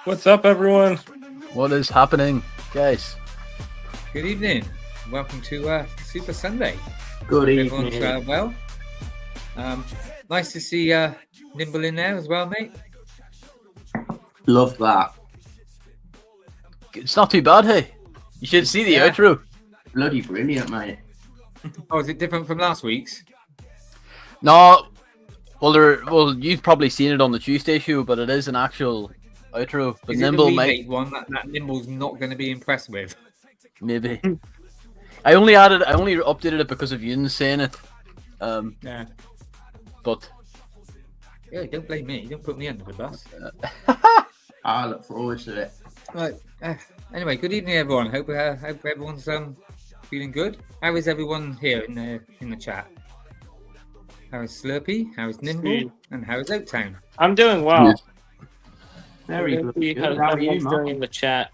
What's up, everyone? What is happening, guys? Good evening. Welcome to Super Sunday. Good evening. Everyone's well. Nice to see Nimble in there as well, mate. Love that. It's not too bad, hey. You should see the outro. Bloody brilliant, mate. Oh, is it different from last week's? No, well, you've probably seen it on the Tuesday show, but it is an actual outro. But Is Nimble it the might remake one that Nimble's not going to be impressed with? maybe. I only updated it because of you saying it. Yeah. But Yeah, don't blame me. Don't put me under the bus. I look forward to it. Right. Anyway, good evening, everyone. Hope everyone's feeling good. How is everyone here in the chat? How is Slurpy? How is Nimble? And how is Oaktown? I'm doing well. Yes. Very good. See how How are you, everyone's Mark? doing in the chat.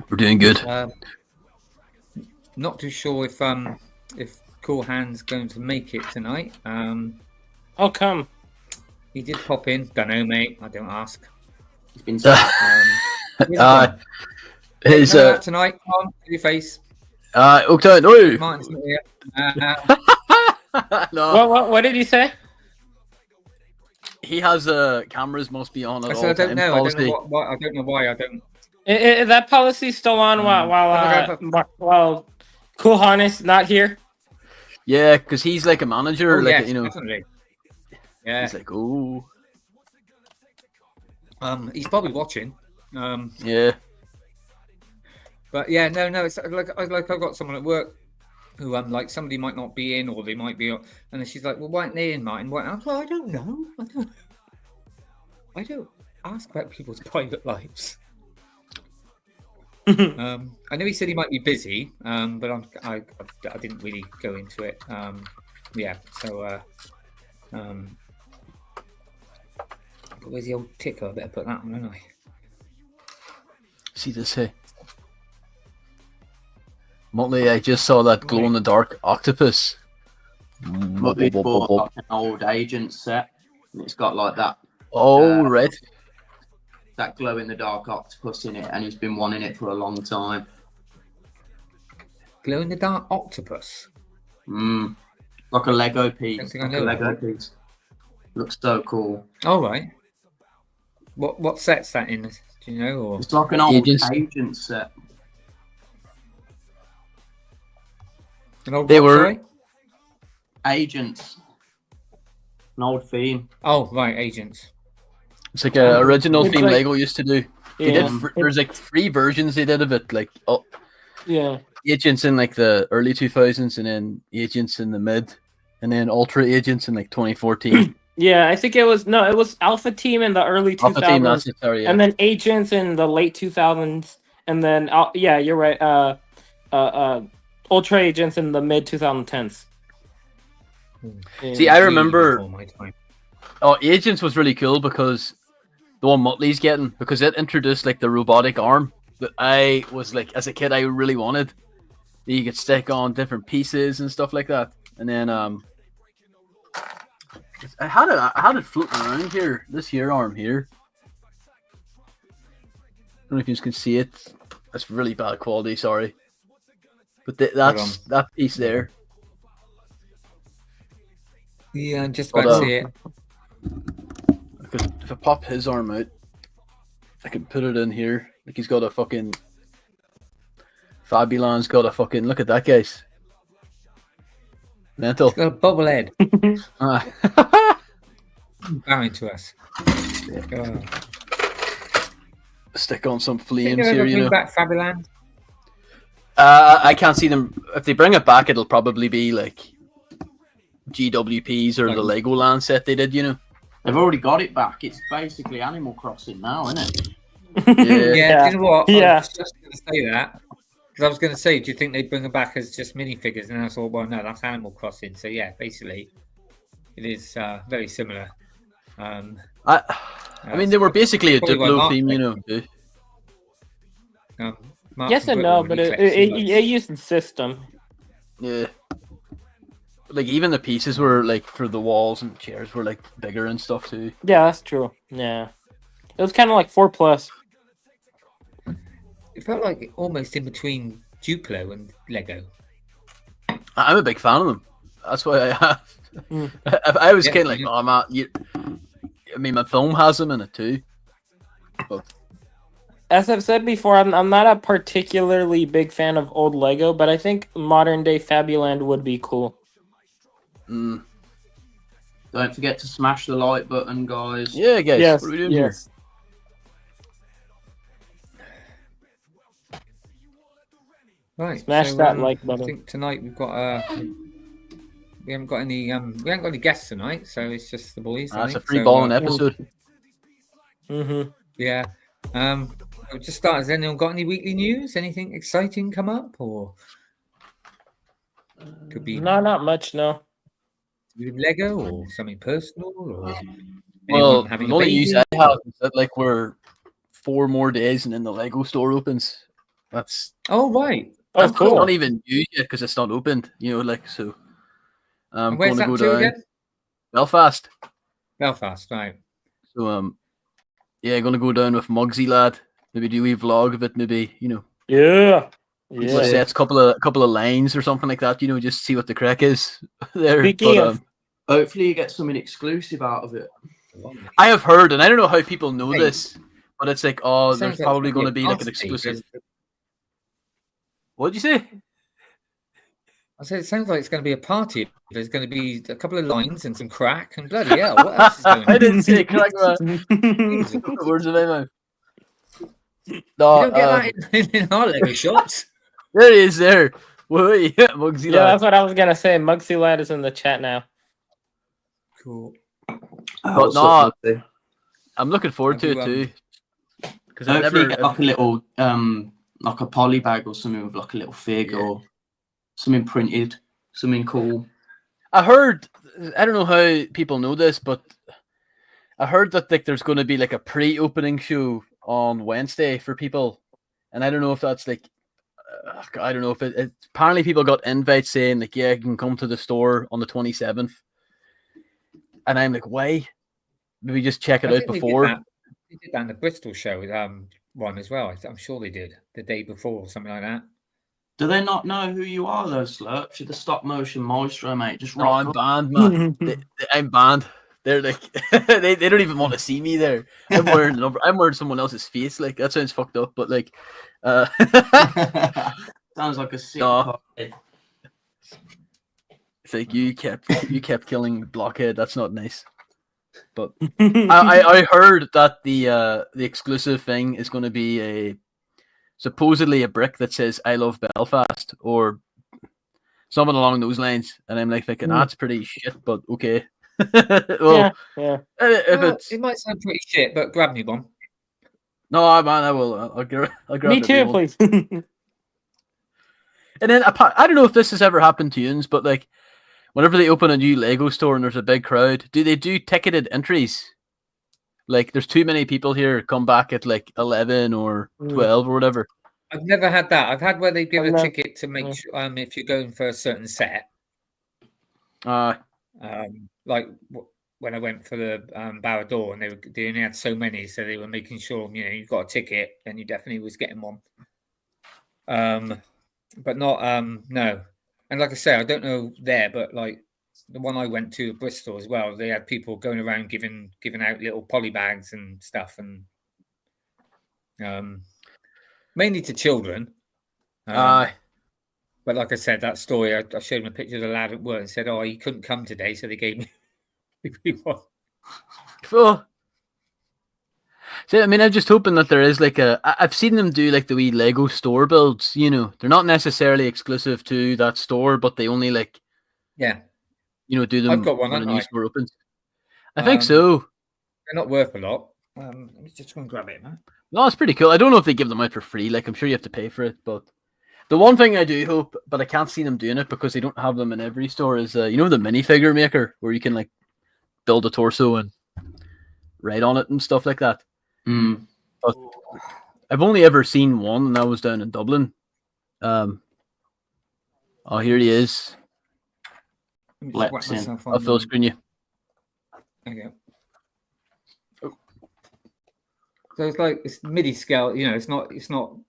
we're doing good. Not too sure if Cool Hand's going to make it tonight. How come? He did pop in. Don't know, mate. I don't ask. It's been His tonight. Come on, to your face. Oaktown, no. Martin's not here. No, What did you say? he has cameras must be on at I all said I don't times know. policy. I don't know what. I don't know why. I don't. That policy's still on while Cool Han is not here. Yeah, because he's like a manager, like yes, you know. definitely. Yeah. He's like, oh, He's probably watching. yeah. But yeah, no. It's like I've got someone at work who like somebody might not be in, or they might be, and then she's like, "Well, why aren't they in, Martin?" Well, I don't know. I don't ask about people's private lives. I know he said he might be busy, but I didn't really go into it. Yeah, so but where's the old ticker? I better put that on, don't I? See this here. Motley, I just saw that glow in the dark octopus. But they bought like an old agent set, and it's got like that. Right. That glow in the dark octopus in it, and he's been wanting it for a long time. Glow in the dark octopus. Like a Lego piece. Don't think I Like a know Lego that. piece. Looks so cool. All right. What set's that in? Do you know? Or It's like an old Agents. agent set. an old They what, were- sorry? Agents. An old theme. Oh, right, agents. It's like an original It's theme like- Lego used to do. They Yeah, did. There's like 3 versions they did of it. Like yeah. agents in like the early 2000s, and then agents in the mid, and then ultra agents in like 2014. Yeah, I think it was Alpha Team in the early 2000s, Alpha Team, that's it. Sorry, yeah. and then Agents in the late 2000s, and then yeah, you're right. Ultra Agents in the mid 2010s. Yeah. See, I remember. Before my time. Oh, Agents was really cool because the one Muttley's getting, because it introduced like the robotic arm that I was like, as a kid, I really wanted. You could stick on different pieces and stuff like that, and then I had it floating around here. This here arm here. I don't know if you can see it. That's really bad quality. Sorry, but that's that piece there. Yeah, I'm just about Hold to see it. Because if I pop his arm out, I can put it in here. Like he's got a fucking. Fabulan's got a fucking. Look at that, guys. Mental. It's got a bubble head Ah. bowing to us. Oh. Stick on some Think flames they'll here, ever you bring know. back Fabuland? I can't see them. If they bring it back, it'll probably be like GWPs or the Legoland set they did, you know. They've already got it back. It's basically Animal Crossing now, isn't it? Yeah, you know what? I Yeah. was just going to say that. Because I was going to say, do you think they'd bring them back as just minifigures? And I thought, well, no, that's Animal Crossing. So, yeah, basically, it is very similar. I mean, they were basically a probably why Duplo Mark theme, you picked know. Mark Yes from and Britain no, when but he it collects them, used the system. Yeah. Like, even the pieces were, like, for the walls and chairs were, like, bigger and stuff, too. Yeah, that's true. Yeah. It was kind of like 4+. It felt like almost in between Duplo and Lego. I'm a big fan of them. That's why I have. Mm. I was Yeah, kind of like, yeah. oh, man, I mean, my film has them in it, too. But As I've said before, I'm not a particularly big fan of old Lego, but I think modern day Fabuland would be cool. mm, Don't forget to smash the like button, guys. yeah, guys, Yes, what are we doing yes. Right. Smash so, that like I button. think tonight we've got we haven't got any guests tonight, so it's just the boys. I That's a think. free So, Ballin episode. Mm-hmm. Yeah. We'll just start. Has anyone got any weekly news? Anything exciting come up, or could be No, not much, no. with Lego or something personal, or Well, anyone having the a only baby? news I have is that, like, we're 4 more days and then the Lego store opens. That's Oh right. Oh, that's cool. not even news yet because it's not opened, you know, like, so I'm And where's going to that go to down again? Belfast. Belfast, right? So yeah, gonna go down with Mugsy lad. Maybe do a wee vlog of it. Maybe, you know, Yeah. couple of Yeah. sets, couple of lines or something like that. You know, just see what the crack is there. Speaking But of- Hopefully you get something exclusive out of it. I have heard, and I don't know how people know Hey. this, but it's like, oh, Sounds there's like probably it's going to a be like an party, exclusive. because- What did you say? I said it sounds like it's going to be a party. There's going to be a couple of lines and some crack and bloody hell. What else is going I on? didn't say crack, man. Jesus. Put the words in my mouth. You No, don't get that in our Lego shops. there he is. There, wait, Mugsy Yeah, lad. that's what I was gonna say. Mugsy Lad is in the chat now. Cool. But What's no, up, Lottie? I'm looking forward to Have it you, too. Because I Hopefully never. you get like a little like a poly bag or something with like a little fig Yeah. or something printed, something cool. I heard. I don't know how people know this, but I heard that, like, there's going to be like a pre-opening show on Wednesday for people, and I don't know if that's like. I don't know if it. Apparently, people got invites saying like, yeah, you can come to the store on the 27th, and I'm like, why? Maybe just check it I out think before. They did that in the Bristol show, one as well. I'm sure they did the day before or something like that. Do they not know who you are, though, Slurp? You're the stop motion maestro, mate. Just No, rock I'm up. banned, man. I'm banned. They're like, they don't even want to see me there. I'm wearing someone else's face. Like, that sounds fucked up, but like, Sounds like a sick No. party. it's like you kept killing Blockhead. That's not nice. But I heard that the exclusive thing is going to be supposedly a brick that says "I love Belfast" or something along those lines, and I'm like thinking that's pretty shit, but okay. Well, yeah. if Well, it's it might sound pretty shit, but grab me one. no, man, I will. I'll grab Me it, too, everyone. please. And then I don't know if this has ever happened to you, but like whenever they open a new Lego store and there's a big crowd, do they do ticketed entries? Like, there's too many people here, come back at like 11 or 12 or whatever. I've never had that. I've had where they give a No. ticket to make sure if you're going for a certain set. Like when I went for the Barador, and they only had so many, so they were making sure you got a ticket, and you definitely was getting one. But not no. And like I say, I don't know there, but like the one I went to, Bristol as well, they had people going around giving out little poly bags and stuff, and mainly to children. But like I said, that story, I showed him a picture of the lad at work and said, "Oh, he couldn't come today, so they gave me one." Cool. So, I mean, I'm just hoping that there is like I've seen them do like the wee Lego store builds, they're not necessarily exclusive to that store, but they only like, Yeah. do them I've got one, when a haven't new I? store opens. I think so. not worth a lot. Let me just go and grab it, man. No, it's pretty cool. I don't know if they give them out for free. Like, I'm sure you have to pay for it. But the one thing I do hope, but I can't see them doing it because they don't have them in every store, is the minifigure maker where you can like build a torso and write on it and stuff like that. But I've only ever seen one, and that was down in Dublin. Oh, here he is. Let me just whack myself on I'll full screen you. Okay. So it's MIDI scale, it's not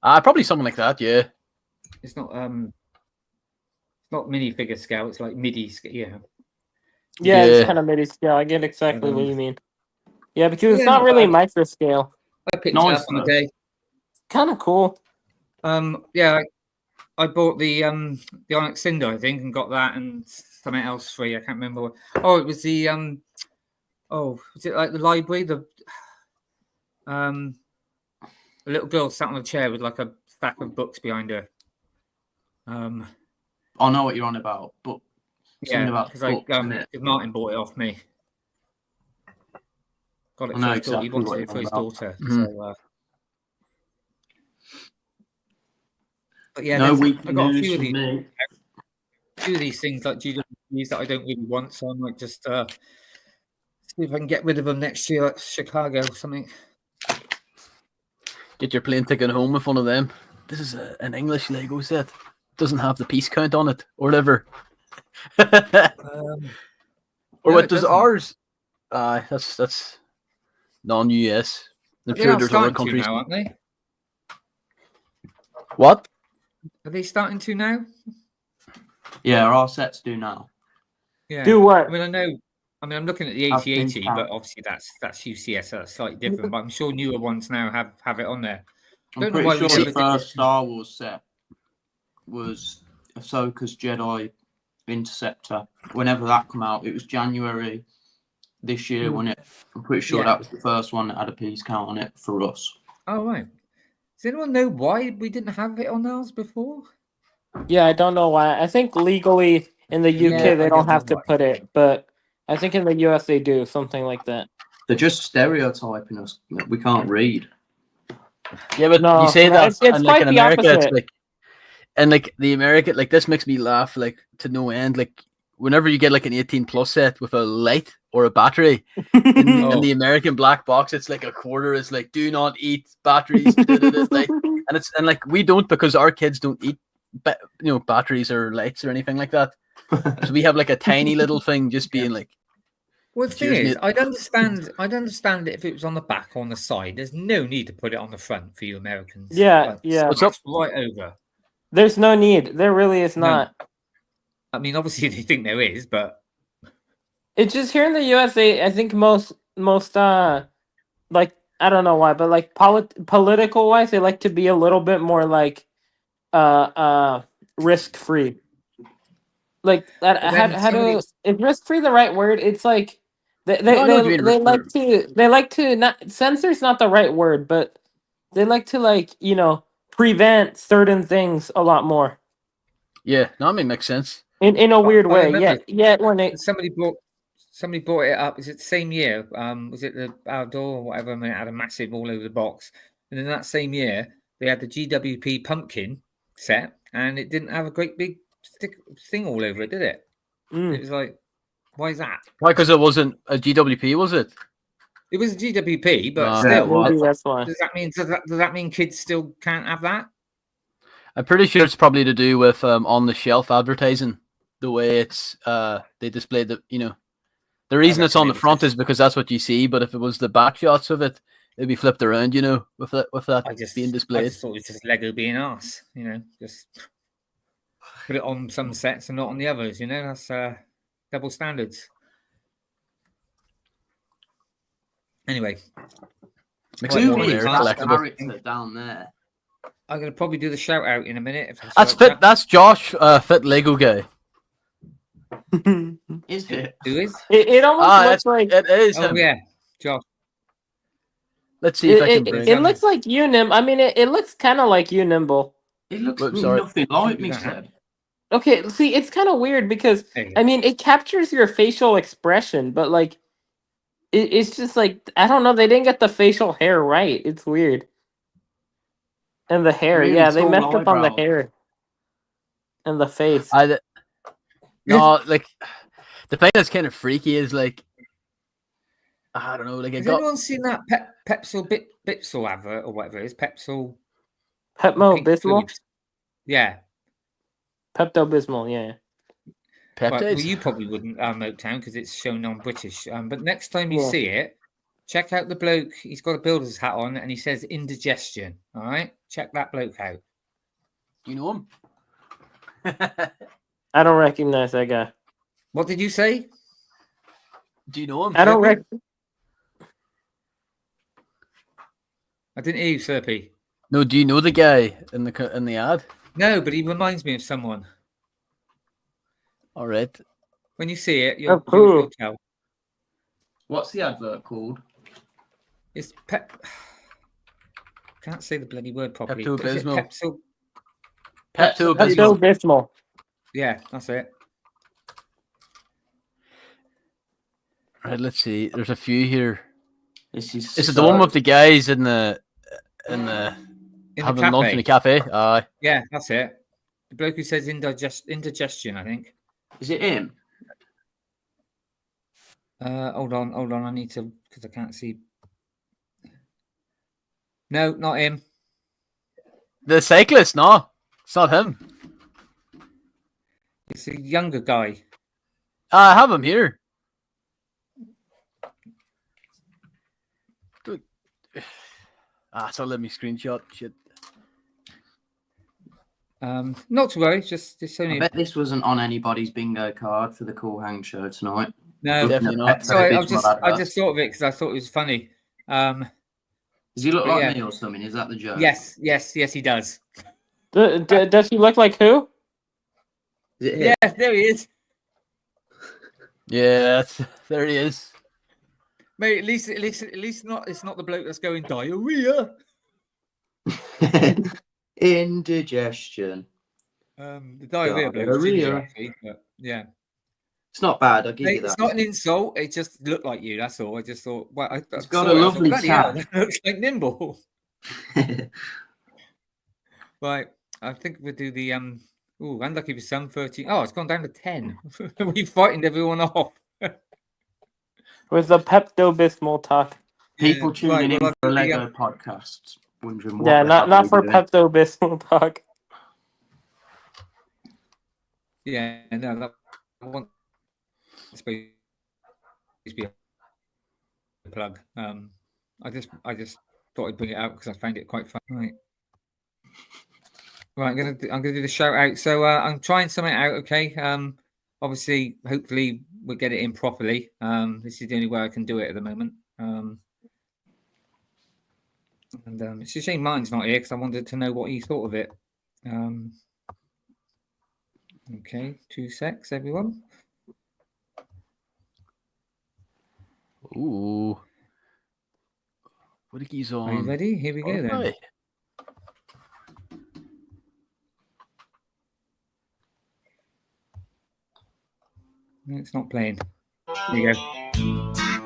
Probably something like that, yeah. It's not minifigure scale, it's like MIDI scale, Yeah, it's kind of MIDI scale. I get exactly what you mean. Yeah, because it's not really micro scale. I picked it up on the day. Kind of cool. Yeah, I bought the Onyx Cinder, I think, and got that and something else free. I can't remember what. Oh, it was the was it like the library? A little girl sat on a chair with like a stack of books behind her. I know what you're on about, but because Martin bought it off me. Got it for his daughter. He wanted it for his daughter. So, but yeah, I got a few of these things like GWPs that I don't really want, so I might just see if I can get rid of them next year, like Chicago or something. Get your plane ticket home with one of them. This is an English Lego set. Doesn't have the piece count on it or whatever. Or what does ours? That's non-US. I'm sure there's other countries now, aren't they? What? Are they starting to now? Yeah, our sets do now. Yeah. Do what? I mean, I'm looking at the 8080, but obviously that's UCS, so that's slightly different. But I'm sure newer ones now have it on there. I'm pretty sure the first Star Wars set was Ahsoka's Jedi Interceptor. Whenever that came out, it was January this year, wasn't it? I'm pretty sure that was the first one that had a piece count on it for us. Oh, right. Does anyone know why we didn't have it on ours before? Yeah, I don't know why. I think legally in the UK they don't have to put it, but I think in the US they do, something like that. They're just stereotyping us. We can't read. Yeah, but no, you say that, it's quite in the America, opposite. it's like, and like the American, like this makes me laugh like to no end. Like whenever you get like an 18+ set with a light or a battery in the American black box, it's like a quarter is like do not eat batteries, like, and like we don't because our kids don't eat, batteries or lights or anything like that. So we have like a tiny little thing just being like. Well, the thing is, I'd understand it if it was on the back or on the side. There's no need to put it on the front for you Americans. Yeah. What's up? Right over. There's no need. There really is not. I mean, obviously they think there is, but it's just here in the US. I think most like I don't know why, but like political wise, they like to be a little bit more like risk free. Like that. Is risk free the right word? It's like. They like to not censor's not the right word, but they like to prevent certain things a lot more. Yeah, no, I mean makes sense. In a weird way. Yeah, when somebody brought it up, is it the same year? Was it the outdoor or whatever? I mean, it had a massive all over the box. And in that same year, they had the GWP pumpkin set, and it didn't have a great big thing all over it, did it? It was like, why is that? Why? Because it wasn't a GWP, was it? It was a GWP, but still, maybe that's why. Does that mean kids still can't have that? I'm pretty sure it's probably to do with on the shelf advertising, the way it's they display the the reason it's on the front is because that's what you see. But if it was the back shots of it, it'd be flipped around, with that being displayed. I just thought it was just Lego being arse, just put it on some sets and not on the others. That's double standards. Anyway, character down there. I'm gonna probably do the shout out in a minute. That's Fit. That's Josh, Fit Lego guy. Is it? Who is? It almost looks like it is. Oh yeah, Josh. Let's see if I can bring it. Looks like you, Nim. I mean, it looks kind of like you, Nimble. It looks nothing like me, said. Okay, see, it's kind of weird because I mean, it captures your facial expression, but like, it's just like I don't know. They didn't get the facial hair right. It's weird. And the hair, Really yeah, they tall messed up on the eyebrows. hair and the face. No, like the thing that's kind of freaky is like I don't know, like Has anyone seen that Pepsil Bipsil advert or whatever it is? Pepsil Pepto pink Bismol, foods. Yeah. Pepto Bismol, yeah. Right, well, peptides. you probably wouldn't Oaktown because it's shown on British. But next time you Yeah. see it, check out the bloke. He's got a builder's hat on and he says indigestion. All right, check that bloke out. Do you know him? I don't recognize that guy. What did you say? Do you know him? I don't I didn't hear you, Slurpy. No, do you know the guy in the ad? No, but he reminds me of someone. All right. When you see it, Oh, you'll tell. What's the advert called? It's Can't say the bloody word properly. Pepto Is it Bismol. Pepsil? Pepto Pepto Bismol. Bismol. Yeah, that's it. Right, let's see. There's a few here. This is Is it the one with the guys in the In having the lunch in cafe. the cafe? Aye. Yeah, that's it. The bloke who says indigestion, I think. Is it him? Hold on. I need to because I can't see. No, not him. The cyclist, no. It's not him. It's a younger guy. I have him here. Dude. So let me screenshot. Shit. Not to worry. Just only. I bet this wasn't on anybody's bingo card for the Cool Hang show tonight. No, Definitely not. sorry. I just thought of it because I thought it was funny. Does he look like yeah. me or something? Is that the joke? Yes, he does. Does he look like who? Is it him? Yeah, there he is. Yeah, there he is. Mate, at least not. It's not the bloke that's going diarrhea. Indigestion. The diarrhea bloke. is ginger, actually, but yeah. It's not bad. I'll give you Mate, that. it's not an insult. It just looked like you. That's all. I just thought. Well, It's got a lovely tap. That looks like Nimble. Right. I think we'll do the Oh, unlucky for some 13. Oh, it's gone down to 10. We frightened everyone off. With the Pepto Bismol talk. People tuning in well, for Lego podcasts, wondering what. Yeah, the not hell for we're doing. Pepto Bismol talk. Yeah, no, that one supposed to be a plug. I just thought I'd bring it out because I found it quite fun. Right, I'm gonna do the shout out. So I'm trying something out. Okay. Obviously, hopefully we'll get it in properly. This is the only way I can do it at the moment. And it's a shame Martin's not here because I wanted to know what he thought of it. Okay, 2 secs, everyone. Ooh. Whittakee's on. Are you ready? Here we go then. Right. No, it's not playing. Here you go.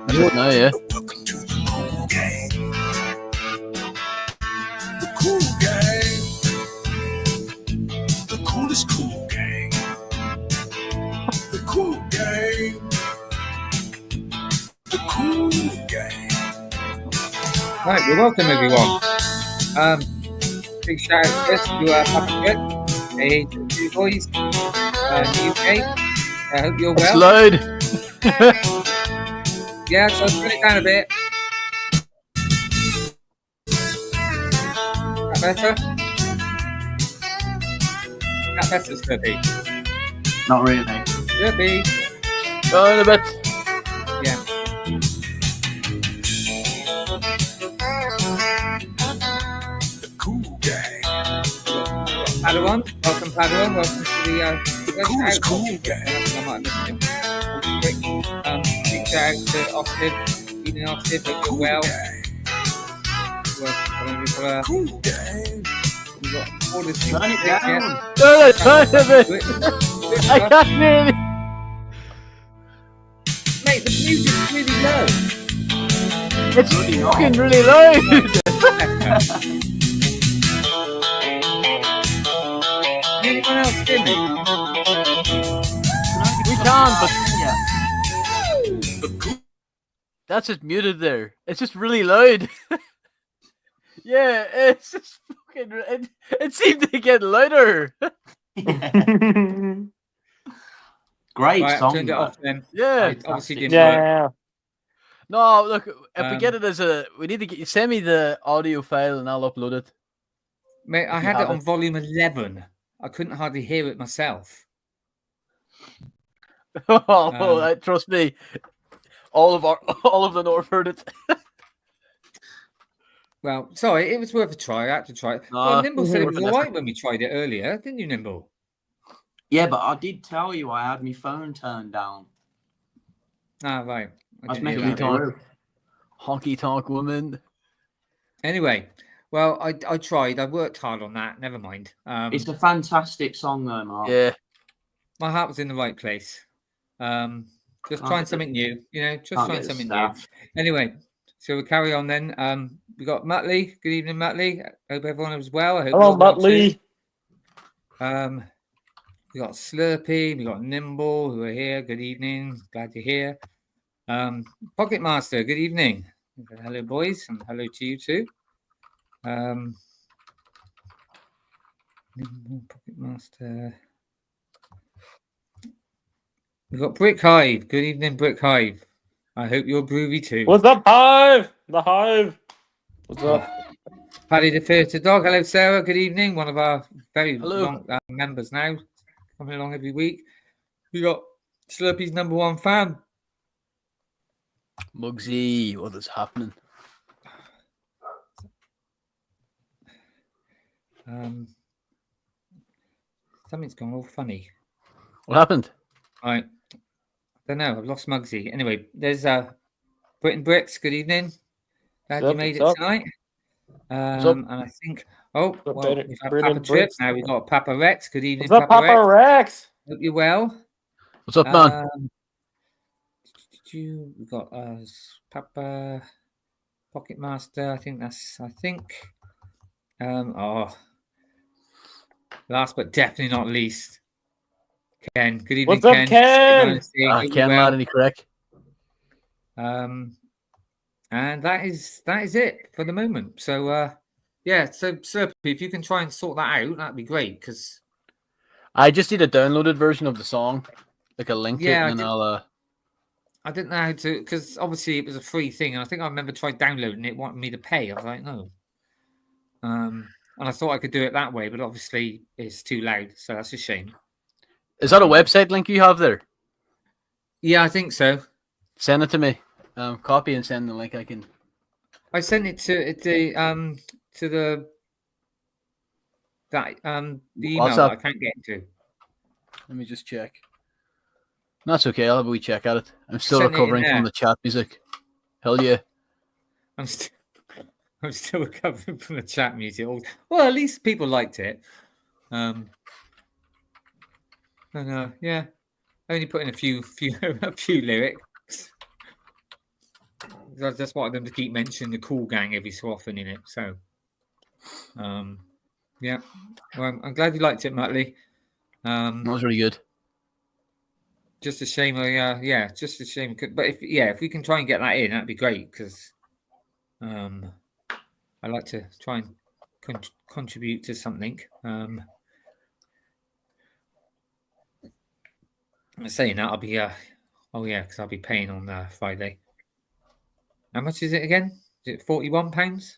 That's it now, yeah. Welcome to the cool game. The cool game. The coolest cool game. The cool game. The cool game. Right, well, welcome everyone. Big shout out first to Papa Good, hey, two boys, UK. I hope you're It's well. loud. Yeah, so I'll turn it down a bit. That better? That better, Slurpy. Not really. Slurpy. Go in a bit. Yeah. The cool game. Padawan. Welcome, Padawan. Welcome to the The coolest cool game. I might have missed him. Quick, big shout out to Austiff. Eating Austiff, hope you're Cool well. game. Cool game. We've got all this Turn it down. Turn it a bit. I can't hear it. Mate, the music's really low. It's fucking really loud. Anyone else hear me? We can, but Yeah. that's just muted there. It's just really loud. Yeah, it's just fucking. It seemed to get louder. Yeah. Great Right, I've song. turned it though. off then. Yeah. It obviously didn't work. Yeah. No, look. If we get Um, it as a, we need to get. Send me the audio file and I'll upload it. Mate, I You had it have on it. volume 11. I couldn't hardly hear it myself. Trust me. All of the North heard it. Well, sorry, it was worth a try. I had to try it. Nah, Well, Nimble said it worth was a all listen. right when we tried it earlier, didn't you, Nimble? Yeah, but I did tell you I had my phone turned down. Ah, right. I was didn't making hear it that. through. Honky tonk woman. Anyway, well, I tried. I worked hard on that. Never mind. It's a fantastic song, though, Mark. Yeah. My heart was in the right place. Just Can't trying get something new, just Can't trying get the something new. staff. Anyway, so we'll carry on then. We got Muttley. Good evening, Muttley. Hope everyone was well. I hope Hello, you're well too. Muttley. We got Slurpy. We got Nimble who are here. Good evening. Glad you're here. Pocket Master. Good evening. Hello, boys, and hello to you too. Nimble, Pocket Master. We got Brick Hive. Good evening, Brick Hive. I hope you're groovy too. What's up, Hive? The Hive. What's up? Paddy the Theatre Dog. Hello, Sarah. Good evening. One of our very Hello. long members now, coming along every week. We got Slurpy's #1 fan. Mugsy, what is happening? Something's gone all funny. What happened? Right. I don't know. I've lost Mugsy. Anyway, there's Britain Bricks. Good evening. Glad you made it What's up? tonight. What's up? And I think, well, Britain- we've had Britain Papa Trip. Bricks? Now we've got Papa Rex. Good evening, What's up, Papa Rex? Hope you're well. What's up, man? We've got Papa Pocket Master. I think. Last but definitely not least, Ken. Good evening, What's up, Ken. Ken? Nice to see you. Hope you're Ken well. Laddie, correct? And that is it for the moment. So yeah, so Slurpy, if you can try and sort that out, that'd be great. Because I just need a downloaded version of the song, like a link Yeah, it, and then I'll. I didn't know how to, because obviously it was a free thing, and I think I remember tried downloading it, wanted me to pay. I was like, no. And I thought I could do it that way, but obviously it's too loud, so that's a shame. Is that a website link you have there? Yeah, I think so. Send it to me. Copy and send the link. I can. I sent it to the the email WhatsApp. that I can't get into. Let me just check. That's okay. I'll have a wee check at it. I'm still Send it in recovering there. from the chat music. Hell yeah. I'm still recovering from the chat music. Well, at least people liked it. And yeah, only put in a few a few lyrics. I just wanted them to keep mentioning the Cool Gang every so often in it. So, yeah. Well, I'm glad you liked it, Muttley. That was really good. Just a shame. Yeah, just a shame. But if we can try and get that in, that'd be great. Because I like to try and contribute to something. I'm saying that I'll be because I'll be paying on Friday. How much is it again? Is it £41?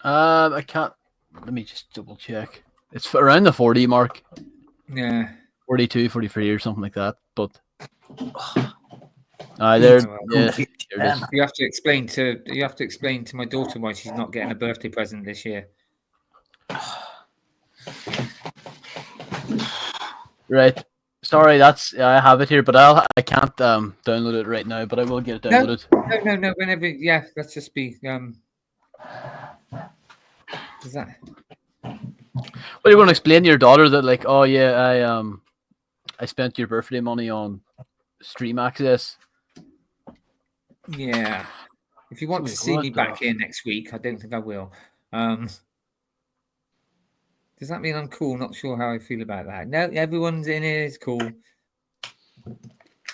I can't. Let me just double check. It's around the 40 mark. Yeah. 42, 43 or something like that. But there. Yeah, here it is. You have to explain to my daughter why she's not getting a birthday present this year. Right. Sorry, I have it here, but I can't download it right now. But I will get it downloaded. No. Whenever, let's just be. Is that? What do you want to explain to your daughter that, like, oh yeah, I spent your birthday money on stream access? Yeah. If you want to see me back here next week, I don't think I will. Does that mean I'm cool? Not sure how I feel about that. No, everyone's in here is cool.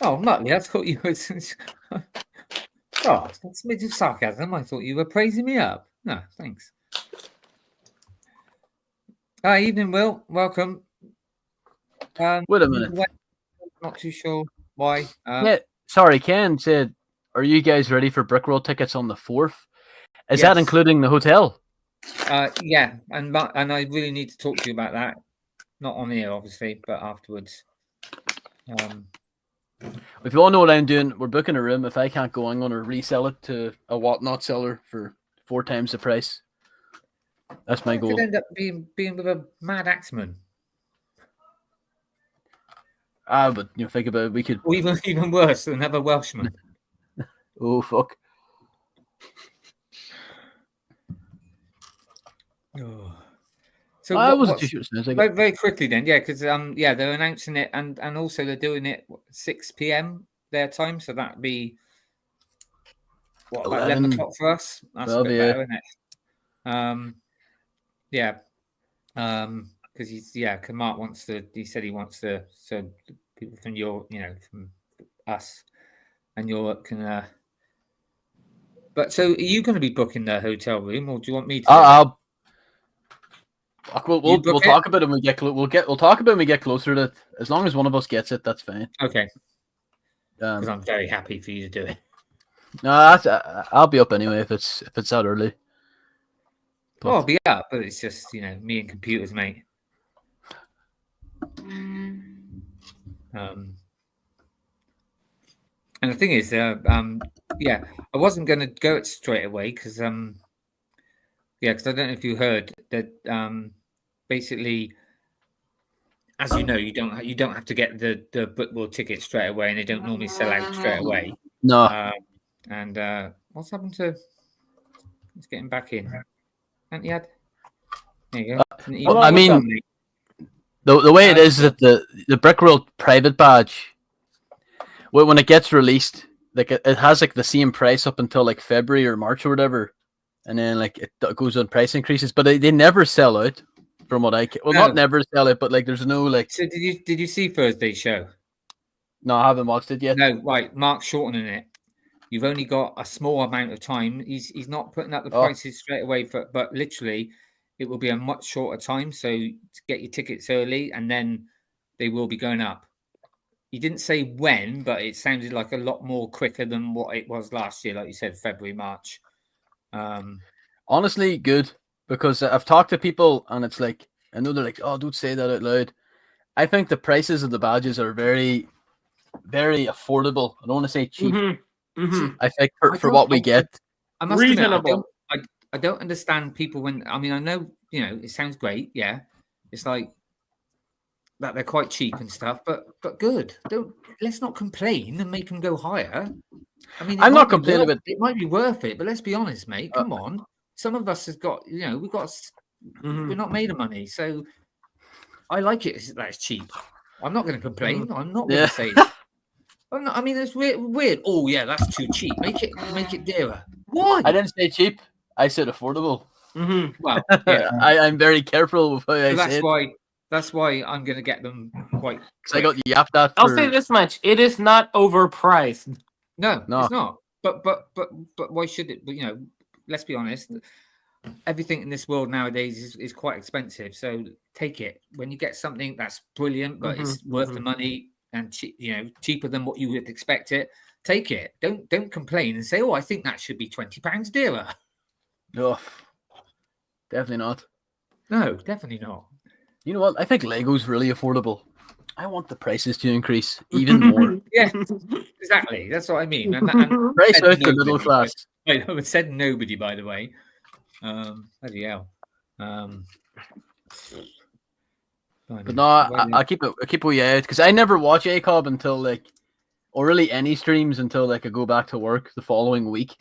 Oh, Muttley, I thought you were... Oh, that's a bit of sarcasm. I thought you were praising me up. No, thanks. Hi, evening, Will. Welcome. Wait a minute. Not too sure why. Yeah, sorry, Ken said, are you guys ready for Brickworld tickets on the 4th? Is that including the hotel? Yeah, and I really need to talk to you about that. Not on here, obviously, but afterwards. If you all know what I'm doing, we're booking a room. If I can't go, I'm going to resell it to a whatnot seller for 4 times the price. That's my goal. Could end up being with a mad axeman. But think about it, we could. Or even worse, another Welshman. Oh fuck. Oh. So I wasn't too sure. Very quickly then, because they're announcing it and also they're doing it 6 p.m. their time, so that'd be what, like 11 o'clock for us. That's a bit better, isn't it? Because Mark wants to. He said he wants to. So people from from us and Europe can. But so, are you going to be booking the hotel room, or do you want me to? We'll talk about it when we get we'll talk about it when we get closer to it. As long as one of us gets it, that's fine. Okay. Because I'm very happy for you to do it. No, I'll be up anyway if it's out early. But... I'll be up, but it's just me and computers, mate. And the thing is, I wasn't going to go it straight away because because I don't know if you heard that. Basically, as you know, you don't have to get the BrickWorld ticket straight away, and they don't normally sell out straight away. No. What's happened to? Let's get him back in. There you go. I mean, the way it is that the BrickWorld private badge, when it gets released, like it has like the same price up until like February or March or whatever, and then like it goes on price increases, but they never sell out. From what not never sell it, but like there's no like. So did you see Thursday's show? No, I haven't watched it yet. No, right. Mark's shortening it. You've only got a small amount of time. He's not putting up the prices straight away, but literally, it will be a much shorter time. So to get your tickets early, and then they will be going up. He didn't say when, but it sounded like a lot more quicker than what it was last year. Like you said, February, March. Honestly, good. Because I've talked to people and it's like, I know they're like, oh, don't say that out loud. I think the prices of the badges are very, very affordable. I don't want to say cheap. I think for what we get. I must admit, I don't understand people when, I know, it sounds great. Yeah. It's like that they're quite cheap and stuff, but good. Let's not complain and make them go higher. I'm not complaining about it. Might be worth it, but let's be honest, mate. Come on. Some of us has got, we've got, we're not made of money. So I like it that it's cheap. I'm not going to complain. I'm not going to say that. It's weird. Oh yeah, that's too cheap. Make it dearer. Why? I didn't say cheap. I said affordable. Well, yeah. I'm very careful with what I say. That's why I'm going to get them quite. Because I got yapped at. I'll say this much: it is not overpriced. No, it's not. But why should it? But let's be honest. Everything in this world nowadays is quite expensive. So take it when you get something that's brilliant, but it's worth the money and cheaper than what you would expect it. Take it. Don't complain and say, "Oh, I think that should be £20 dearer." No, definitely not. No, definitely not. You know what? I think Lego's really affordable. I want the prices to increase even more. Yeah, exactly. That's what I mean. And price out the middle class. I said nobody, by the way. Bloody hell. But no, I keep it way out because I never watch ACOB until or really any streams until I go back to work the following week.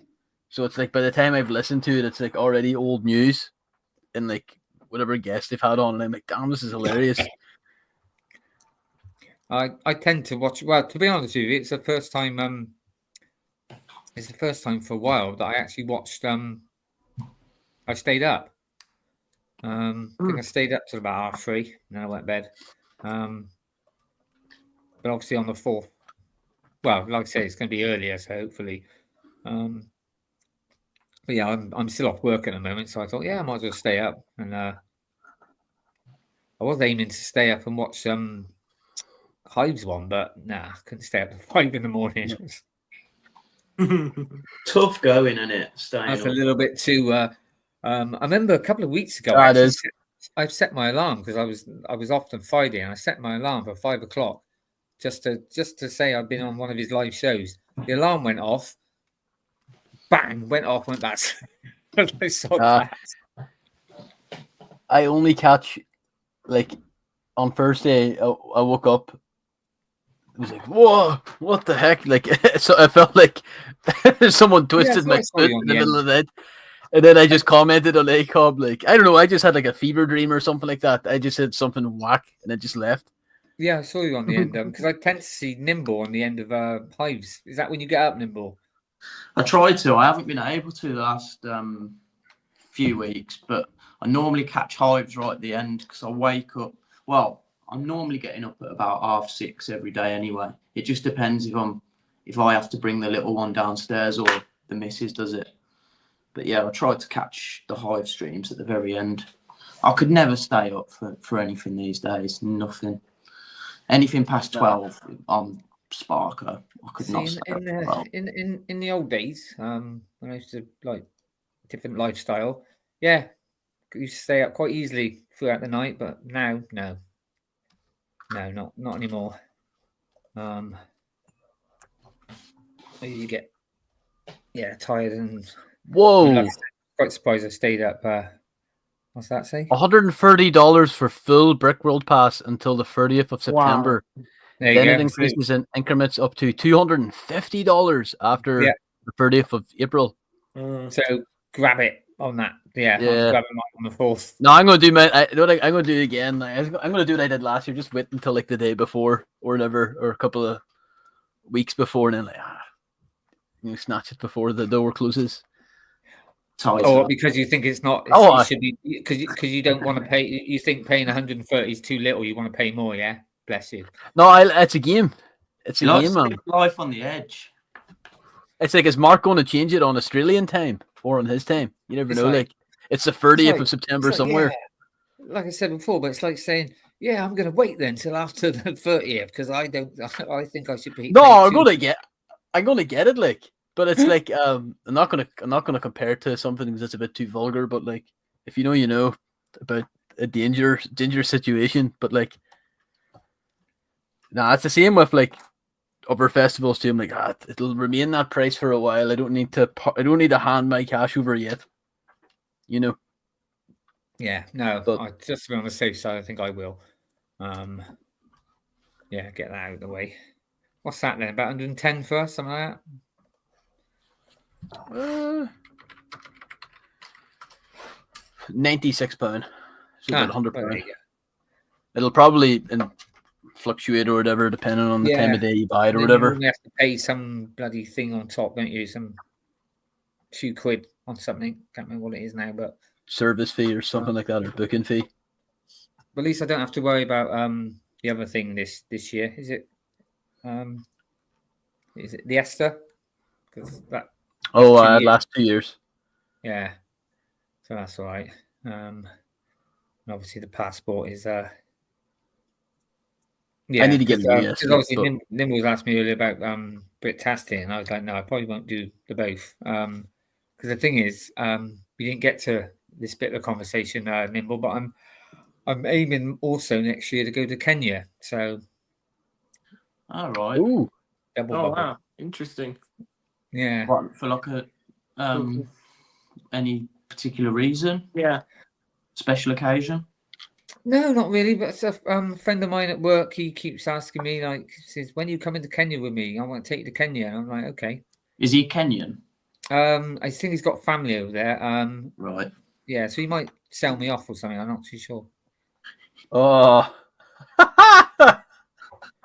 So it's by the time I've listened to it, it's already old news and whatever guest they've had on, and I'm like, damn, this is hilarious. I tend to watch. Well, to be honest with you, it's the first time it's the first time for a while that I actually watched. I stayed up. I think I stayed up till about 3:30, and then I went to bed. But obviously on the 4th, well, like I say, it's going to be earlier, so hopefully. But yeah, I'm still off work at the moment, so I thought, yeah, I might as well stay up. And I was aiming to stay up and watch Hives one, but nah, I couldn't stay up at 5 in the morning. Tough going, isn't it? Staying That's up. a little bit too. I remember a couple of weeks ago. I've set my alarm because I was off on Friday, and I set my alarm for 5 o'clock just to say I've been on one of his live shows. The alarm went off. Bang! Went off. Went back. I saw that. I only catch like on Thursday. I woke up. It was like, whoa, what the heck? Like, so I felt like someone twisted my foot in the middle of the night. And then I just commented on ACOB, like, I don't know, I just had like a fever dream or something like that. I just said something whack and it just left. Yeah, I saw you on the end because I tend to see Nimble on the end of Hives. Is that when you get up, Nimble? I tried to. I haven't been able to the last few weeks, but I normally catch Hives right at the end because I wake up. Well, I'm normally getting up at about 6:30 every day anyway. It just depends if I have to bring the little one downstairs or the missus does it. But yeah, I tried to catch the Hive streams at the very end. I could never stay up for anything these days. Nothing. Anything past 12 on Sparker. I could not stay up for 12. In the old days, when I used to like different lifestyle, yeah, I used to stay up quite easily throughout the night. But now, no, not anymore. You get tired and whoa. Quite surprised I stayed up. What's that say? $130 for full Brick World Pass until the 30th of September. Wow. Then it increases in increments up to $250 after the 30th of April. So grab it on that. Yeah. Grab it on the 4th. No, I'm going to do I'm going to do it again. I'm going to do what I did last year. Just wait until like the day before or whatever, or a couple of weeks before, and then snatch it before the door closes. Or because you think it's not. It should be because you don't want to pay. You think paying 130 is too little. You want to pay more. Yeah, bless you. No, it's a game. It's a game, man. Life on the edge. It's like, is Mark going to change it on Australian time or on his time? You never know. Like it's the 30th of September somewhere. Yeah. Like I said before, but it's like saying, "Yeah, I'm going to wait then till after the 30th because I think I should be." No, I'm going to get it. Like. But it's like I'm not gonna compare it to something because it's a bit too vulgar. But like, if you know about a dangerous situation. But like, it's the same with like other festivals too. I'm like, it'll remain that price for a while. I don't need to hand my cash over yet. You know. Yeah. No. Just to be on the safe side, I think I will. Yeah. Get that out of the way. What's that then? About 110 for us, something like that. £96, so about £100. It'll probably fluctuate or whatever, depending on the time of day you buy it or whatever. You have to pay some bloody thing on top, don't you? Some £2 on something. Can't remember what it is now, but service fee or something like that, or booking fee. But at least I don't have to worry about the other thing this year. Is it the Esther? Because that. Last 2 years. Yeah, so that's all right. And obviously the passport is. I need to get because obviously Nimble's asked me earlier about Bricktastic, and I was like, no, I probably won't do the both. Because the thing is, we didn't get to this bit of the conversation, Nimble, but I'm aiming also next year to go to Kenya. So. All right. Ooh. Wow, interesting. Yeah. What, for like any particular reason? Yeah. Special occasion? No, not really. But a friend of mine at work, he keeps asking me, like, he says, when you come into Kenya with me, I want to take you to Kenya. And I'm like, okay. Is he Kenyan? I think he's got family over there. Right. Yeah, so he might sell me off or something. I'm not too sure. Oh.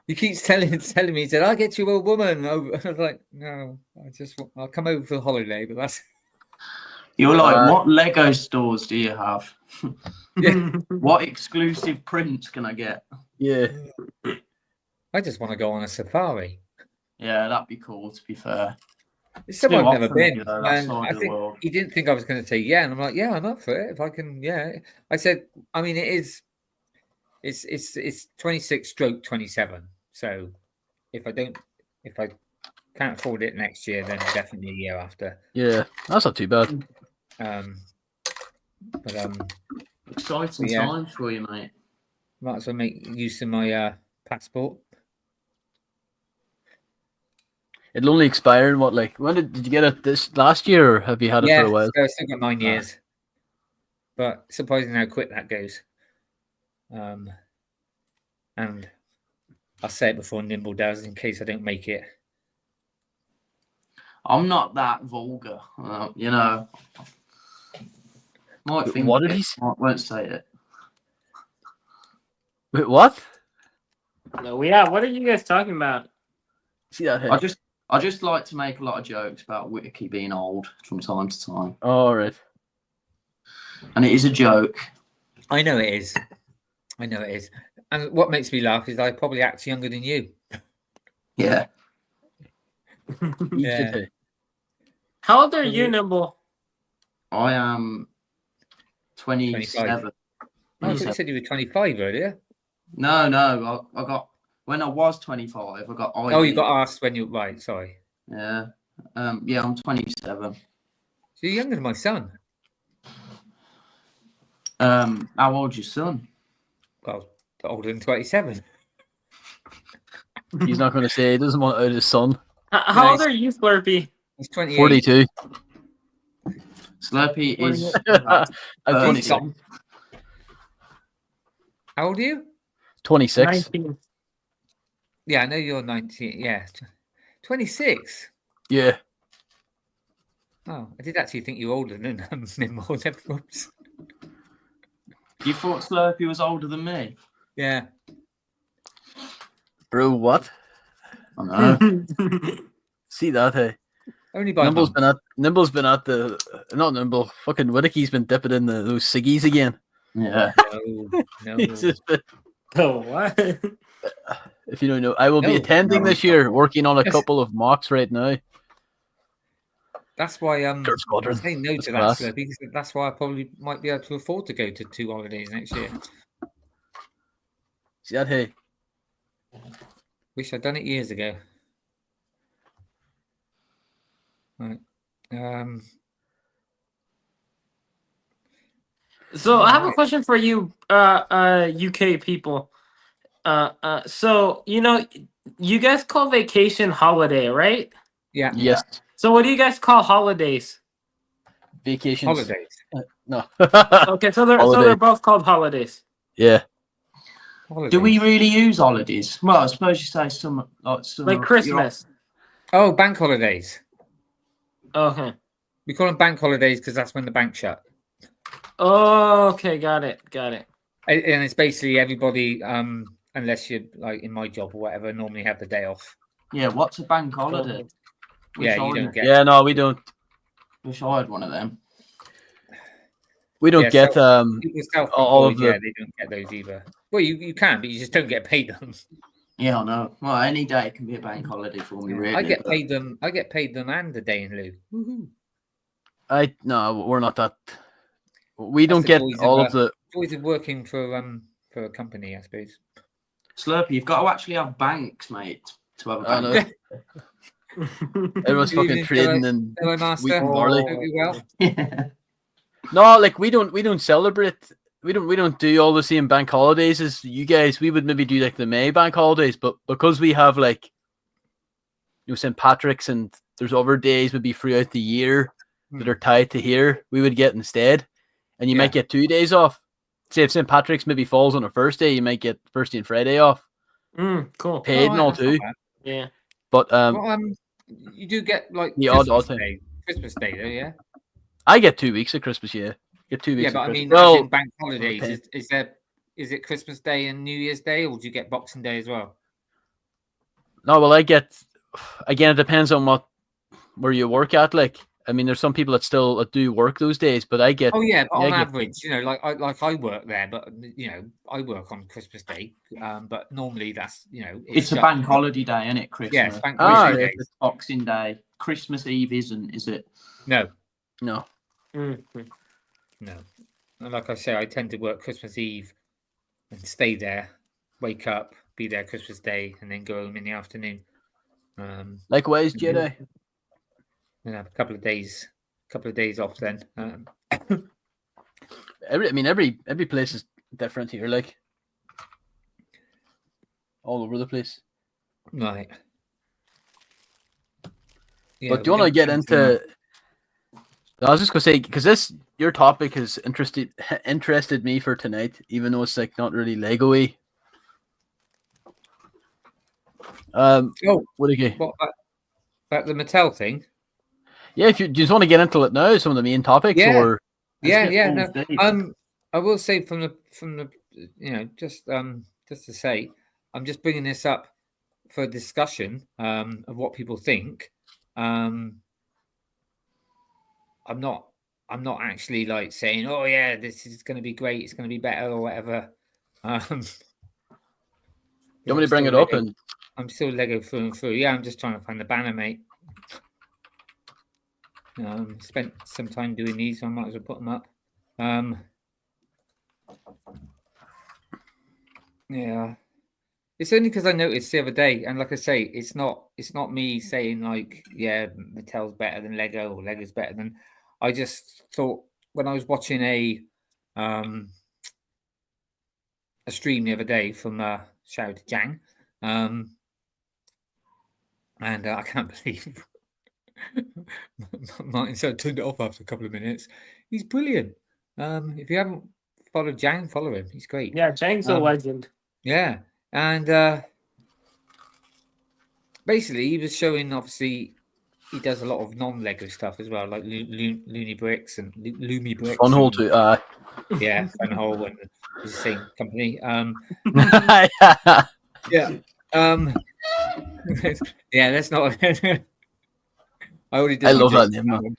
He keeps telling me, he said, "I'll get you a woman." I was like, "No, I'll come over for the holiday." But that's You're like, what Lego stores do you have? yeah. What exclusive prints can I get? Yeah. I just want to go on a safari. Yeah, that'd be cool. To be fair, It's somewhere too I've hot never for me, been, though, that and side I of the think world. he didn't think I was going to say yeah, and I'm like, yeah, I'm up for it if I can. Yeah, I said, I mean, it's 26/27. So if I can't afford it next year, then definitely a year after. Yeah, that's not too bad. Exciting yeah. times for you, mate. Might as well make use of my passport. It'll only expire in what, like, when did you get it this last year, or have you had it for a while? So I still got 9 years. But surprising how quick that goes. And I'll say it before Nimble does in case I don't make it. I'm not that vulgar, you know. Might think What did it, he say? won't say it. Wait, what? No, yeah, what are you guys talking about? See that head? I just like to make a lot of jokes about Whittakee being old from time to time. Oh, all right. And it is a joke. I know it is. And what makes me laugh is I probably act younger than you. Yeah. Yeah. How old are you, Nimble? I am 27. I thought you said you were 25 earlier. No. I got, when I was 25, I got ID. Oh, you got asked when you right. Sorry. Yeah. Yeah, I'm 27. So you're younger than my son. How old's your son? Well, older than 27. He's not going to say he doesn't want out his son. How old are you, Slurpy? He's 28. 42. Slurpy is I'm 26. How old are you? 26. 19. Yeah, I know you're 19. Yeah. 26. Yeah. Oh, I did actually think you were older than Nimble. Whoops. You thought Slurpy was older than me? Yeah. Bro, what? I know. See that, hey? Only by Nimble's month. been at the not Nimble. Fucking Whittakee's been dipping in those ciggies again. Yeah. No. He's just been- Oh, what? if you don't know, I will be No. attending this year, working on a couple of mocks right now. That's why Dirt Squadron. I say no That's to class. that, because that's why I probably might be able to afford to go to 2 holidays next year. See that, hey? Wish I'd done it years ago. Right. So I have a question for you, UK people. So you guys call vacation holiday, right? Yeah. Yes. So what do you guys call holidays? Vacations. Holidays. No. Okay, so they're Holiday. both called holidays. Yeah. Do we really use holidays? Well, I suppose you say some Like Christmas. Oh, bank holidays. Okay. We call them bank holidays because that's when the bank shut. Oh, okay, got it. And it's basically everybody, unless you're like in my job or whatever, normally have the day off. Yeah, what's a bank holiday? Yeah, you don't get. Yeah, no, we don't. Wish I had one of them. We don't get people all of self-employed, the. yeah, they don't get those either. Well, you can, but you just don't get paid them. Yeah, I know. Well, any day can be a bank holiday for me, really. I get paid them and a day in lieu. Woohoo. No, we're not that. We don't the get joys all of, of the. Joys of working for a company, I suppose. Slurpy, you've got to actually have banks, mate, to have a I bank. know. Everyone's fucking trading and Hello, Master. wheat and barley. Hope you well. Yeah. No, like we don't celebrate. We don't do all the same bank holidays as you guys. We would maybe do like the May bank holidays, but because we have like St. Patrick's and there's other days would be throughout the year that are tied to here, we would get instead. And you might get 2 days off. Say if St. Patrick's maybe falls on a Thursday, you might get Thursday and Friday off. Cool. Paid and all too. Yeah. But you do get like the Christmas Day though, yeah. I get 2 weeks of Christmas, yeah. Get 2 weeks. Yeah, but of I mean, Christmas. as in bank holidays, is it Christmas Day and New Year's Day, or do you get Boxing Day as well? No, well, I get. Again, it depends on where you work at. Like, I mean, there's some people that still do work those days, but I get. Oh yeah, but I on get- average, like I work there, but I work on Christmas Day. But normally that's It's a just- bank holiday day, isn't it? Christmas. Yeah, it's bank Ah, holiday right. days. Boxing Day. Christmas Eve isn't, is it? No, No. Mhm. no. And like I say, I tend to work Christmas Eve and stay there, wake up, be there Christmas Day, and then go home in the afternoon. Likewise, Jedi. And have a couple of days off then. Every place is different here. Like, all over the place. Right. Yeah, But do you want to get into? I was just gonna say, because your topic has interested me for tonight, even though it's like not really Lego-y. Whittakee. What about the Mattel thing? Yeah, if you just want to get into it now, some of the main topics, Yeah. or Let's Yeah. get balls deep. I will say from the just to say, I'm just bringing this up for discussion of what people think. I'm not actually like saying, oh yeah, this is going to be great, it's going to be better or whatever. you want me to bring it up? And I'm still Lego through and through. Yeah, I'm just trying to find the banner, mate. Spent some time doing these, so I might as well put them up. Yeah, it's only because I noticed the other day, and like I say, it's not me saying like, yeah, Mattel's better than Lego or Lego's better than. I just thought when I was watching a stream the other day from shout out to Jang, and I can't believe Martin said turned it off after a couple of minutes. He's brilliant. If you haven't followed Jang, follow him. He's great. Yeah, Chang's a legend. Yeah, and basically he was showing. Obviously, he does a lot of non-Lego stuff as well, like Looney Bricks and Loomy Bricks. Funhole too. Yeah, Funhole and it's the same company. Yeah. Yeah, that's not. I already did. I my love that joke name, on man.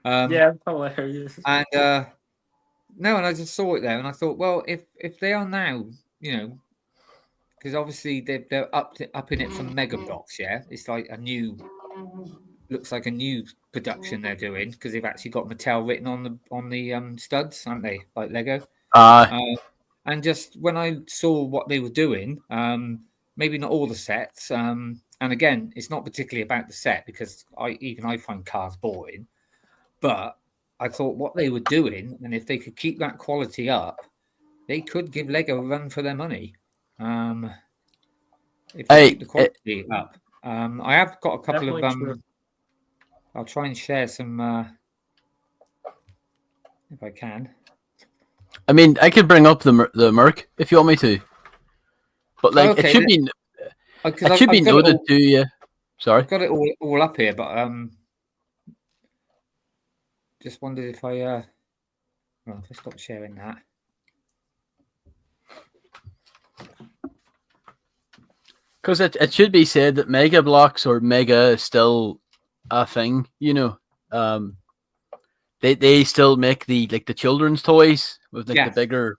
one. Yeah, hilarious. And no, and I just saw it there, and I thought, well, if they are now, because obviously they're upping it from Mega Blocks, yeah, it's like looks like a new production they're doing because they've actually got Mattel written on the studs, aren't they? Like Lego. And just when I saw what they were doing, maybe not all the sets, and again, it's not particularly about the set because I find cars boring, but I thought what they were doing, and if they could keep that quality up, they could give Lego a run for their money. If they keep the quality up, I have got a couple Definitely of. true. I'll try and share some if I can. I mean, I could bring up the Merc if you want me to, but like Okay, it should be I've got noted too. Yeah, sorry. I've got it all up here, but just wondered if I well, if I stop sharing that. Because it should be said that Mega Blocks or Mega is still a thing, They still make the children's toys with the bigger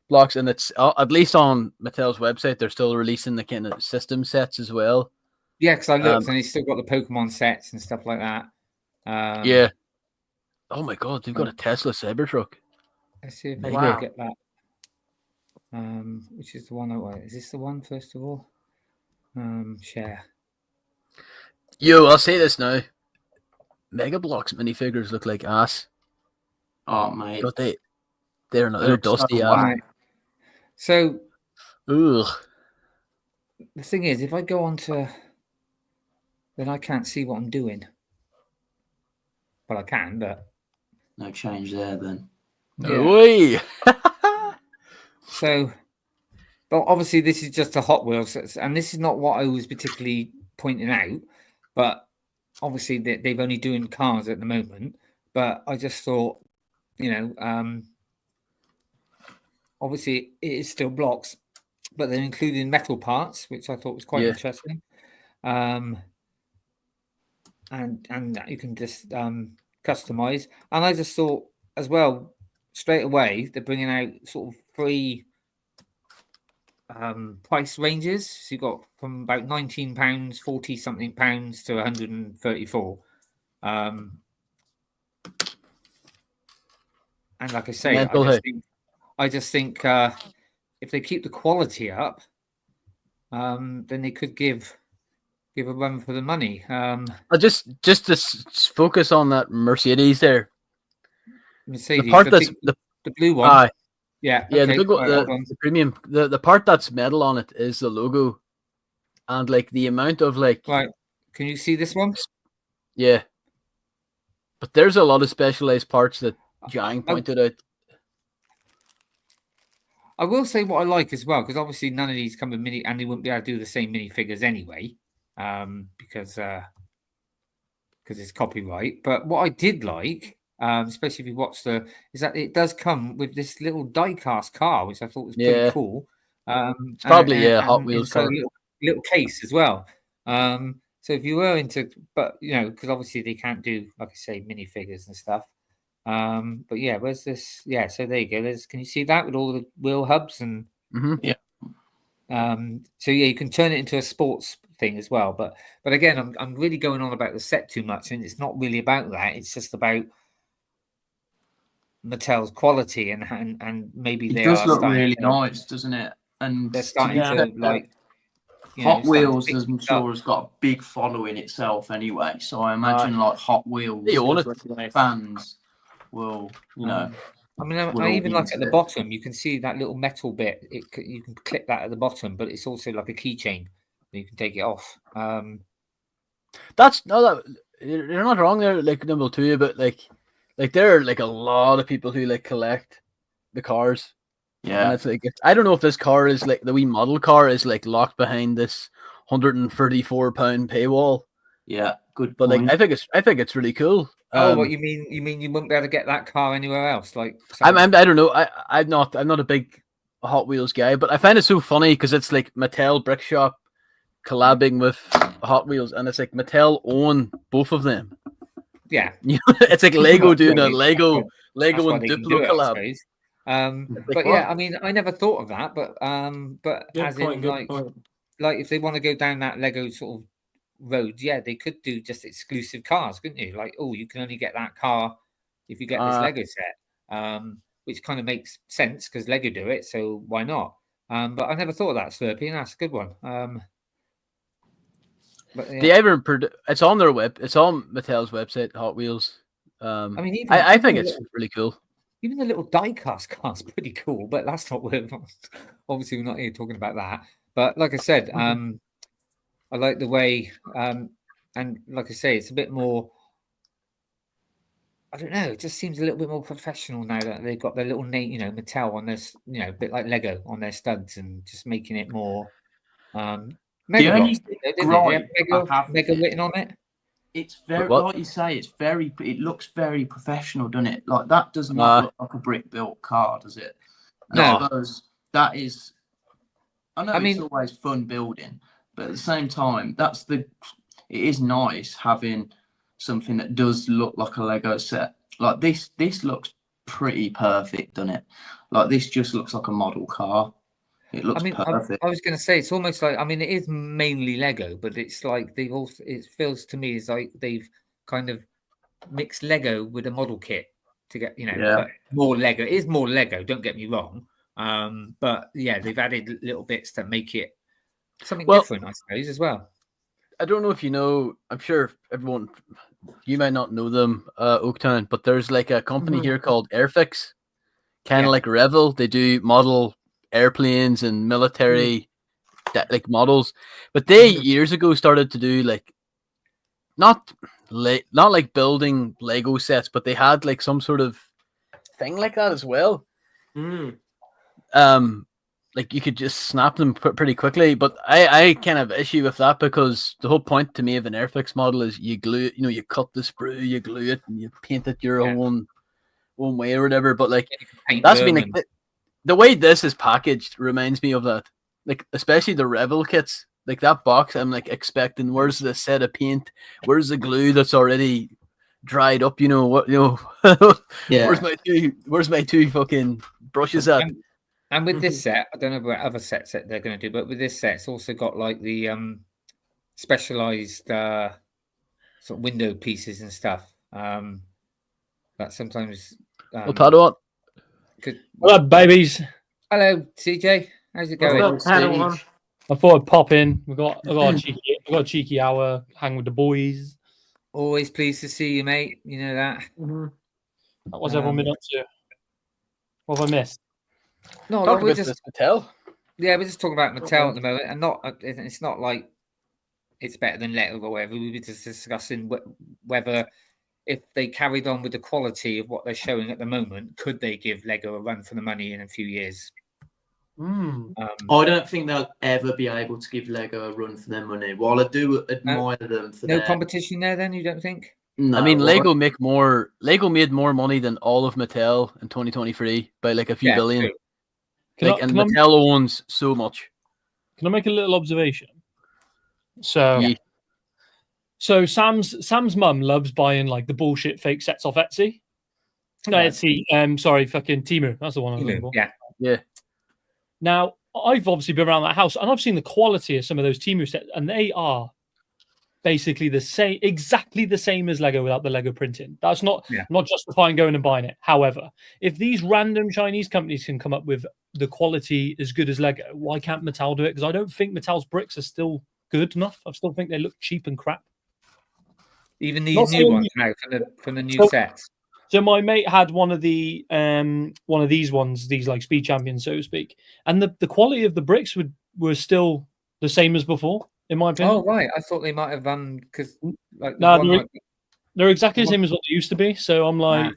blocks, and it's at least on Mattel's website they're still releasing the kind of system sets as well. Yeah, because I looked and he's still got the Pokemon sets and stuff like that. Yeah. Oh my God, they've got a Tesla Cybertruck. Let's see if I Wow. can get that. Which is the one? Is this the one first of all? Share. Yo, I'll say this now. Mega Blocks minifigures look like ass. Oh, mate. But they're dusty so ass. Right. So Ugh. the thing is, if I go on to, then I can't see what I'm doing. Well, I can, but No change there then. No way. So, but obviously this is just a Hot Wheels, and this is not what I was particularly pointing out, but obviously they've only doing cars at the moment. But I just thought, obviously it is still blocks, but they're including metal parts, which I thought was quite interesting. and you can just customize. And I just thought as well, straight away they're bringing out sort of 3 price ranges. So you got from about £19, 40 something pounds to 134. And like I say, I just think if they keep the quality up, then they could give a run for the money. Just to focus on that Mercedes there. Mercedes, the part that's the blue one. Yeah, okay. the big one, the premium. The part that's metal on it is the logo, and like the amount of like. Right, can you see this one? Yeah, but there's a lot of specialized parts that Jang pointed out. I will say what I like as well, because obviously none of these come with mini, and they wouldn't be able to do the same minifigures anyway, because it's copyright. But what I did like, especially if you watch is that it does come with this little die-cast car, which I thought was pretty cool. It's probably Hot Wheels car. A little case as well. So if you were into, but because obviously they can't do, like I say, minifigures and stuff. But yeah, where's this? Yeah, so there you go. Can you see that with all the wheel hubs and yeah. So yeah, you can turn it into a sports thing as well. But again, I'm really going on about the set too much, and it's not really about that. It's just about Mattel's quality and maybe it does look really nice, doesn't it? And they're starting to like. Hot Wheels, as I'm sure, has got a big following itself anyway. So I imagine like Hot Wheels fans will, I mean, I even like at the bottom, you can see that little metal bit. You can clip that at the bottom, but it's also like a keychain. You can take it off. You're not wrong there, like Nimble too, but like there are like a lot of people who like collect the cars. Yeah, and it's like I don't know if this car is like the wee model car is like locked behind this £134 paywall. Yeah, good. But point. like I think it's really cool. What you mean? You mean you wouldn't be able to get that car anywhere else? Like I don't know. I'm not a big Hot Wheels guy, but I find it so funny because it's like Mattel Brick Shop collabing with Hot Wheels, and it's like Mattel own both of them. Yeah, it's like Lego doing a Lego and Duplo collab. But yeah, I mean, I never thought of that, but as in like if they want to go down that Lego sort of road, yeah, they could do just exclusive cars, couldn't you? Like, you can only get that car if you get this Lego set, which kind of makes sense because Lego do it, so why not? But I never thought of that, Slurpy, and that's a good one. But yeah. It's on their it's on Mattel's website, Hot Wheels. I mean, I think it's really cool. Even the little die-cast car's pretty cool, but that's not obviously we're not here talking about that. But like I said, I like the way, and like I say, it's a bit more. I don't know. It just seems a little bit more professional now that they've got their little name, Mattel on this, a bit like Lego on their studs, and just making it more. Mega written on it. It's very, like you say, it looks very professional, doesn't it? Like that does not look like a brick built car, does it? And no. I suppose that is. I mean, it's always fun building, but at the same time, it is nice having something that does look like a Lego set. Like this looks pretty perfect, doesn't it? Like this just looks like a model car. It looks perfect. I was going to say it's almost like, it is mainly Lego, but it's like it feels to me as like they've kind of mixed Lego with a model kit to get, but more Lego. It is more Lego, don't get me wrong. But yeah, they've added little bits that make it something different, I suppose, as well. I don't know if you know, I'm sure everyone, you might not know them, Oaktown, but there's like a company here called Airfix, kind of like Revel. They do model airplanes and military like models, but they years ago started to do like not like building Lego sets, but they had like some sort of thing like that as well. Like you could just snap them pretty quickly, but I kind of have issue with that because the whole point to me of an Airfix model is you glue it, you cut the sprue, you glue it, and you paint it your own way or whatever. But like that's been like the way this is packaged reminds me of that, like especially the Revel kits. like that box. I'm like expecting, where's the set of paint? Where's the glue that's already dried up? You know what? You know, Yeah. Where's my two fucking brushes at? And with this set, I don't know about other sets that they're going to do, but with this set, it's also got like the specialized sort of window pieces and stuff. That sometimes. Padawan. Hello, babies. Hello, CJ. How's it going? What's up, Padawan? I thought I'd pop in. I got a cheeky hour, hang with the boys. Always pleased to see you, mate. You know that. What's everyone been up to? What have I missed? No, Talk we're about just this Mattel. yeah, we're just talking about Mattel at the moment, and it's not like it's better than Lego or whatever. We were just discussing whether if they carried on with the quality of what they're showing at the moment, could they give Lego a run for the money in a few years? I don't think they'll ever be able to give Lego a run for their money. While I do admire them for no competition there, then you don't think? No, I mean, Lego made more money than all of Mattel in 2023 by like a few billion. True. Mattel owns so much. Can I make a little observation? So Sam's mum loves buying like the bullshit fake sets off Etsy. No, Etsy. Sorry, fucking Temu. That's the one I'm looking for. Yeah. Now, I've obviously been around that house, and I've seen the quality of some of those Temu sets, and they are basically the same, exactly the same as Lego without the Lego printing. That's not justifying going and buying it. However, if these random Chinese companies can come up with the quality as good as Lego, why can't Mattel do it? Because I don't think Mattel's bricks are still good enough. I still think they look cheap and crap. Even these new ones now from the new sets. So my mate had one of these ones, these like speed champions, so to speak, and the quality of the bricks were still the same as before, in my opinion. Oh right, I thought they might have because like they're exactly the same as what they used to be. So I'm like,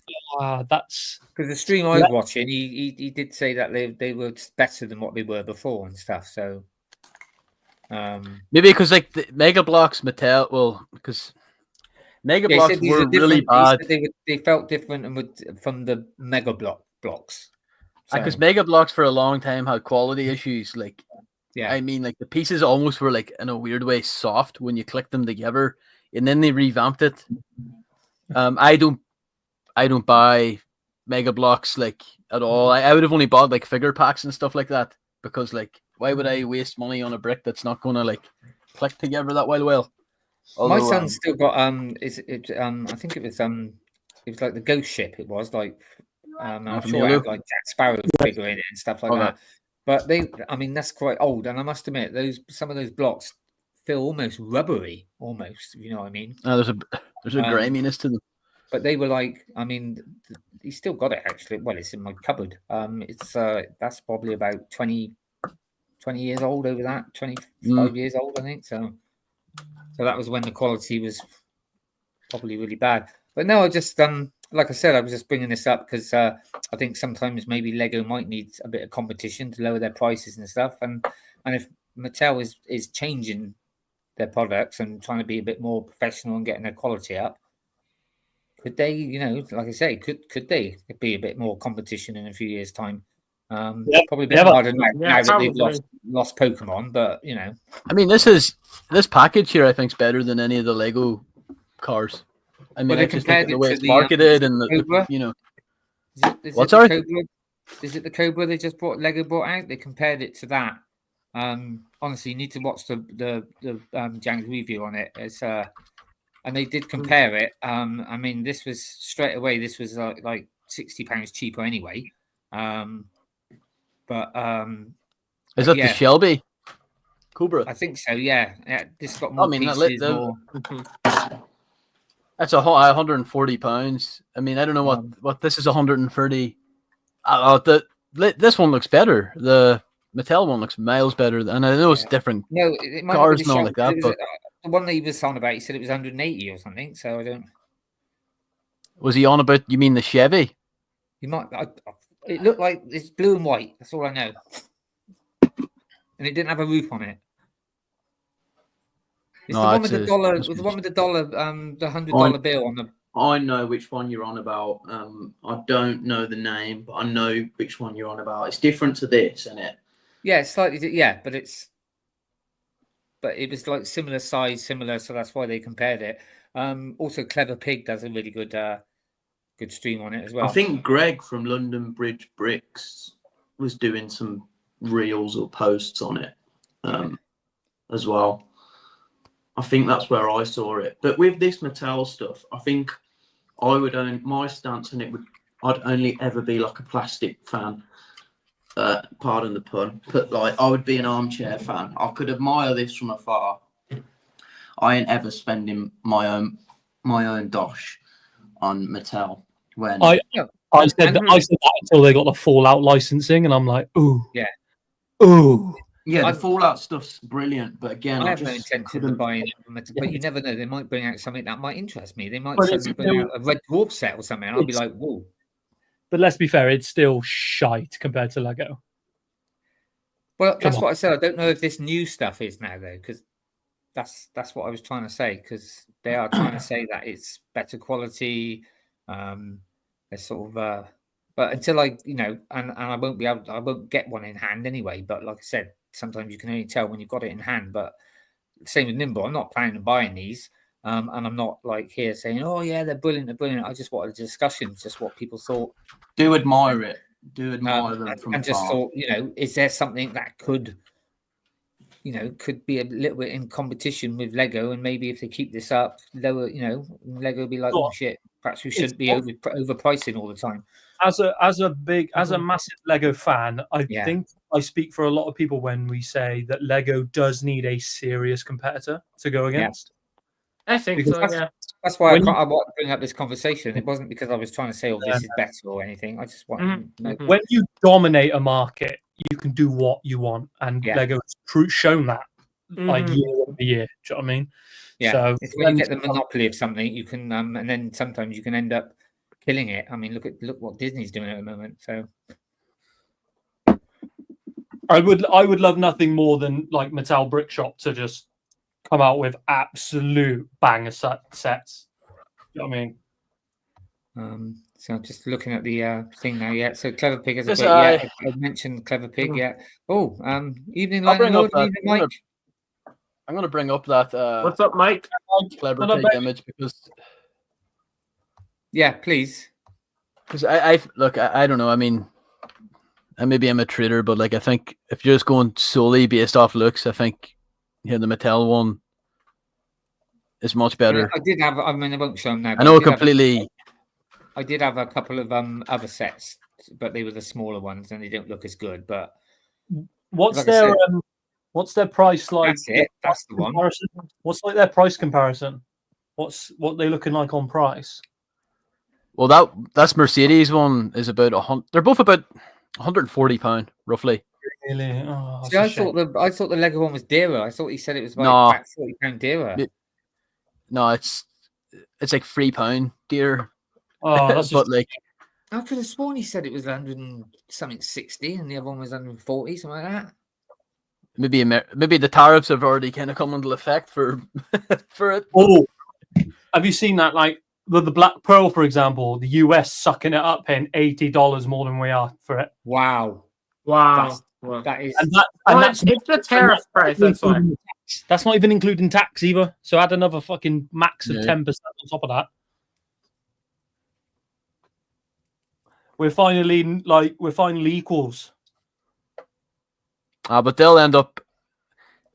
that's because the stream I was watching, he did say that they were better than what they were before and stuff. So maybe because like the Mega Blocks Mattel, well, because Mega Blocks were really bad. They felt different and from the Mega blocks. Because Mega Blocks for a long time had quality issues. Like, I mean, like the pieces almost were like in a weird way soft when you click them together, and then they revamped it. I don't buy Mega Blocks like at all. I would have only bought like figure packs and stuff like that because like why would I waste money on a brick that's not gonna like click together that well? Although, my son's still got I think it was like the ghost ship. It was like I'm sure it had like Jack Sparrow figure in it and stuff like that. But that's quite old, and I must admit some of those blocks feel almost rubbery, if you know what I mean. There's a griminess to them. But they were like, he's still got it actually. Well, it's in my cupboard. It's that's probably about 20 years old over that, 25 years old, I think. So that was when the quality was probably really bad. But no, I just like I said, I was just bringing this up because I think sometimes maybe Lego might need a bit of competition to lower their prices and stuff. And if Mattel is changing their products and trying to be a bit more professional and getting their quality up, could they, like I say, could they be a bit more competition in a few years' time? Probably a bit harder now that they've lost Pokemon, but I mean, this package here I think is better than any of the Lego cars. I mean, I just think the way it's marketed and what's sorry? Is it the Cobra they just Lego brought out? They compared it to that. Honestly, you need to watch the Jank's review on it. It's and they did compare it. I mean, this was straight away. This was like £60 cheaper anyway. But is that the Shelby Cobra? I think so. Yeah. This got more pieces. That's £140. I mean, I don't know what this is. 130. This one looks better. The Mattel one looks miles better, and I know it's different. No, it might cars and all like that. But the one that he was on about, he said it was 180 or something. So I don't. Was he on about? You mean the Chevy? He might. It looked like it's blue and white. That's all I know. And it didn't have a roof on it. It's the one with the dollar. The one with the dollar. The $100 bill on the. I know which one you're on about. I don't know the name, but I know which one you're on about. It's different to this, isn't it? Yeah, it's slightly. Yeah, but but it was like similar size, similar, so that's why they compared it. Also, Clever Pig does a really good good stream on it as well. I think Greg from London Bridge Bricks was doing some reels or posts on it as well. I think that's where I saw it. But with this Mattel stuff, I think I would my stance on it I'd only ever be like a plastic fan. Pardon the pun, but like I would be an armchair fan. I could admire this from afar. I ain't ever spending my own dosh on Mattel. When I said that until they got the Fallout licensing, and I'm like, ooh, yeah, ooh. Yeah, the Fallout stuff's brilliant, but again, I have no intention of buying it, but you never know. They might bring out something that might interest me. They might suddenly bring out a Red Dwarf set or something, and I'll be like, whoa. But let's be fair, it's still shite compared to Lego. Well, that's what I said. I don't know if this new stuff is now, though, because that's what I was trying to say, because they are trying to say that it's better quality. They're sort of, but until I won't get one in hand anyway. But like I said, sometimes you can only tell when you've got it in hand. But same with Nimble. I'm not planning on buying these, and I'm not like here saying, "Oh yeah, they're brilliant, they're brilliant." I just wanted a discussion, just what people thought. Do admire it. Do admire them from and just thought, is there something that could be a little bit in competition with Lego, and maybe if they keep this up, lower, Lego will be like, oh shit, perhaps we shouldn't be overpricing all the time. As a massive Lego fan, I think I speak for a lot of people when we say that Lego does need a serious competitor to go against. I think so. That's why I want to bring up this conversation. It wasn't because I was trying to say, this is better or anything. I just want when you dominate a market, you can do what you want, and Lego has shown that like year over year. Do you know what I mean? Yeah. So it's when you get the monopoly of something, you can, and then sometimes you can end up killing it. I mean, look what Disney's doing at the moment. So I would love nothing more than like Mattel Brick Shop to just come out with absolute banger sets. You know what I mean? So I'm just looking at the thing now. Yeah. So Clever Pig has I mentioned Clever Pig. Yeah. Oh, evening, I'm going to bring up that. What's up, Mike? Clever Pig image because. Yeah, please. Because I don't know. I mean, maybe I'm a trader, but like I think if you're just going solely based off looks, I think the Mattel one is much better. I did have. I mean, I won't show them now. I know completely. I did have a couple of other sets, but they were the smaller ones, and they don't look as good. But what's their price like? That's it. That's the one. What's like their price comparison? What they looking like on price? Well, that's Mercedes one is about they're both about £140 roughly. Really? Oh, see, I thought the Lego one was dearer. I thought he said it was about £40 dearer. No, it's like £3 dearer. Oh, that's but like I could have sworn he said it was 60, and the other one was 140, something like that. Maybe the tariffs have already kind of come into effect for it. Oh, have you seen that? Like the Black Pearl, for example, the US sucking it up, paying $80 more than we are for it. Wow. That is, it's the tariff price. That's why. That's not even including tax either. So add another fucking max of 10% on top of that. We're finally equals. But they'll end up.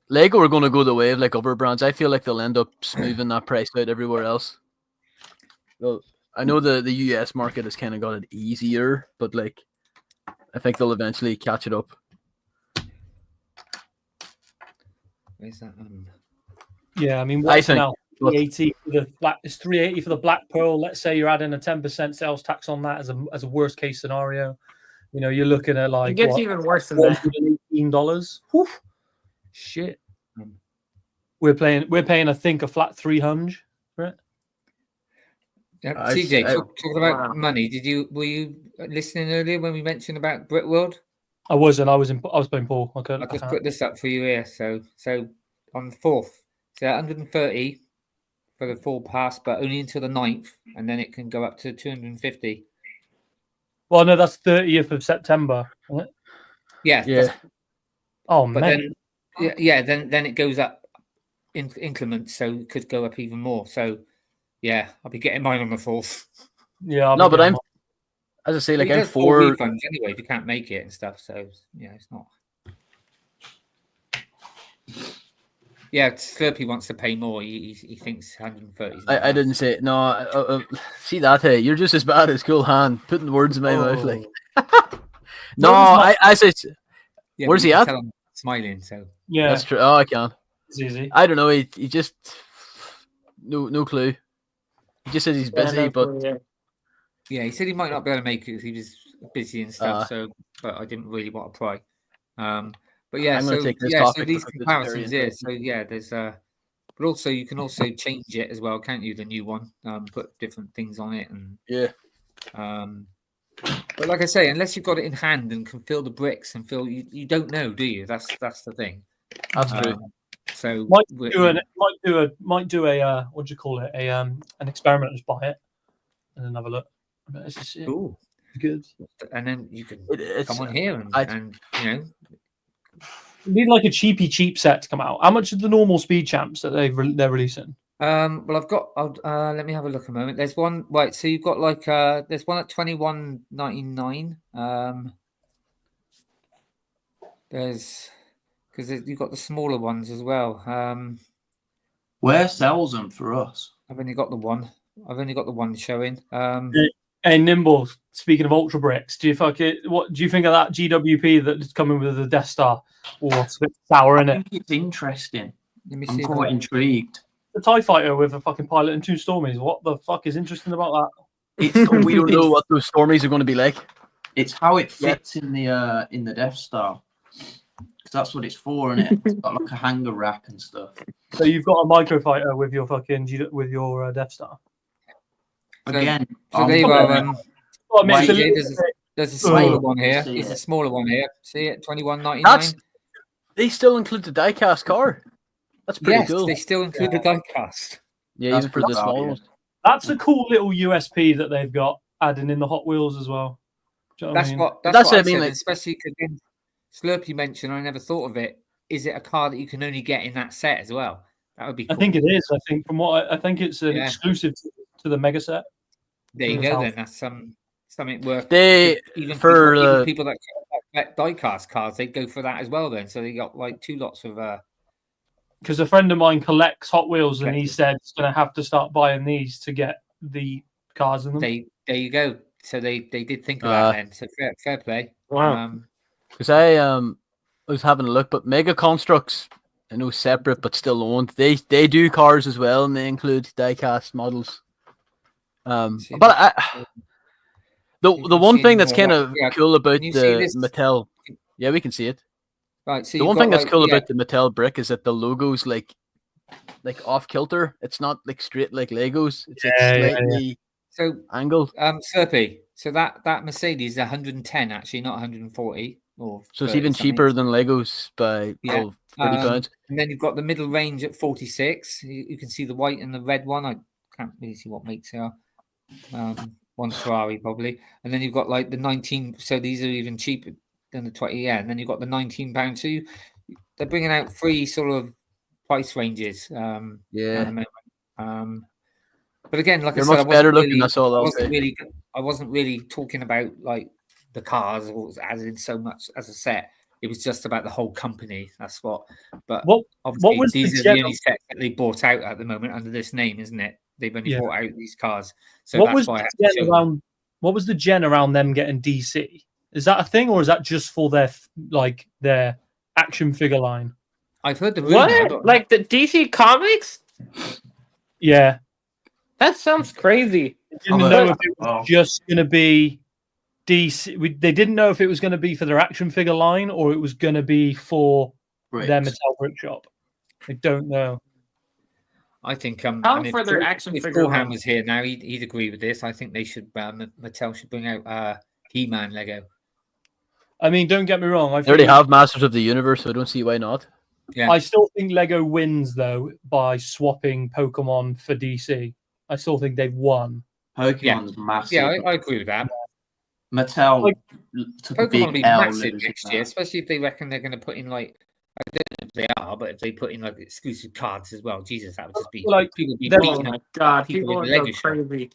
Lego are going to go the way of like other brands. I feel like they'll end up smoothing that price out everywhere else. Well, I know the US market has kind of got it easier, but like, I think they'll eventually catch it up. Where's that? Yeah, I mean, I think now? 380 for the black. It's 380 for the Black Pearl. Let's say you're adding a 10% sales tax on that as a worst case scenario. You're looking at like it gets even worse than that. $18. Whew. Shit. We're paying I think a flat 300 for it. CJ, talking about money. Were you listening earlier when we mentioned about Brickworld? I wasn't. I was playing Paul. I just put this up for you here. So on the 4th, so 130 for the full pass, but only until the 9th, and then it can go up to 250. Well, no, that's 30th of September. Isn't it? Yeah. Oh man. Then it goes up inclement, so it could go up even more. So yeah, I'll be getting mine on the 4th. Yeah, No, but as I say, like He I'm does 4 4. refunds anyway if you can't make it and stuff. So yeah, it's not. Yeah, Slurpy wants to pay more. He thinks 130. Is not I enough. didn't say it. No, see that? Hey, you're just as bad as Cool Hand putting words in my mouth. Like, no, I say. Yeah, Where's but he you can at? tell I'm smiling. So yeah, That's true. Oh, I can. it's easy. I don't know. He just no clue. He just says he's busy, but yeah, he said he might not be able to make it because he was busy and stuff. But I didn't really want to pry. But yeah, I'm gonna so take this yeah, so topic these because it's very comparisons here. interesting. So yeah, there's but also you can also change it as well, can't you? The new one, put different things on it, and Yeah. But like I say, unless you've got it in hand and can feel the bricks and feel, you don't know, do you? That's the thing. That's true. So Might do a what do you call it? An experiment. Just buy it and then have a look. This is it. Ooh, Good. and then you can It's- come on here and you know. You need like a cheap set to come out. How much are the normal speed champs that they're releasing? Well, I've got. Let me have a look a moment. There's one. Right, so you've got like there's one at $21.99. There's because you've got the smaller ones as well. Where sells them for us? I've only got the one. I've only got the one showing. Hey, Nimble. Speaking of Ultra Bricks, what do you think of that GWP that's coming with the Death Star? Oh, it's a bit sour, I isn't it? think it's interesting. Let me I'm see. quite intrigued. The TIE fighter with a fucking pilot and 2 Stormies. What the fuck is interesting about that? We don't know what those Stormies are going to be like. It's how it fits in the Death Star. Because that's what it's for, isn't it? It's got like a hanger rack and stuff. So you've got a microfighter with your fucking Death Star. Again, So there you are. Well, I mean, Wait, it's There's a smaller Oh. one here. See There's a it. smaller one here. See it? That's $21.99. they still include the diecast car. That's pretty Yes, cool. they still include the diecast. Yeah, That's even for the bizarre, small yeah. ones. That's a cool little USP that they've got adding in the Hot Wheels as well. Do you know what I mean? That's what I I mean, said, like- especially because Slurpy mentioned, I never thought of it. Is it a car that you can only get in that set as well? That would be cool. I think it is. I think from what I think it's an Yeah. exclusive to the Mega Set. There you from go. Mattel. Then that's something worth. They even for people that collect diecast cars, they go for that as well. Then so they got like 2 lots of. Because a friend of mine collects Hot Wheels, and he Okay. said he's going to have to start buying these to get the cars in them. There you go. So they did think of that then. So fair play. Wow. because I was having a look, but Mega Constructs, I know separate but still owned. They do cars as well, and they include diecast models. See, But the can one see thing that's more kind of of that. Yeah, cool about can you see the this? Mattel, yeah, we can see it. Right. So The you've one got, thing that's like, cool yeah, about the Mattel brick is that the logo's like off kilter. It's not like straight like Legos. It's like Yeah. slightly So angled. Slurpy. So that Mercedes is 110 actually, not 140. Or So it's 30 even something. cheaper than Legos by Yeah. £30. And then you've got the middle range at 46. You can see the white and the red one. I can't really see what makes they are. One's Ferrari probably. And then you've got like the 19. So these are even cheaper than the 20. Yeah. And then you've got the £19. So they're bringing out 3 sort of price ranges. At the moment. But again, like They're I said, much better looking. That's all I'll say. I wasn't really talking about like the cars or as in so much as a set. It was just about the whole company. That's what. But What obviously, was the these are the general- only sets that they bought out at the moment under this name, isn't it? They've only Yeah. bought out these cars. So what that's was why I the had to gen show them. around? What was the gen around them getting DC? Is that a thing, or is that just for their action figure line? I've heard the rumor. I What? don't- Like the DC Comics? Yeah, That sounds crazy. they didn't Oh, know but- if it was just going to be DC. They didn't know if it was going to be for their action figure line or it was going to be for Bricks. their Mattel brick shop. They don't know. I think For their action if figure Gorham line. was here now, he'd agree with this. I think they should. Mattel should bring out He-Man Lego. I mean, don't get me wrong. They already have Masters of the Universe, so I don't see why not. Yeah. I still think Lego wins though by swapping Pokemon for DC. I still think they've won. Pokemon's massive. Yeah, I agree with that. Mattel Like, took a Pokemon will big be L massive losing next that. year, especially if they reckon they're going to put in like I don't know if they are, but if they put in like exclusive cards as well, Jesus, that would just be Like, people be they're- beating Oh my up god, people people in are Lego go shop. crazy.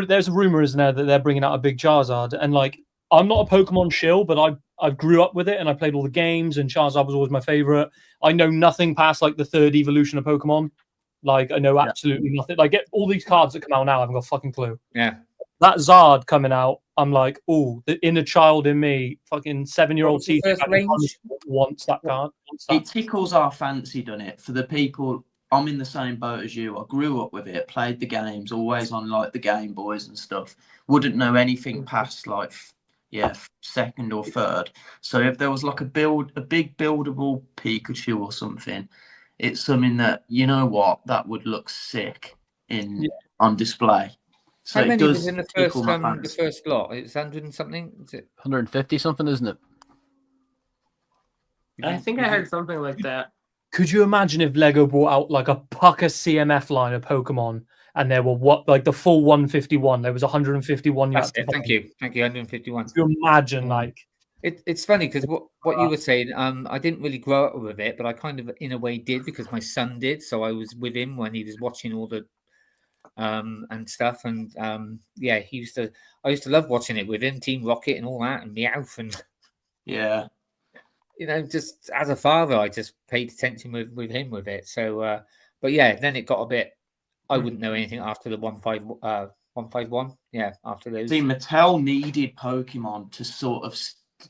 There's a rumor, isn't there, that they're bringing out a big Charizard, and like I'm not a Pokemon shill, but I grew up with it and I played all the games, and Charizard was always my favorite. I know nothing past like the third evolution of Pokemon. Like I know absolutely nothing. Like get all these cards that come out now, I haven't got a fucking clue. Yeah. That Zard coming out, I'm like, oh, the inner child in me, fucking 7-year-old What's the CJ first range? wants that card. Wants that. It tickles our fancy, doesn't it? For the people, I'm in the same boat as you. I grew up with it, played the games, always on like the Game Boys and stuff. Wouldn't know anything past like, second or third. So if there was like a big buildable Pikachu or something, it's something that, you know what, that would look sick on display. So How it many was does in the tickle my the fancy. first lot? It's 100 and something. Is it? 150 something, isn't it? I think I heard something like that. Could you imagine if Lego brought out like a Pucker CMF line of Pokemon, and there were the full 151? There was 151. That's it. Thank you. 151. Could you imagine like? It's funny because what you were saying, I didn't really grow up with it, but I kind of in a way did because my son did. So I was with him when he was watching all the and stuff, and I used to love watching it with him, Team Rocket and all that, and Meowth, and just as a father, I just paid attention with him with it. So, but then it got a bit. I wouldn't know anything after the 151. Yeah, after those. See, Mattel needed Pokemon to sort of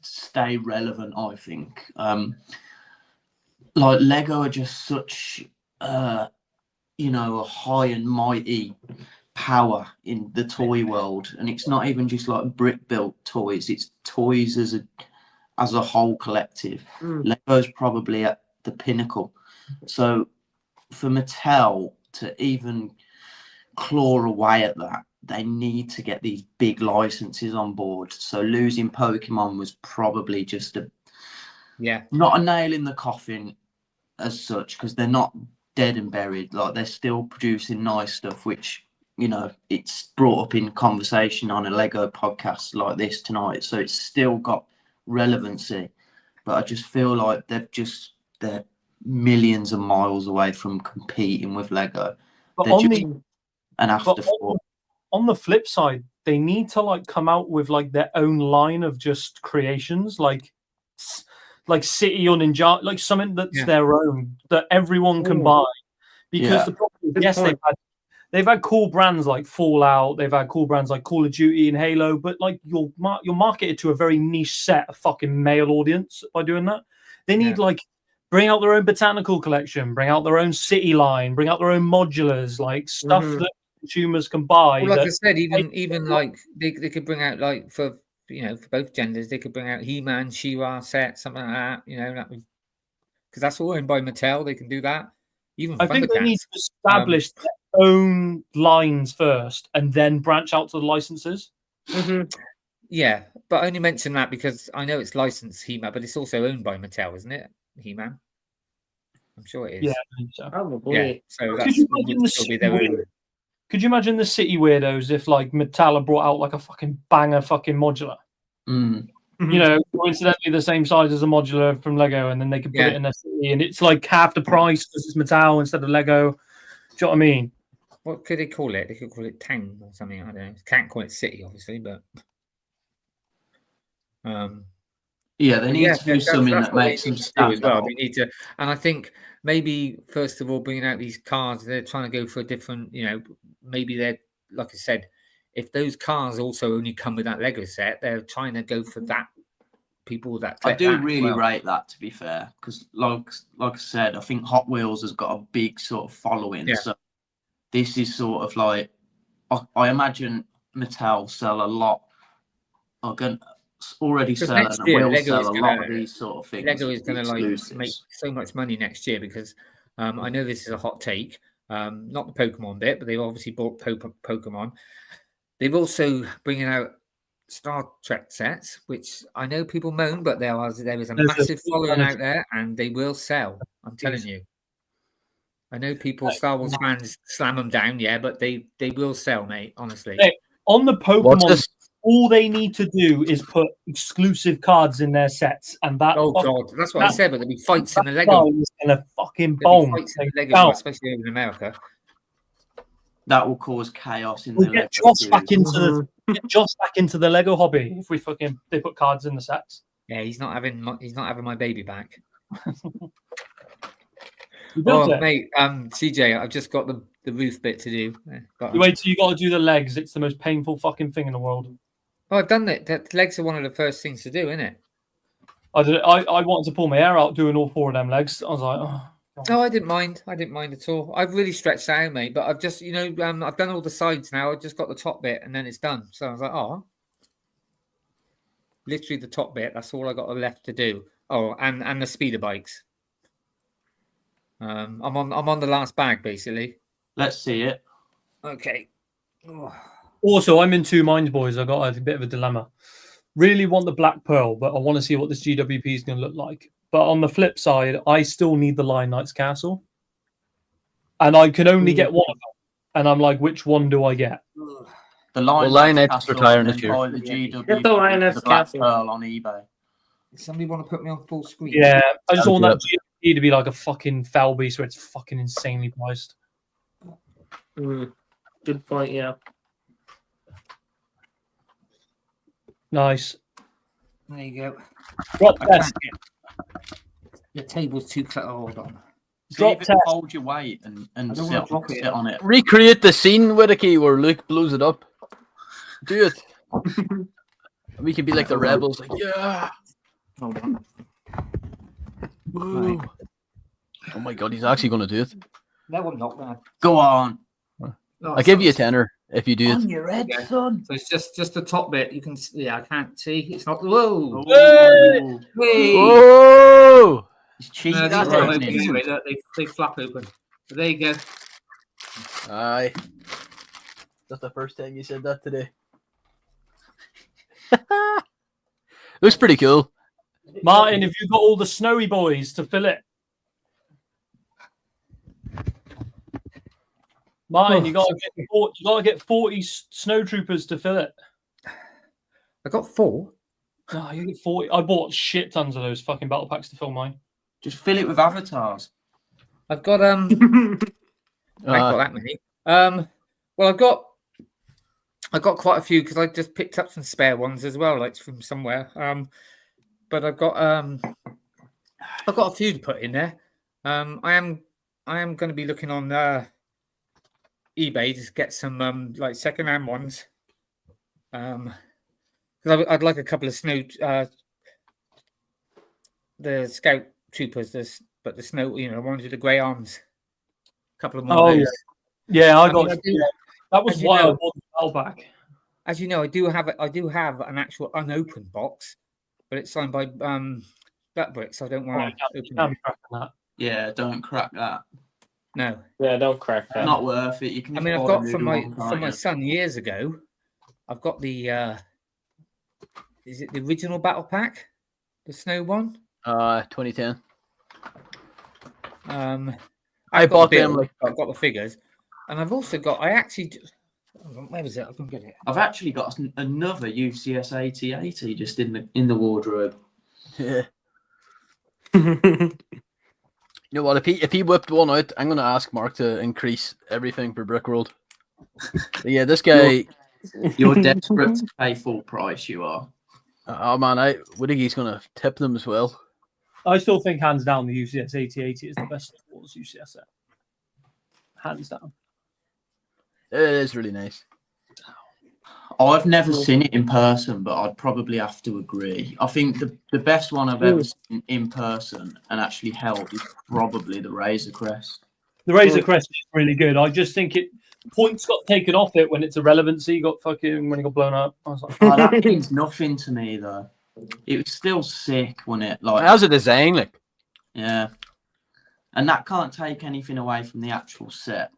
stay relevant, I think. Like Lego are just such a high and mighty power in the toy world, and it's not even just like brick built toys, it's toys as a whole collective. Lego's probably at the pinnacle. So for Mattel to even claw away at that, they need to get these big licenses on board. So losing Pokemon was probably just not a nail in the coffin as such, because they're not dead and buried. Like, they're still producing nice stuff, which it's brought up in conversation on a Lego podcast like this tonight, so it's still got relevancy. But I just feel like they're millions of miles away from competing with Lego. But they're just an afterthought. On the flip side, they need to like come out with like their own line of just creations, like City or Ninja, like something that's their own that everyone can buy. Because the problem is, they've had cool brands like Fallout, they've had cool brands like Call of Duty and Halo, but like you're marketed to a very niche set of fucking male audience by doing that. They need like bring out their own botanical collection, bring out their own city line, bring out their own modulars, like stuff that consumers can buy. Well, like I said, even like they could bring out like for both genders, they could bring out He-Man, She-Ra set, something like that. That would, because that's all owned by Mattel. They can do that. Even I think they need to establish their own lines first, and then branch out to the licenses. Yeah, but I only mention that because I know it's licensed He-Man, but it's also owned by Mattel, isn't it? He-Man. I'm sure it is. Yeah, I think so. Probably. Yeah, so that's Could you imagine the city weirdos if like Mattel had brought out like a fucking banger fucking modular? Coincidentally the same size as a modular from Lego, and then they could put it in their city, and it's like half the price because it's Mattel instead of Lego. Do you know what I mean? What could they call it? They could call it Town or something. I don't know. Can't call it City, obviously, but there needs to be something that makes them stand as well. out. We need to, and I think maybe first of all, bringing out these cars, they're trying to go for a different. Maybe they're, like I said, if those cars also only come with that Lego set, they're trying to go for that. People that I do really rate that, to be fair, because like I said, I think Hot Wheels has got a big sort of following. Yeah. So this is sort of like, I imagine Mattel sell a lot. Already selling and will sell a lot of these sort of things. Lego is going to make so much money next year because I know this is a hot take, not the Pokemon bit, but they've obviously bought Pokemon. They've also bringing out Star Trek sets, which I know people moan, but there is a massive following out there, and they will sell. I'm telling you. I know people, Star Wars fans, slam them down, but they will sell, mate. Honestly. Hey, on the Pokemon, all they need to do is put exclusive cards in their sets, and that. Oh God, that's what I said. But there'll be fights in the Lego. Is gonna fucking There'll be bomb. fights in the Lego, especially over in America. That will cause chaos in We'll the get Lego Josh back series. into get Josh back into the Lego hobby if they put cards in the sets. Yeah, he's not having my baby back. Mate, CJ, I've just got the roof bit to do. You wait till you got to do the legs. It's the most painful fucking thing in the world. Oh, I've done that. The legs are one of the first things to do, isn't it? I wanted to pull my hair out doing all 4 of them legs. I was like, oh. No, I didn't mind. I didn't mind at all. I've really stretched out, mate. But I've just, I've done all the sides now. I've just got the top bit, and then it's done. So I was like, oh, literally the top bit. That's all I got left to do. Oh, and the speeder bikes. I'm on the last bag basically. Let's see it. Okay. Also, I'm in 2 minds, boys. I got a bit of a dilemma. Really want the Black Pearl, but I want to see what this GWP is going to look like. But on the flip side, I still need the Lion Knight's Castle. And I can only get one of them. And I'm like, which one do I get? The Lion Knight's retiring this year. The GW, Get the Lion Knight's Black Castle Pearl on eBay. Somebody want to put me on full screen? Yeah, I just want that GWP to be like a fucking foul beast where it's fucking insanely priced. Good point, yeah. Nice. There you go. Drop test. The table's too close. Hold on. Drop test. Hold your weight and sit on it. Recreate the scene, Whittakee, where Luke blows it up. Do it. We can be like the rebels. Like, yeah. Hold on. Right. Oh my God, he's actually going to do it. No, I'm not going to. Go on. I'll give you a tenner if you do it. On your head, son. So it's just the top bit. You can see. Yeah, I can't see. It's not. Whoa. Hey! Whoa! It's cheap. Anyway, they flap open. So there you go. Aye. That's the first time you said that today. Looks pretty cool. Martin, if you've got all the snowy boys to fill it. Martin, you gotta get 40 snow troopers to fill it. I got 4. No, you get 40. I bought shit tons of those fucking battle packs to fill mine. Just fill it with avatars. I've got I ain't got that many. Well, I got quite a few because I just picked up some spare ones as well, like from somewhere. But I've got a few to put in there. I am going to be looking on eBay to get some like second-hand ones. Because I'd like a couple of snow the scout troopers, but the snow, ones with the grey arms. A couple of more. Oh of those. yeah, I got. That was as you why I know- bought the battle pack. As you know, I do have an actual unopened box, but it's signed by BlackBricks, so I don't want to open Can't it. be cracking that. Yeah, don't crack that. No. Yeah, don't crack that. Not worth it. You can. I mean, I've afford got a from new my one, can't you? son years ago. I've got the is it the original battle pack, the snow one? 2010. I I bought the them, build, like- I've got the figures, and I've also got. I actually. Where was it? I can get it. I've actually got another UCS 8080 just in the wardrobe. Yeah. You know what? If he whipped one out, I'm gonna ask Mark to increase everything for Brickworld. But yeah, this guy. You're desperate to pay full price. You are. Oh man, Whittakee's gonna tip them as well. I still think hands down the UCS 8080 is the best Star Wars UCS set. Hands down. It is really nice. I've never seen it in person, but I'd probably have to agree. I think the best one I've ever seen in person and actually held is probably the Razor Crest. The Razor Crest is really good. I just think points got taken off it when its irrelevancy got fucking when it got blown up. I was like, Oh, that means nothing to me though. It was still sick, wasn't it? Like, How's the design? Like, yeah, and that can't take anything away from the actual set.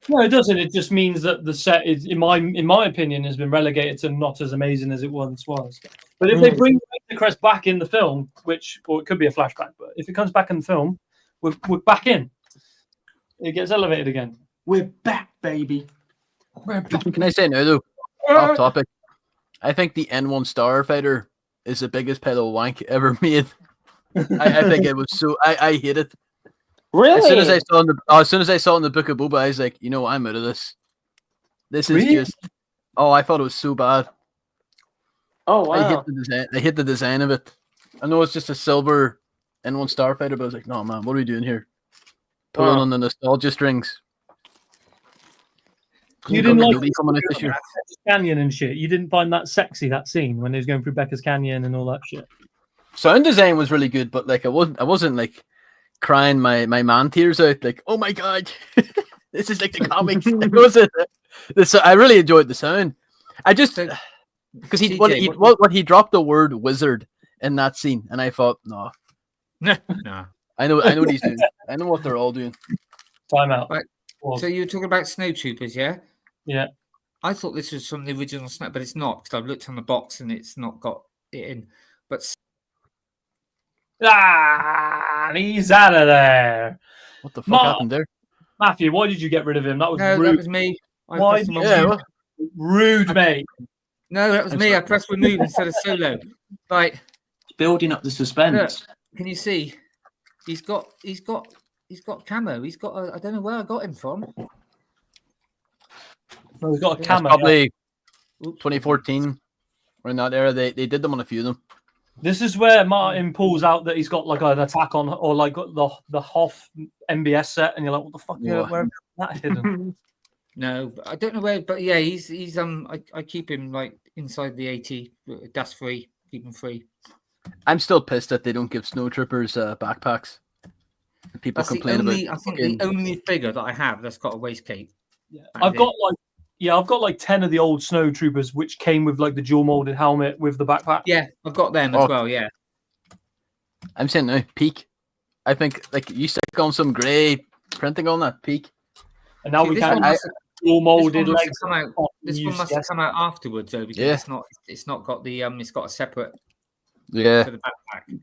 no, it doesn't. It just means that the set is, in my opinion, has been relegated to not as amazing as it once was. But if they bring the crest back in the film, or it could be a flashback, but if it comes back in the film, we're back in. It gets elevated again. We're back, baby. can I say no though? Off topic. I think the N1 Starfighter is the biggest pedal wank ever made. I think it was so. I hate it. Really? As soon as I saw it in the Book of Boba, I was like, you know, I'm out of this. This is Really? just. Oh, I thought it was so bad. Oh I hate wow. the design. I hate the design of it. I know it's just a silver N1 Starfighter, but I was like, no man, what are we doing here? Pulling Wow. on the nostalgia strings. You didn't like coming out this year. Becca's Canyon and shit. You didn't find that sexy, that scene when he was going through Becca's Canyon and all that shit. Sound design was really good, but like I wasn't like crying my man tears out. Like, oh my god, this is like the comics. It wasn't. I really enjoyed the sound. I just because he dropped the word wizard in that scene, and I thought, no, No. I know what he's doing. I know what they're all doing. Time out. Right. Pause. So you were talking about Snow Troopers, yeah? Yeah. I thought this was from the original Snow, but it's not because I've looked on the box and it's not got it in. But He's out of there. What the fuck happened there? Matthew, why did you get rid of him? That was no, rude. that was me. I Why pressed did the you- wrong Yeah, button. well, Rude, mate. No, that was I'm me. sorry. I pressed remove instead of solo. Right, It's building up the suspense. can you see? He's got camo. He's got. I don't know where I got him from. Well, he's got a That's camera. probably Oops. 2014 or in that era. They did them on a few of them. This is where Martin pulls out that he's got like an attack on, or like got the Hoff MBS set, and you're like, what the fuck? What? Where is that hidden? No, I don't know where, but yeah, he's I keep him like inside the 80 dust free, keep him free. I'm still pissed that they don't give snow troopers backpacks. People That's the complain only, about. I think fucking- the only figure that I have that's got a waist cape. Yeah. Back I've then. got like 10 of the old snow troopers, which came with like the dual molded helmet with the backpack. Yeah, I've got them as Oh. well. Yeah, I'm saying now, peak. I think like you stick on some grey printing on that peak. And now See, we this can one must have- dual this molded one must legs. have come out. This one must have come out afterwards though, because Yeah. it's not got the it's got a separate Yeah, for the backpack.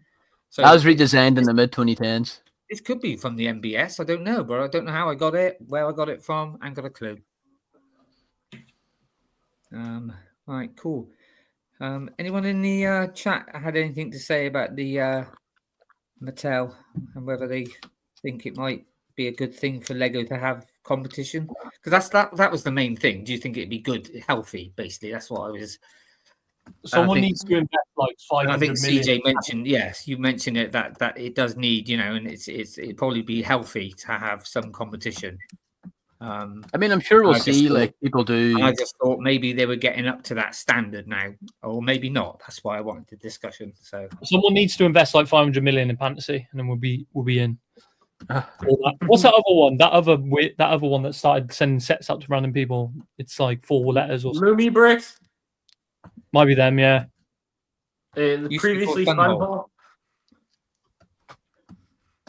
So that was redesigned in the mid 2010s. this could be from the MBS. I don't know, but I don't know how I got it, where I got it from, and got a clue. Right, cool. Anyone in the chat had anything to say about the Mattel and whether they think it might be a good thing for Lego to have competition? Because that was the main thing. Do you think it'd be good, healthy? Basically, that's what I was. Someone think- needs to invest like And I 500 think million. CJ mentioned, yes, you mentioned it that it does need, and it'd probably be healthy to have some competition. I mean, I'm sure we'll I just see thought- like people do. And I just thought maybe they were getting up to that standard now, or maybe not. That's why I wanted the discussion. So Someone needs to invest like 500 million in fantasy, and then we'll be in. What's that other one? That other one that started sending sets out to random people. It's like 4 letters or something. Lumi bricks. Might be them, yeah. Used to Previously be called Funhole. Funhole.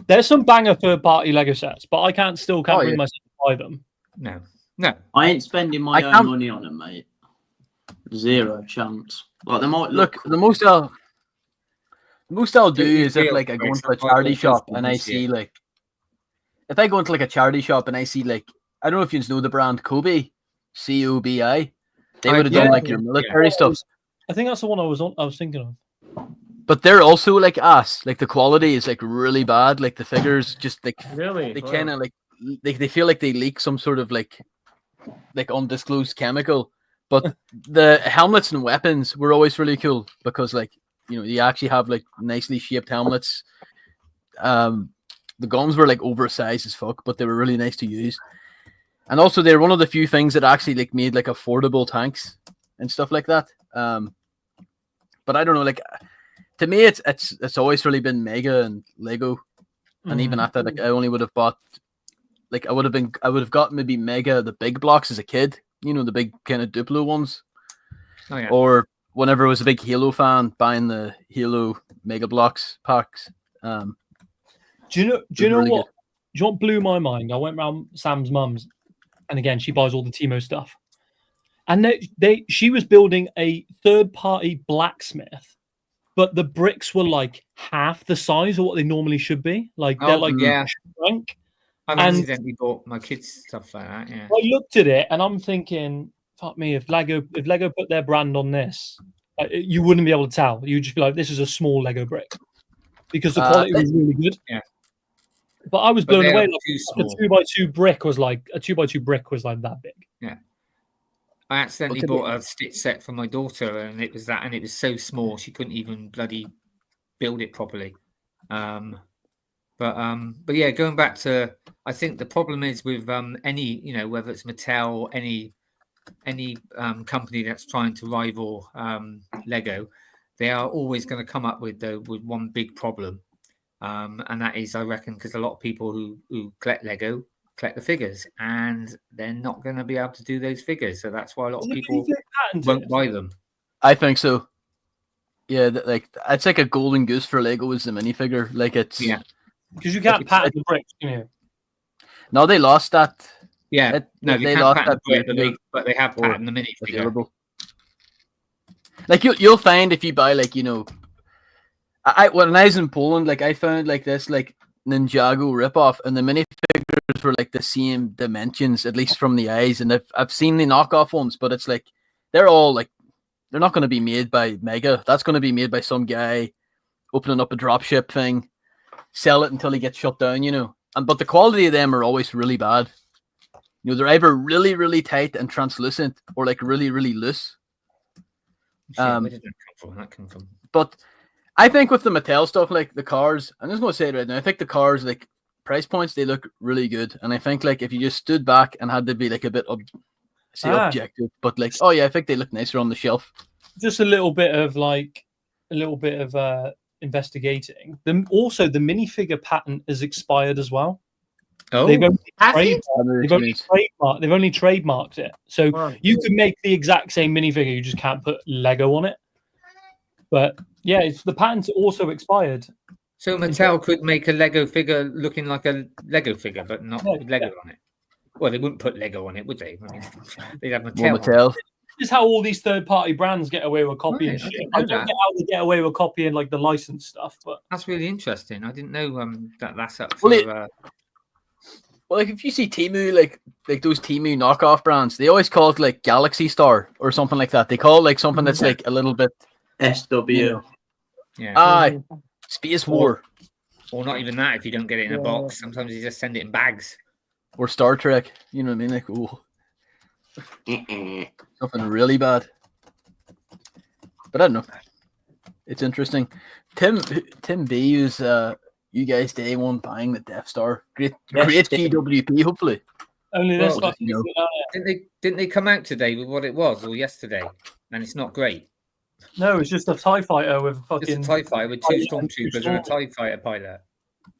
There's some banger third-party Lego sets, but I can't Oh, bring yeah. myself to buy them. no. I ain't spending my I own can't- money on them, mate. Zero chance. Like they might Look, look. the most I'll do Don't be is if real, like I go Chris. into a That's why charity those shop people and I do see shit. like, if I go into like a charity shop and I see like, I don't know if you know the brand Kobe, COBI. They would have yeah, done like your military stuff, I think that's the one I was thinking of. but they're also like ass. Like the quality is like really bad. Like the figures just like Really? they Wow. kind of like they feel like they leak some sort of like undisclosed chemical. But the helmets and weapons were always really cool because like you actually have like nicely shaped helmets. The guns were like oversized as fuck, but they were really nice to use. And also they're one of the few things that actually like made like affordable tanks and stuff like that. But I don't know, like to me it's always really been Mega and Lego. And even after like I only would have bought like I would have got maybe Mega the big blocks as a kid, the big kind of Duplo ones. Oh yeah. Or whenever I was a big Halo fan, buying the Halo Mega Blocks packs. Do you know really what? Do you know what blew my mind? I went round Sam's mum's, and again, she buys all the Timo stuff. And she was building a third-party blacksmith, but the bricks were like half the size of what they normally should be. Like they're like yeah. shrunk. I've And- accidentally bought my kids stuff like that. Yeah. I looked at it and I'm thinking, fuck me, if Lego put their brand on this, you wouldn't be able to tell. You'd just be like, this is a small Lego brick, because the quality was really good. Yeah. But I was blown away. Like a 2x2 brick was like that big. Yeah. I accidentally bought a stitch set for my daughter, and it was so small she couldn't even bloody build it properly. But yeah, going back to, I think the problem is with any, whether it's Mattel, any company that's trying to rival Lego, they are always going to come up with one big problem, and that is, I reckon, because a lot of people who collect Lego collect the figures, and they're not going to be able to do those figures, so that's why a lot of people won't buy them. I think so. Yeah, it's like a golden goose for Lego is the minifigure. Like it's because you can't patent the bricks, can you? No, they lost that. Yeah, they lost that brick, but they have patented the minifigure. Available. Like you'll find if you buy when I was in Poland, like I found like this like Ninjago ripoff, and the minifigures were like the same dimensions, at least from the eyes. And I've seen the knockoff ones, but it's like they're all like they're not going to be made by Mega. That's going to be made by some guy opening up a dropship thing, sell it until he gets shut down. But the quality of them are always really bad. They're either really really tight and translucent, or like really really loose. Where did that come from? But I think with the Mattel stuff, like the cars, I'm just going to say it right now, I think the cars, like price points, they look really good. And I think like if you just stood back and had to be like a bit objective, but like, oh yeah, I think they look nicer on the shelf. Just a little bit of investigating. Also, the minifigure patent is expired as well. Oh, they've only trademarked it. So you could make the exact same minifigure, you just can't put Lego on it. But yeah, the patent's also expired. So Mattel could make a Lego figure looking like a Lego figure, but not with Lego on it. Well, they wouldn't put Lego on it, would they? I mean, they'd have Mattel. This is how all these third-party brands get away with copying shit. I don't get how they get away with copying like the licensed stuff, but that's really interesting. I didn't know that's up for. Well, like if you see Temu, like those Temu knockoff brands, they always call it like Galaxy Star or something like that. They call it like something that's like a little bit SW. Yeah. Space War. Or not even that if you don't get it in a box. Sometimes you just send it in bags. Or Star Trek. You know what I mean? Like, something really bad. But I don't know. It's interesting. Tim B is you guys day one buying the Death Star. Great GWP, hopefully. Only this one. Didn't they come out today with what it was, or yesterday? And it's not great. No, it's just a TIE fighter with just a TIE fighter with two stormtroopers and a TIE fighter pilot.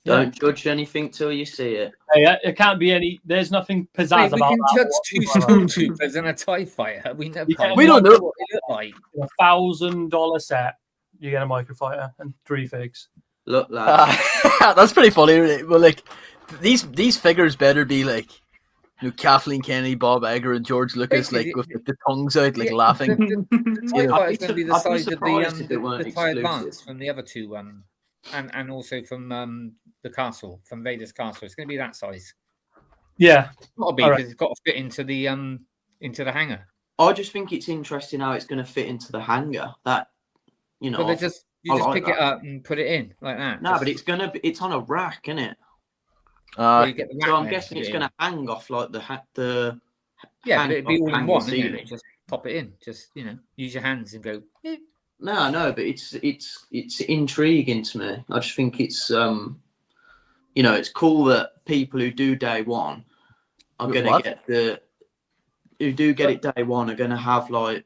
Don't judge anything till you see it. Hey, it can't be any. There's nothing pizzazz about that. We can judge two stormtroopers and a TIE fighter. We don't know what they look like. $1,000 set. You get a microfighter and 3 figs. Look, lad. That's pretty funny. Well, like these figures better be like Kathleen Kennedy, Bob Iger, and George Lucas, basically, like with the tongues out, like laughing. The TIE fighter is going to be the size of the TIE Advance from the other two, and also from the castle, from Vader's castle. It's going to be that size. Yeah, got to be because it's got to fit into the hangar. I just think it's interesting how it's going to fit into the hangar. That But you just pick it up and put it in like that. No, but it's on a rack, isn't it? So I'm guessing it's going to hang off like the yeah, but it'd be all in one, isn't it? Just pop it in. Just use your hands and go. Eh. No, but it's intriguing to me. I just think it's it's cool that people who do day one are going to get it day one are going to have like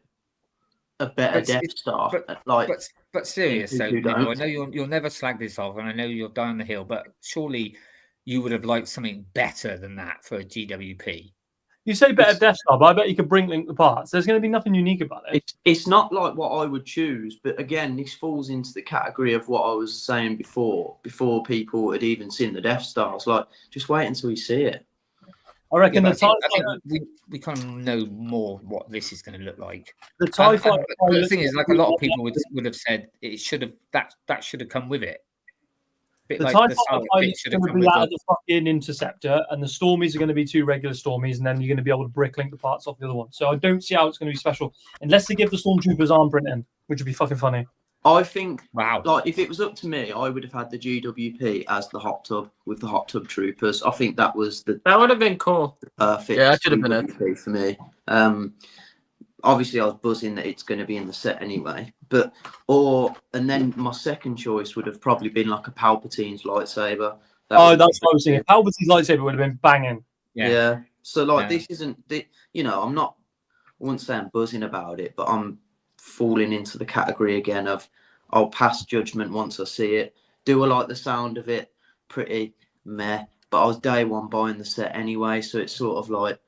a better Death Star. But serious, so I know you'll never slag this off, and I know you're down the hill, but surely you would have liked something better than that for a GWP. You say better Death Star, but I bet you could BrickLink the parts. There's going to be nothing unique about it. It's not like what I would choose, but again, this falls into the category of what I was saying before people had even seen the Death Stars. Like, just wait until you see it. I reckon I think we kind of know more what this is going to look like. The TIE fighter. The thing is, like a lot of people would have said, it should have that should have come with it. Bit The like TIE the fighter Starlet pilot kit is should going have to come be with out the- of the fucking interceptor, and the Stormies are going to be 2 regular Stormies, and then you're going to be able to BrickLink the parts off the other one. So I don't see how it's going to be special unless they give the Stormtroopers arm printing, which would be fucking funny. I think, Wow. like, if it was up to me, I would have had the GWP as the hot tub with the hot tub troopers. I think that was the That would have been cool. perfect Yeah, that should have been it. GWP for me. Obviously, I was buzzing that it's going to be in the set anyway. And then my second choice would have probably been like a Palpatine's lightsaber. That's what I was thinking. Palpatine's lightsaber would have been banging. Yeah. So like, Yeah. this isn't, you know, I wouldn't say I'm buzzing about it, but I'm falling into the category again of I'll pass judgment once I see it. Do I like the sound of it? Pretty meh. But I was day one buying the set anyway, so it's sort of like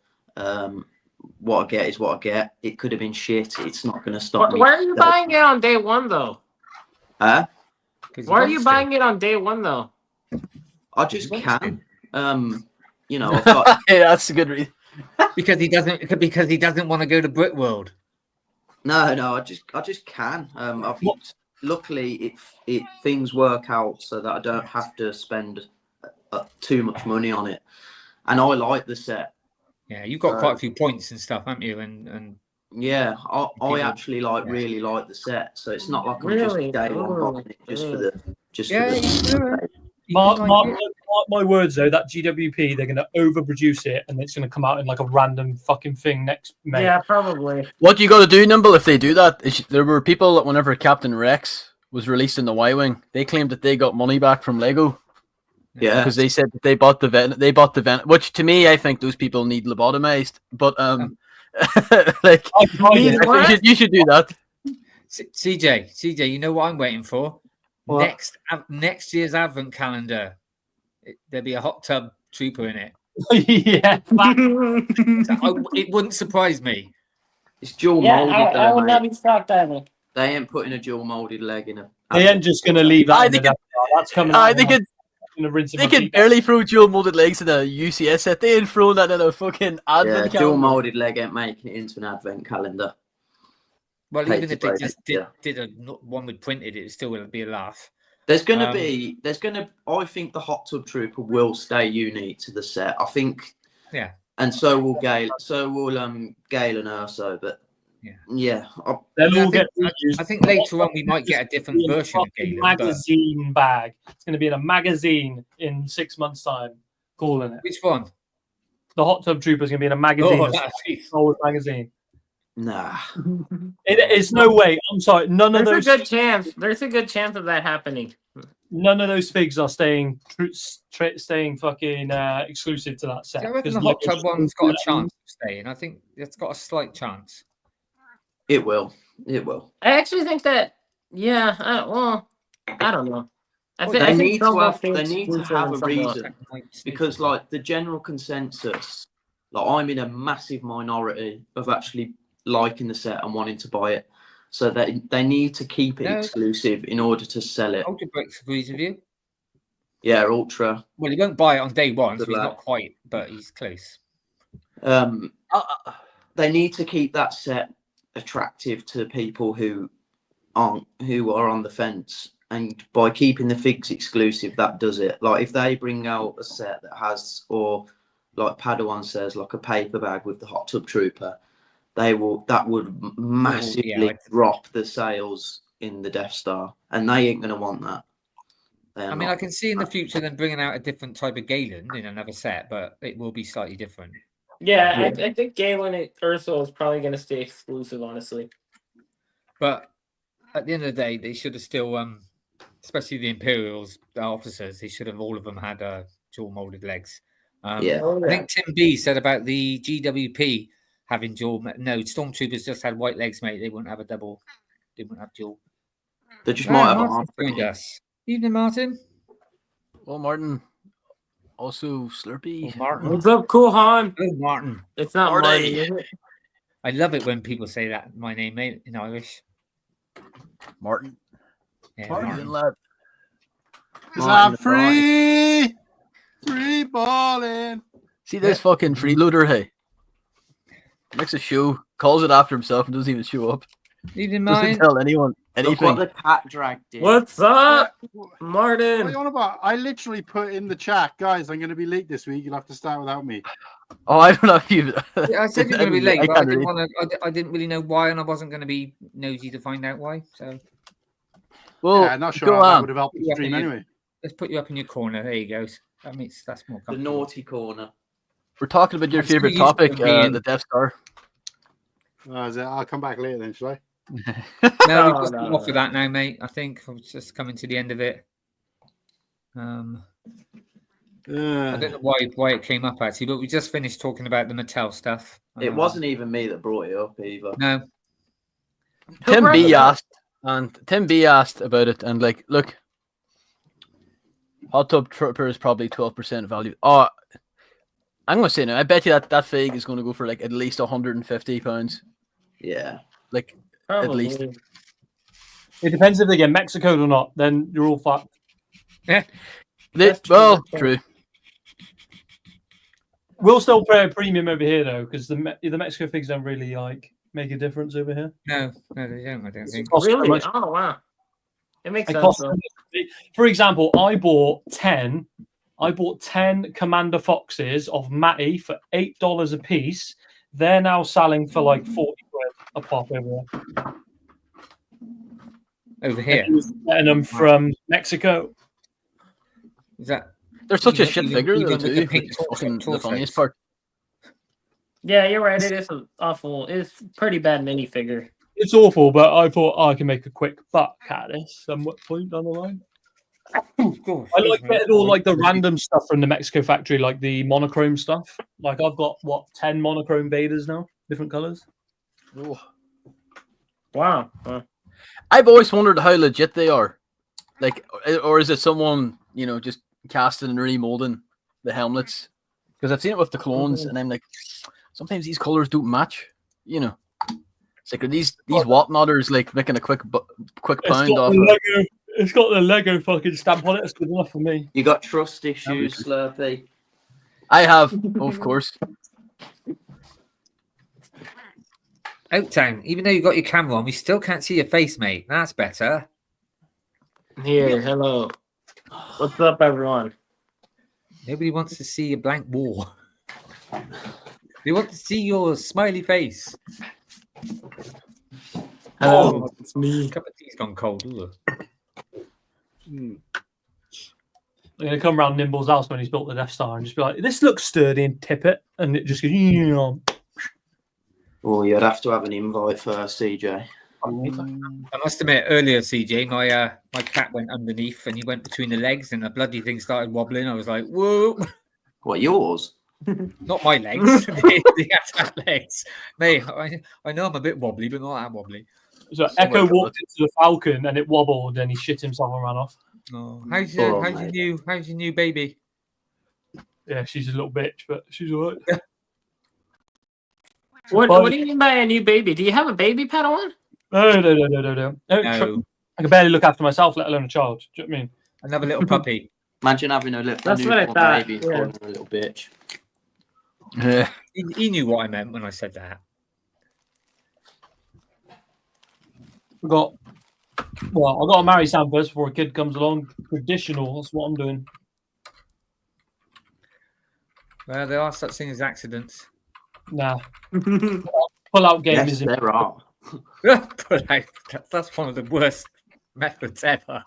what I get is what I get. It could have been shit. It's not going to stop me. Why are you buying it on day one though? Huh? Why are you buying it on day one though? I just can. You know, I've got Yeah, that's a good reason. Because he doesn't want to go to Brick World. no. I just can. Luckily, it things work out so that I don't have to spend too much money on it, and I like the set. Yeah, you've got quite a few points and stuff, haven't you? And Yeah, I People- actually really like the set, so it's not like I'm Really? just day one Oh, buying it just for the yeah, for the. Mark my words though, that GWP, they're going to overproduce it, and it's going to come out in like a random fucking thing next May. Yeah, probably. What you got to do, Nimble, if they do that? There were people that whenever Captain Rex was released in the Y-wing, they claimed that they got money back from Lego Yeah, because they said that they bought the Venom, which to me, I think those people need lobotomized. But like Need what? you should do that. CJ, you know what I'm waiting for? What? Next year's advent calendar. There'll be a hot tub trooper in it. Yeah. It wouldn't surprise me. it's dual Yeah, molded. I though, would not mate. be shocked either. They ain't putting a dual molded leg in a. They ain't just going to leave that. I in the think that's coming out. they could They they can barely throw dual molded legs in a UCS set. They ain't throwing that in a fucking Yeah, advent dual calendar. molded leg ain't making it into an advent calendar. Well, Hate even to if they break just it, did a one with printed, it still would be a laugh. There's gonna I think the hot tub trooper will stay unique to the set. I think. Yeah. And so will Gale. So will Gale and Urso. But yeah, They'll all get. I think later on we might get a different version of Galen. But Magazine bag. It's going to be in a magazine in 6 months' time. Calling it. which one? The hot tub trooper is going to be in a magazine. Oh, a that's old magazine. nah. It's no way. I'm sorry. None of There's those. a good chance. There's a good chance of that happening. None of those figs are staying fucking exclusive to that set. I reckon because the hot Lego's tub one's got a just- chance of staying. I think it's got a slight chance. It will. It will. I actually think that. Yeah. I don't know. I Well, think They I think need to some have. will They stay need to exclusive have a and some won't. reason because, like, the general consensus, like, I'm in a massive minority of actually liking the set and wanting to buy it. So they need to keep it No. exclusive in order to sell it. Ultra Bricks agrees with you. Yeah, Ultra. Well, he won't buy it on day one, so Good he's lad. not quite, but he's close. They need to keep that set attractive to people who are on the fence, and by keeping the figs exclusive, that does it. Like, if they bring out a set that has, or like Padawan says, like a paper bag with the hot tub trooper, that would massively drop the sales in the Death Star, and they ain't gonna want that. I mean, I can see in the future them bringing out a different type of Galen in another set, but it will be slightly different. Yeah, I think Galen and Urso is probably going to stay exclusive, honestly. But at the end of the day, they should have still, especially the Imperials, the officers, they should have all of them had dual molded legs. Yeah. Oh, I think Tim B said about the GWP having dual. No, Stormtroopers just had white legs, mate. They wouldn't have a double. They wouldn't have dual. They just might have Martin's joined us. Evening, Martin. Well, Martin, also Slurpy. Oh, Martin. What's up, Cool Han? Oh, Martin. It's not Marty. Martin, is it? I love it when people say that my name, mate, in Irish. Martin. Yeah, Martin, Martin. lad. Is Martin that free? Free balling. See this fucking freeloader, hey? Makes a show, calls it after himself, and doesn't even show up. Leaving Doesn't mine. tell anyone Look anything. what the cat dragged in. What's up, What are Martin? you on about? I literally put in the chat, guys, I'm going to be late this week. You'll have to start without me. Oh, I don't know if you. Yeah, I said you're going to be late, but I can't didn't read. want to. I didn't really know why, and I wasn't going to be nosy to find out why. So Well, Yeah, not sure go how that on. would have helped the Yeah, stream yeah. anyway. let's put you up in your corner. There you go. That's more The comfortable. naughty corner. We're talking about your I'm so favorite used to topic, being- the Death Star. I'll come back later then, shall I? No, No, we've just no, come off of no. that now, mate. I think I'm just coming to the end of it. I don't know why it came up actually, but we just finished talking about the Mattel stuff. It wasn't even me that brought it up either. No, Tim brought B it up? asked about it, and like, look, Hot Tub Trooper is probably 12% value. Oh, I'm gonna say no. I bet you that fig is gonna go for like at least £150. Yeah. Like at least. Probably. It depends if they get Mexicoed or not. Then you're all fucked. That's true, Well, that's true. true. We'll still pay a premium over here though, because the Mexico figs don't really like make a difference over here. no, they don't. I don't It think. costs so Really? much. Oh wow. It makes It sense. costs Though. so much. For example, I bought 10 Commander Foxes of Matty for $8 a piece. They're now selling for like 40 quid a pop over there. Over here. He was getting them from Mexico. Is that? They're such a Even- shit even- figure though even with the too. pink It's torso- fucking the torsos. funniest part. Yeah, you're right. It is awful. It's pretty bad minifigure. It's awful, but I thought I can make a quick buck at this somewhat point down the line. I like getting all like the random stuff from the Mexico factory, like the monochrome stuff. Like I've got 10 monochrome Vaders now, different colors. Wow. Huh. I've always wondered how legit they are. Like, or is it someone, just casting and remolding the helmets? Because I've seen it with the clones, and I'm like, sometimes these colors don't match. It's like, are these whatnotters like making a quick pound off? It's got the Lego fucking stamp on it. It's good enough for me. You got trust issues, Slurpy. I have, of course. Oaktown, even though you've got your camera on, we still can't see your face, mate. That's better. Here, hello. What's up, everyone? Nobody wants to see a blank wall. They want to see your smiley face. Hello, it's me. Cup of tea's gone cold. Ooh. I'm gonna come around Nimble's house when he's built the Death Star and just be like, "This looks sturdy," and tip it, and it just goes. Oh, you'd have to have an invite first, CJ. I must admit, earlier, CJ, my cat went underneath and he went between the legs, and the bloody thing started wobbling. I was like, "Whoa!" What, yours? Not my legs. the cat legs. Mate, I know I'm a bit wobbly, but not that wobbly. So Echo walked into the Falcon and it wobbled, and he shit himself and ran off. Oh, how's your mate. new baby? Yeah, she's a little bitch, but she's alright. What do you mean by a new baby? Do you have a baby, Padawan? No. No, I can barely look after myself, let alone a child. Do you know what I mean? another little puppy. Imagine having a little That's what I newborn thought, baby and yeah. calling her a little bitch. Yeah. He knew what I meant when I said that. I got to marry Sam first before a kid comes along. Traditional, that's what I'm doing. Well, there are such things as accidents. Nah. Pull out game Yes, is there are. But that's one of the worst methods ever.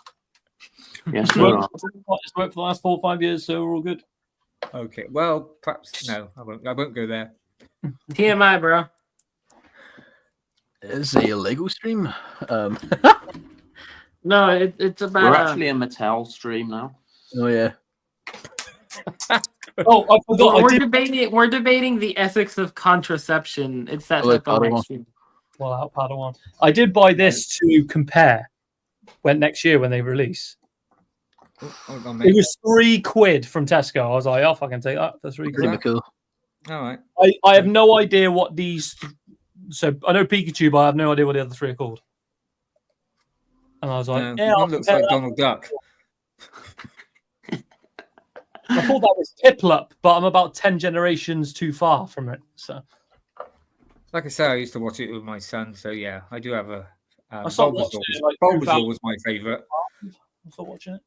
Yes, there are. It's worked for the last 4 or 5 years, so we're all good. Okay, well, perhaps no, I won't go there. TMI, bro. Is a Lego stream? No, it's about. We're actually a Mattel stream now. Oh yeah. Oh, I forgot. We're debating the ethics of contraception. It's that Oh, type of Padawan. next stream. Well, out Padawan. I did buy this to compare. When next year when they release, Hold on, it mate. was £3 from Tesco. I was like, "Oh, I can take that for £3." Pretty cool. All right. I have no idea what these. So I know Pikachu, but I have no idea what the other 3 are called. And I was like, No, "Yeah, I'll one looks compare like that." Donald Duck. I thought that was Piplup, but I'm about 10 generations too far from it. So Like I say, I used to watch it with my son, so yeah, I do have a. I started watching it like Bulbasaur was my favourite. I started watching it.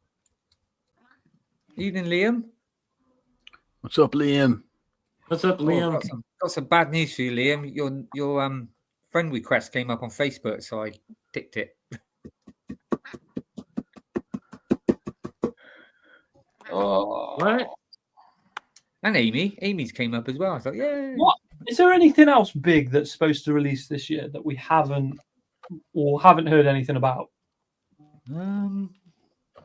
Evening, Liam. What's up, Liam? What's up, Liam? Got some bad news for you, Liam. Your friend request came up on Facebook, so I ticked it. Oh, What? And Amy's came up as well. I thought, yeah. What is there anything else big that's supposed to release this year that we haven't heard anything about?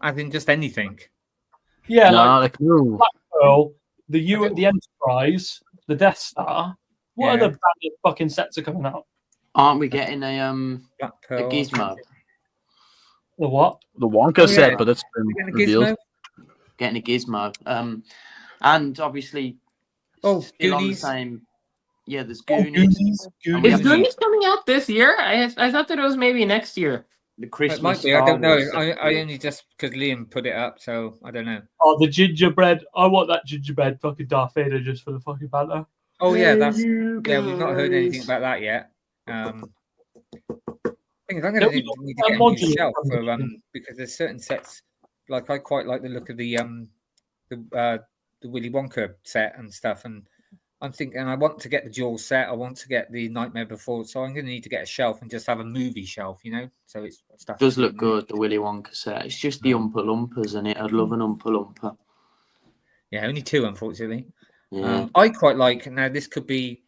I think just anything. Yeah, no. Black Pearl, the Enterprise, the Death Star. What other branded fucking sets are coming out? Aren't we getting a Black Pearl, gizmo? The what? The Wonka set, but it's been revealed. Getting a gizmo. And obviously, still Goonies. on the same. Yeah, there's Goonies. Is Goonies coming out this year? I thought that it was maybe next year. The It Christmas. might be. I don't know. Star Wars I only just because Liam put it up, so I don't know. Oh, the gingerbread. I want that gingerbread fucking Darth Vader just for the fucking banter. Oh yeah, we've not heard anything about that yet. I'm going to need to get a new shelf for because there's certain sets like I quite like the look of the Willy Wonka set and stuff, and I'm thinking I want to get the Jaws set. I want to get the Nightmare Before, so I'm going to need to get a shelf and just have a movie shelf, so it's stuff. Does look good, the Willy Wonka set. It's just the Oompa Loompas in it. I'd love an Oompa Loompa. Yeah, only 2, unfortunately. Yeah. I quite like, now this could be,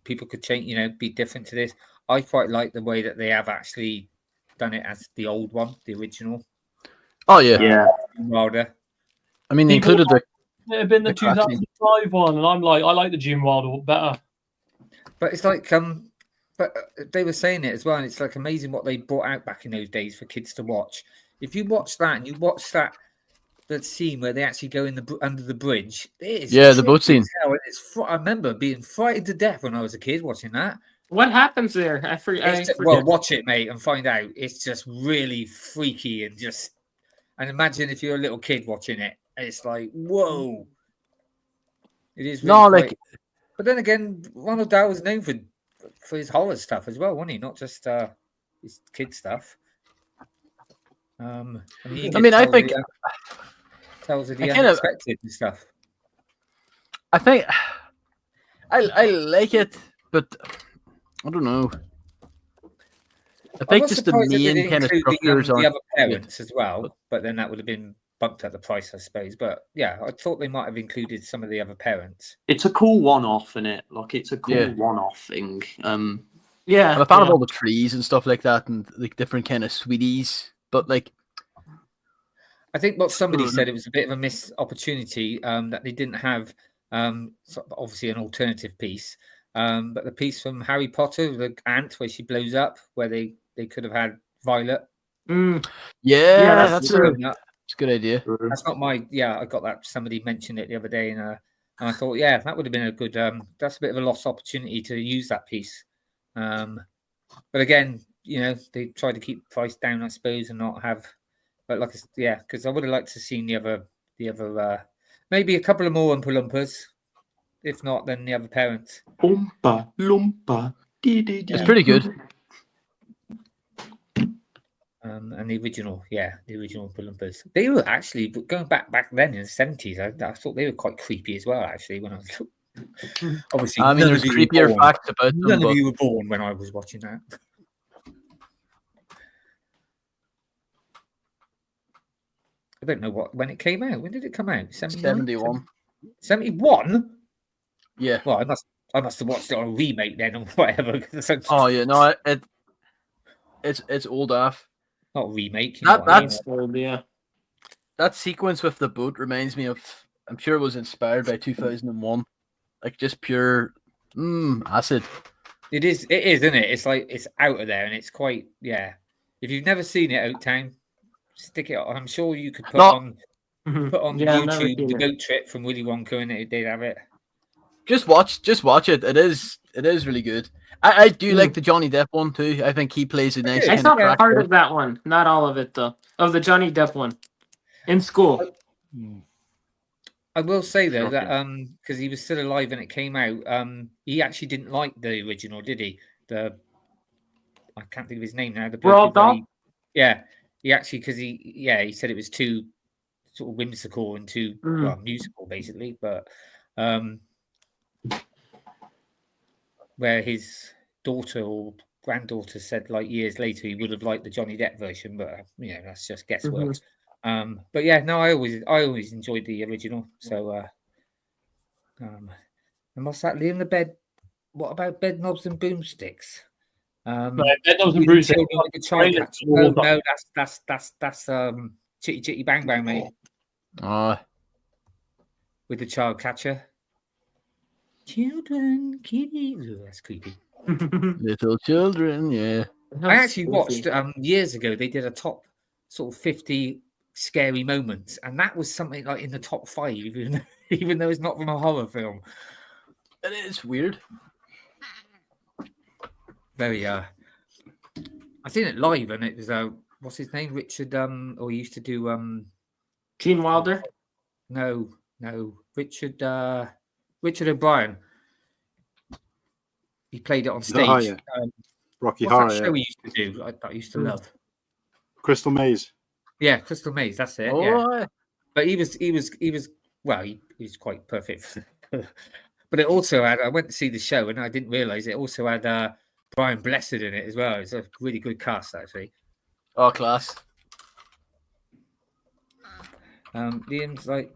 people could change, be different to this. I quite like the way that they have actually done it as the old one, the original. Oh, yeah. Yeah. Wilder. I mean, they included the... It had been the 2005 one, and I'm like, I like the Gene Wilder better. But it's like, but they were saying it as well, and it's like amazing what they brought out back in those days for kids to watch. If you watch that and you watch that scene where they actually go in under the bridge, it is the boat scene. I remember being frightened to death when I was a kid watching that. What happens there? I forget. Well, watch it, mate, and find out. It's just really freaky and imagine if you're a little kid watching it. It's like, whoa. It is really but then again, Ronald Dahl was known for his horror stuff as well, wasn't he? Not just his kid stuff. I think tells of the unexpected and stuff. I think I like it, but I don't know. I think just the main kind of structures the other parents as well, but then that would have been bumped at the price, I suppose. But yeah, I thought they might have included some of the other parents. It's a cool one-off, isn't it? Like, it's a cool one-off thing. Yeah, I'm a fan of all the trees and stuff like that, and like different kind of sweeties. But like, I think what somebody said, it was a bit of a missed opportunity that they didn't have. Obviously, an alternative piece, but the piece from Harry Potter, the ant where she blows up, where they could have had Violet. That's a good idea. That's not my. Yeah, I got that. Somebody mentioned it the other day, and I thought, yeah, that would have been a good. That's a bit of a lost opportunity to use that piece. But again, they tried to keep price down, I suppose, and not have. But because I would have liked to see the other, maybe a couple of more Oompa Loompas. If not, then the other parents. Oompa Loompa. It's pretty good. And the original Oompa Loompas. They were actually going back then in the 70s. I thought they were quite creepy as well. Actually, when I was obviously, I mean, there's creepier facts about them. None of you were born when I was watching that. I don't know when it came out. When did it come out? 71. 71? Yeah. Well, I must have watched it on a remake then or whatever. Oh yeah, no, it's old off. Not a remake. That's old, yeah. That sequence with the boat reminds me of. I'm sure it was inspired by 2001, like just pure acid. It is, isn't it? It's like it's out of there, and it's quite If you've never seen it, Oaktown, stick it on. I'm sure you could put on YouTube the boat trip from Willy Wonka, and they'd have it. Just watch it. It is really good. I do like the Johnny Depp one too. I think he plays a nice. I saw part of that one, not all of it though. Of the Johnny Depp one, in school. I will say though that Shocking. because he was still alive when it came out, he actually didn't like the original, did he? I can't think of his name now. The Roald Dahl? yeah, he actually he said it was too sort of whimsical and too well musical basically, but where his daughter or granddaughter said like years later he would have liked the Johnny Depp version, but that's just guesswork. But yeah, no, I always enjoyed the original. So and what's that? Liam the Bed. What about Bed Knobs and Boomsticks? Bed Knobs and Boomsticks. With the child catcher. No, that's Chitty Chitty Bang Bang, mate. With the child catcher. Children, kitties. Oh, that's creepy. Little children, yeah. I actually watched years ago. They did a top sort of 50 scary moments, and that was something like in the top 5, even though it's not from a horror film. It is weird. Very. I seen it live, and it was what's his name? Richard. Or he used to do Gene Wilder. No, Richard. Richard O'Brien. He played it on stage. Oh, yeah. Rocky what's Horror. that show he used to do? I used to love. Crystal Maze. Yeah, Crystal Maze. That's it. Oh, yeah. But he was well. He was quite perfect. But it also had. I went to see the show, and I didn't realize it also had Brian Blessed in it as well. It's a really good cast, actually. Oh, class. Liam's like.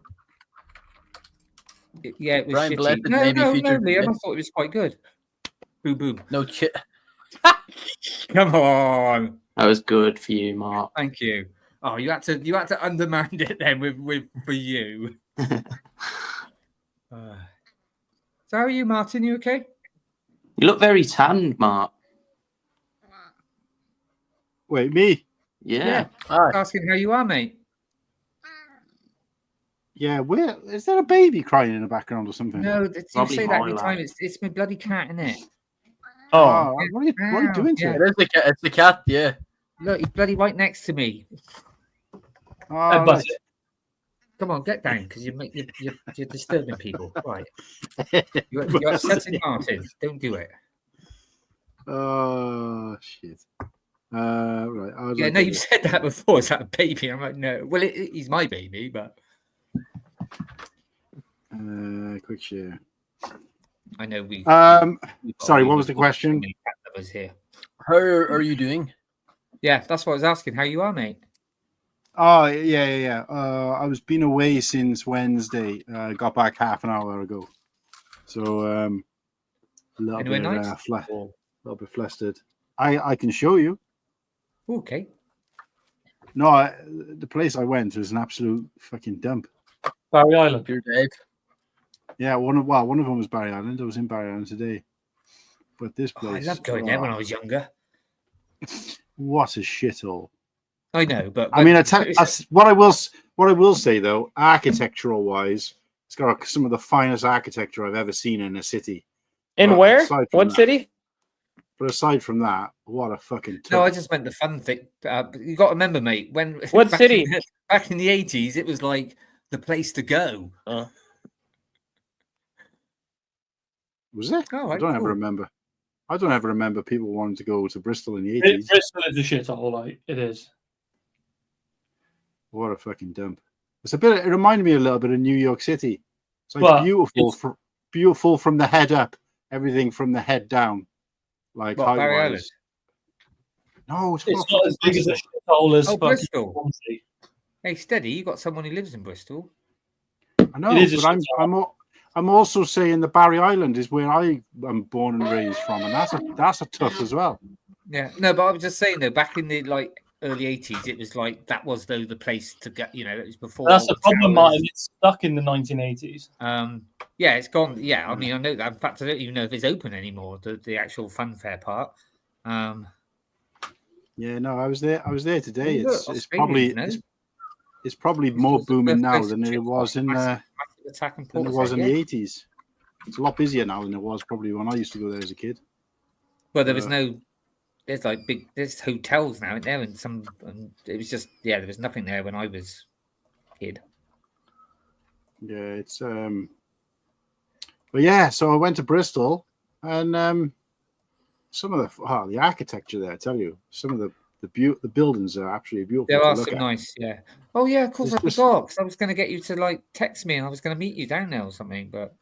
Yeah, it was Brian shitty. Blessed No, featured. Liam. I thought it was quite good. Boom, boom. No shit. Come on. That was good for you, Mark. Thank you. Oh, you had to undermine it then with for you. So how are you, Martin? You okay? You look very tanned, Mark. Wait, me? Yeah. Asking how you are, mate. Yeah, where is there a baby crying in the background or something? No, you Robbie say that every Moylan. time. It's my bloody cat, isn't it? Oh, what are you doing to Yeah. it? It's the cat, yeah. Look, he's bloody right next to me. Oh, But right. Come on, get down, because you're disturbing people. Right. You're upsetting Martin. Don't do it. Oh, shit. Right. Yeah, no, you've said that before. Is that a baby? I'm like, no. Well, he's my baby, but quick share. I know we. Sorry, what was the question? Cat lovers here. How are you doing? Yeah, that's what I was asking. How you are, mate? Oh, yeah. I was been away since Wednesday. Got back half an hour ago. So, a little Anywhere bit, nice? a little bit flustered. I can show you. Okay. No, the place I went was an absolute fucking dump. Barry Island. Pure Dave. Yeah, one of them was Barry Island. I was in Barry Island today. But this I place, loved going there when I was younger. what a shithole. I know, but I mean, what I will say though, architectural wise, it's got some of the finest architecture I've ever seen in a city. In But where? aside from What that- city? But aside from that, what a fucking no, I tub. just meant the fun thing. You got to remember, mate. When What back city? back in the 80s, it was like the place to go. Was it? Oh, I don't ever cool. remember. I don't ever remember people wanting to go to Bristol in the 80s. Bristol is a shithole, like it is. What a fucking dump. It reminded me a little bit of New York City. It's like Well, beautiful from the head up, everything from the head down. Like What, Barry height-wise. No, It's not as big as a shithole as Oh, fucking Bristol. Swansea. Hey, steady. You got someone who lives in Bristol. I know, It is a but shithole. I'm also saying the Barry Island is where I am born and raised from, and that's a tough as well. Yeah, no, but I was just saying though, back in the early 80s, it was like that was though the place to get. It was before. That's all the the problem, towers. Martin. It's stuck in the 1980s. Yeah, it's gone. Yeah, I mean, I know that. In fact, I don't even know if it's open anymore. The actual fun fair part. Yeah, no, I was there today. Oh, look, It's Australians, probably no? it's probably more was the booming now birthplace than of it was in massive attack and in the 80s. It's a lot busier now than it was probably when I used to go there as a kid. Well, there was no. There's there's hotels now, there, and it was just there was nothing there when I was a kid. Yeah, it's but yeah, so I went to Bristol, and some of the architecture there, I tell you, some of the buildings are absolutely beautiful. There are to look some at. nice, yeah. Oh yeah, of course It's I just- forgot. 'Cause I was going to get you to like text me, and I was going to meet you down there or something. But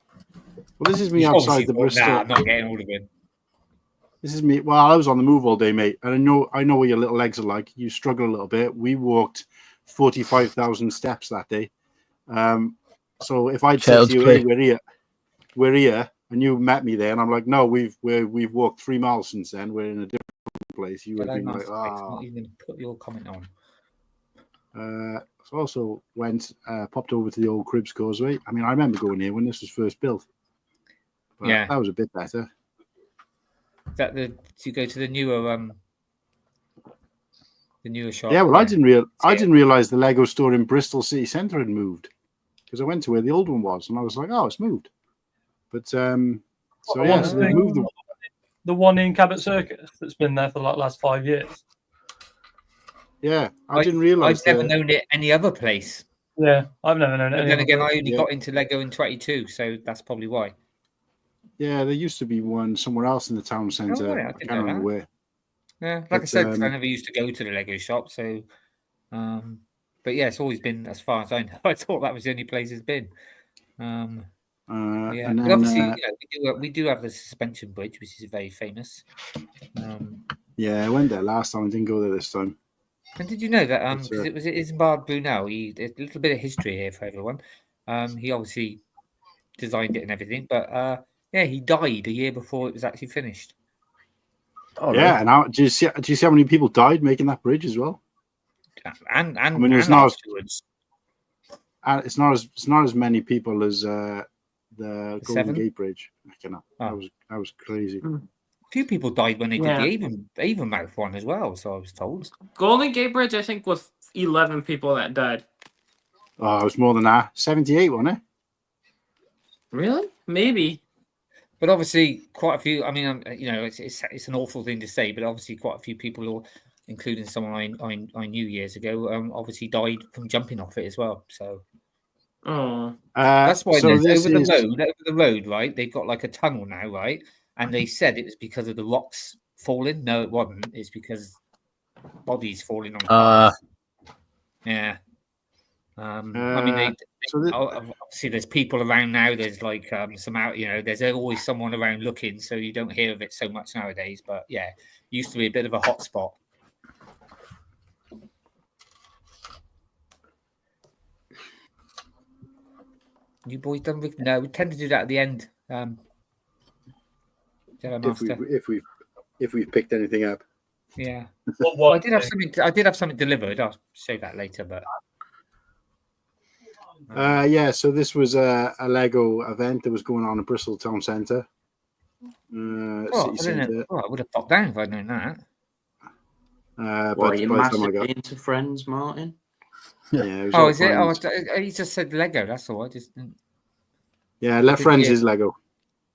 Well, this is me you outside obviously the thought, Bristol. Nah, I'm not getting hold of him. This is me. Well, I was on the move all day, mate, and I know what your little legs are like. You struggle a little bit. We walked 45,000 steps that day. So if I'd said to you, "Hey, we're here," and you met me there, and I'm like, "No, we've walked 3 miles since then. We're in a different place," you would have been like, Not even put your comment on. So also popped over to the old Cribs Causeway. I mean, I remember going here when this was first built. But Yeah. that was a bit better. Is that to go to the newer shop? Yeah, well, I didn't realize the Lego store in Bristol City Centre had moved, because I went to where the old one was, and I was like, "Oh, it's moved." But so they moved the one in Cabot Circus that's been there for the last 5 years. Yeah, I didn't realize. I've never known it any other place. Yeah, I've never known it. And then again, I only got into Lego in 22, so that's probably why. Yeah, there used to be one somewhere else in the town centre. Oh, yeah, I I didn't can't know remember that. where. Yeah, like But, I said, 'cause I never used to go to the Lego shop, so. But yeah, it's always been, as far as I know, I thought that was the only place it's been. Yeah, and but then, obviously, we do have the suspension bridge, which is very famous. Yeah, I went there last time. I didn't go there this time. And did you know that? It's, Because it was Isambard Brunel. A little bit of history here for everyone. He obviously designed it and everything, but yeah, he died a year before it was actually finished. Oh, yeah, and do you see how many people died making that bridge as well? And I mean, it's not as many people as the Golden 7? Gate Bridge. That was crazy. A few people died when they did the Avonmouth one as well, so I was told. Golden Gate Bridge, I think, was 11 people that died. Oh, it was more than that. 78, wasn't it? Really? Maybe. But obviously, quite a few. I mean, it's an awful thing to say, but obviously, quite a few people, including someone I knew years ago, obviously died from jumping off it as well. So, that's why over the road, right? They've got like a tunnel now, right? And they said it was because of the rocks falling. No, it wasn't. It's because bodies falling on cars. Yeah. I mean, obviously there's people around now. There's like some out. There's always someone around looking, so you don't hear of it so much nowadays. But yeah, it used to be a bit of a hot spot. You boys done with? No, we tend to do that at the end. If we've picked anything up. Yeah. Well, I did have something delivered. I'll show that later, but. Yeah, so this was a Lego event that was going on in Bristol Town Centre. City Centre. I would have popped down if I'd known that. But you massively into Friends, Martin? Yeah. Oh, is it? Oh, he just said Lego. That's all. I just didn't. Yeah, Friends is Lego.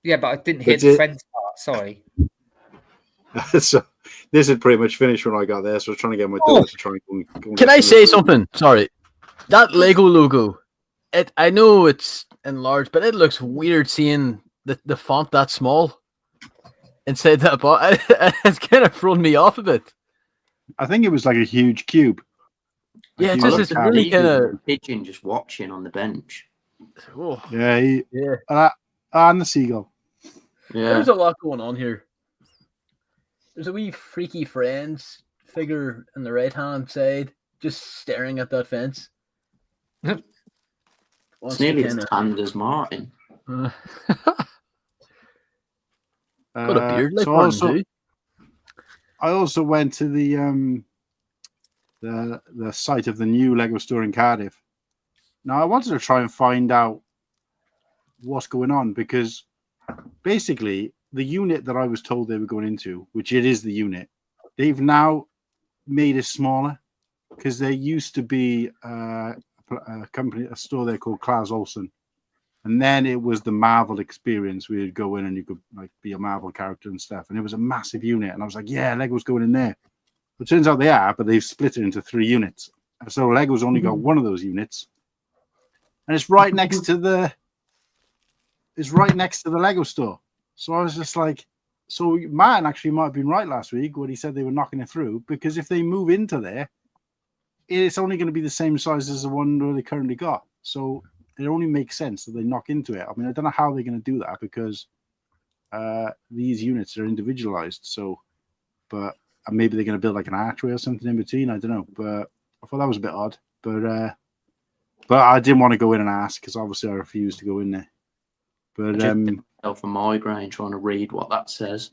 Yeah, but I didn't hear the Friends part. Sorry. So this had pretty much finished when I got there, so I was trying to get my daughter to try and go. Can I say something? Sorry, that Lego logo. I know it's enlarged, but it looks weird seeing the font that small inside that box. It's kind of thrown me off a bit. I think it was like a huge cube. Yeah, it's really kind of pigeon just watching on the bench. Oh. Yeah, and the seagull. Yeah, there's a lot going on here. There's a wee freaky Friends figure on the right hand side, just staring at that fence. It's nearly as tanned as Martin. Got a beard like Martin, I also went to the site of the new Lego store in Cardiff. Now I wanted to try and find out what's going on, because basically the unit that I was told they were going into, which it is the unit, they've now made it smaller, because there used to be a store there called Klaus Olsen, and then it was the Marvel experience. We would go in and you could like be a Marvel character and stuff, and it was a massive unit, and I was like, yeah, Lego's going in there. It turns out they are, but they've split it into 3 units, so Lego's only got one of those units, and it's right next to the Lego store. So I was just like, so Martin actually might have been right last week when he said they were knocking it through, because if they move into there, it's only going to be the same size as the one that they currently got. So it only makes sense that they knock into it. I mean, I don't know how they're going to do that, because these units are individualized. So, but maybe they're going to build like an archway or something in between. I don't know, but I thought that was a bit odd. But I didn't want to go in and ask, because obviously I refused to go in there. But for migraine trying to read what that says.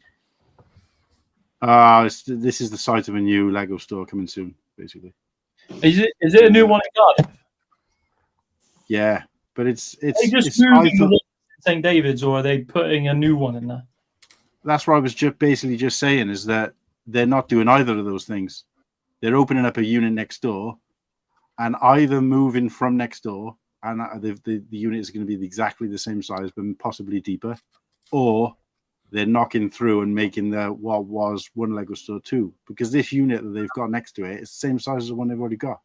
This is the site of a new Lego store coming soon, basically. Is it a new one in Cardiff? Yeah, but it's just moving the one in St. David's, or are they putting a new one in there? That's what I was basically just saying, is that they're not doing either of those things. They're opening up a unit next door, and either moving from next door, and the unit is going to be exactly the same size, but possibly deeper, or they're knocking through and making what was one Lego store 2, because this unit that they've got next to it is the same size as the one they've already got.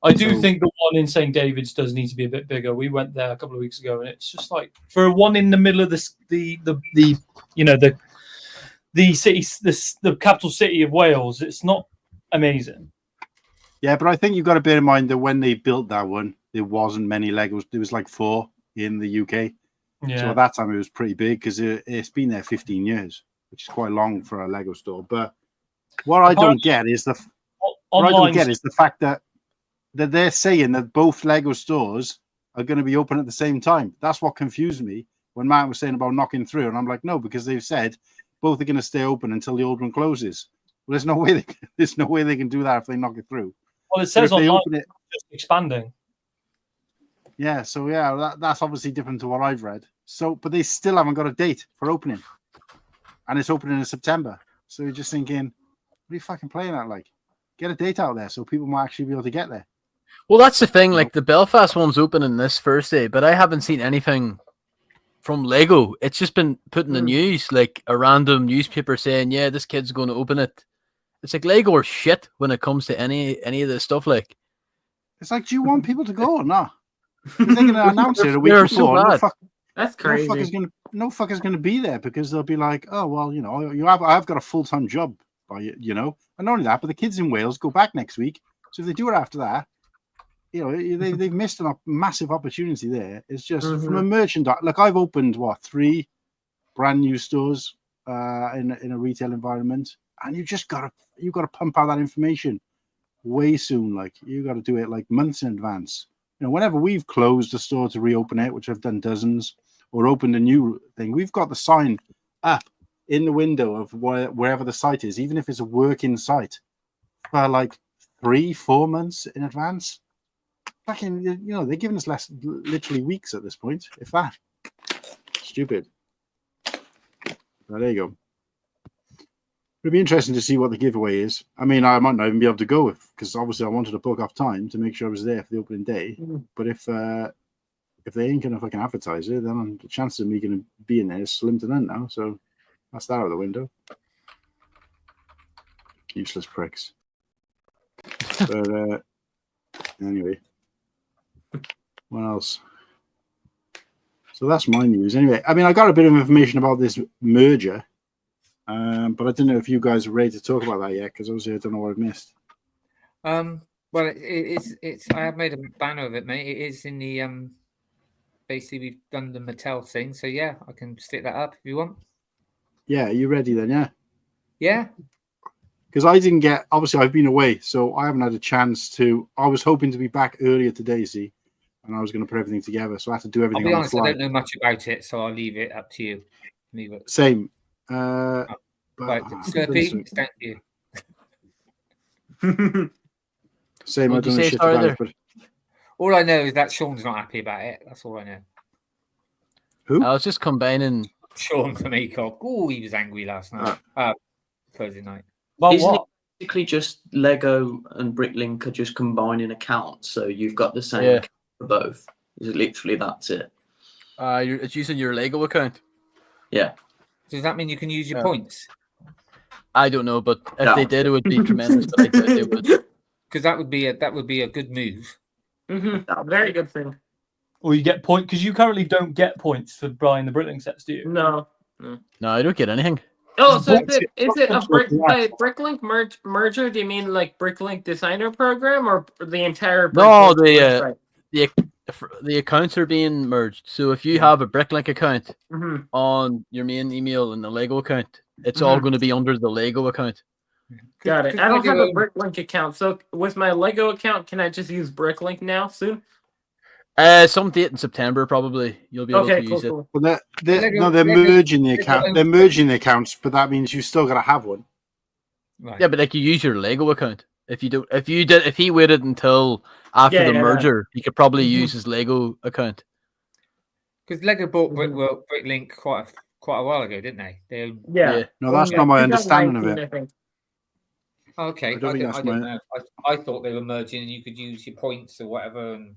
I do think the one in St. David's does need to be a bit bigger. We went there a couple of weeks ago, and it's just like, for one in the middle of the city, the capital city of Wales, it's not amazing. Yeah, but I think you've got to bear in mind that when they built that one, there wasn't many Legos. There was like 4 in the UK. Yeah. So at that time, it was pretty big, because it's been there 15 years, which is quite long for a Lego store. But what I don't get is the fact that they're saying that both Lego stores are going to be open at the same time. That's what confused me when Matt was saying about knocking through, and I'm like, no, because they've said both are going to stay open until the old one closes. Well, there's no way they can do that if they knock it through. Well, it says online it's just expanding. Yeah, so that's obviously different to what I've read. So, but they still haven't got a date for opening, and it's opening in September. So you're just thinking, what are you fucking playing at? Like, get a date out there so people might actually be able to get there. Well, that's the thing. Like, the Belfast one's opening this Thursday, but I haven't seen anything from Lego. It's just been put in the news, like a random newspaper saying, "Yeah, this kid's going to open it." It's like Lego or shit when it comes to any of this stuff. Like, it's like, do you want people to go or not? They're going to announce it a week before. That's crazy. No fucker's going to be there, because they'll be like, oh well, I've got a full-time job, and not only that, but the kids in Wales go back next week. So if they do it after that, they've missed a massive opportunity there. It's just from a merchandise. Like, I've opened 3 brand new stores in a retail environment, and you've got to pump out that information way soon. Like, you got to do it like months in advance. Whenever we've closed a store to reopen it, which I've done dozens, or opened a new thing, we've got the sign up in the window of wherever the site is, even if it's a working site, for like 3-4 months in advance. Fucking, they're giving us literally weeks at this point, if that. Stupid. Well, there you go. It'll be interesting to see what the giveaway is. I mean, I might not even be able to go, because obviously I wanted to book off time to make sure I was there for the opening day. But if they ain't gonna fucking advertise it, then the chances of me gonna be in there is slim to none now. So that's that out of the window. Useless pricks. But anyway, what else? So that's my news. Anyway, I mean, I got a bit of information about this merger. But I don't know if you guys are ready to talk about that yet, because obviously I don't know what I've missed. Well, it's. I have made a banner of it, mate. It is in the Basically, we've done the Mattel thing, so yeah, I can stick that up if you want. Yeah, are you ready then? Yeah. Yeah. Because I didn't get. Obviously, I've been away, so I haven't had a chance to. I was hoping to be back earlier today, see, and I was going to put everything together, so I had to do everything. I'll be honest, I don't know much about it, so I'll leave it up to you. Leave it. Same. Right, Slurpy, thank you. Same. I don't know shit about it, but all I know is that Sean's not happy about it. That's all I know. Who? I was just combining. Sean from ACOG. Oh, he was angry last night. Thursday night. Well, isn't it basically just Lego and BrickLink are just combining accounts, so you've got the same account for both? Is it literally that's it? It's using your Lego account. Yeah. Does that mean you can use your points? I don't know, but if they did, it would be tremendous. But I doubt they would. Because that would be a good move. Very good thing. or you get point because you currently don't get points for buying the BrickLink sets, do you? No. No, I don't get anything. Oh, so Books is it a by BrickLink merger? Do you mean like BrickLink designer program or the entire? No, BrickLink website? the accounts are being merged. So if you have a BrickLink account Mhm. on your main email and the Lego account, it's all going to be under the Lego account. Got it. I don't have a BrickLink account, so with my Lego account, can I just use BrickLink now soon? Some date in September probably you'll be able to use it. Cool. Well, they're merging the account. They're merging the accounts, but that means you still got to have one. Right. Yeah, but like you use your Lego account. If he waited until after the merger, he could probably use his Lego account. Because Lego bought BrickLink quite a while ago, didn't they? Yeah. No, that's not my understanding of it. I think. Oh, okay, I don't know. I thought they were merging, and you could use your points or whatever. And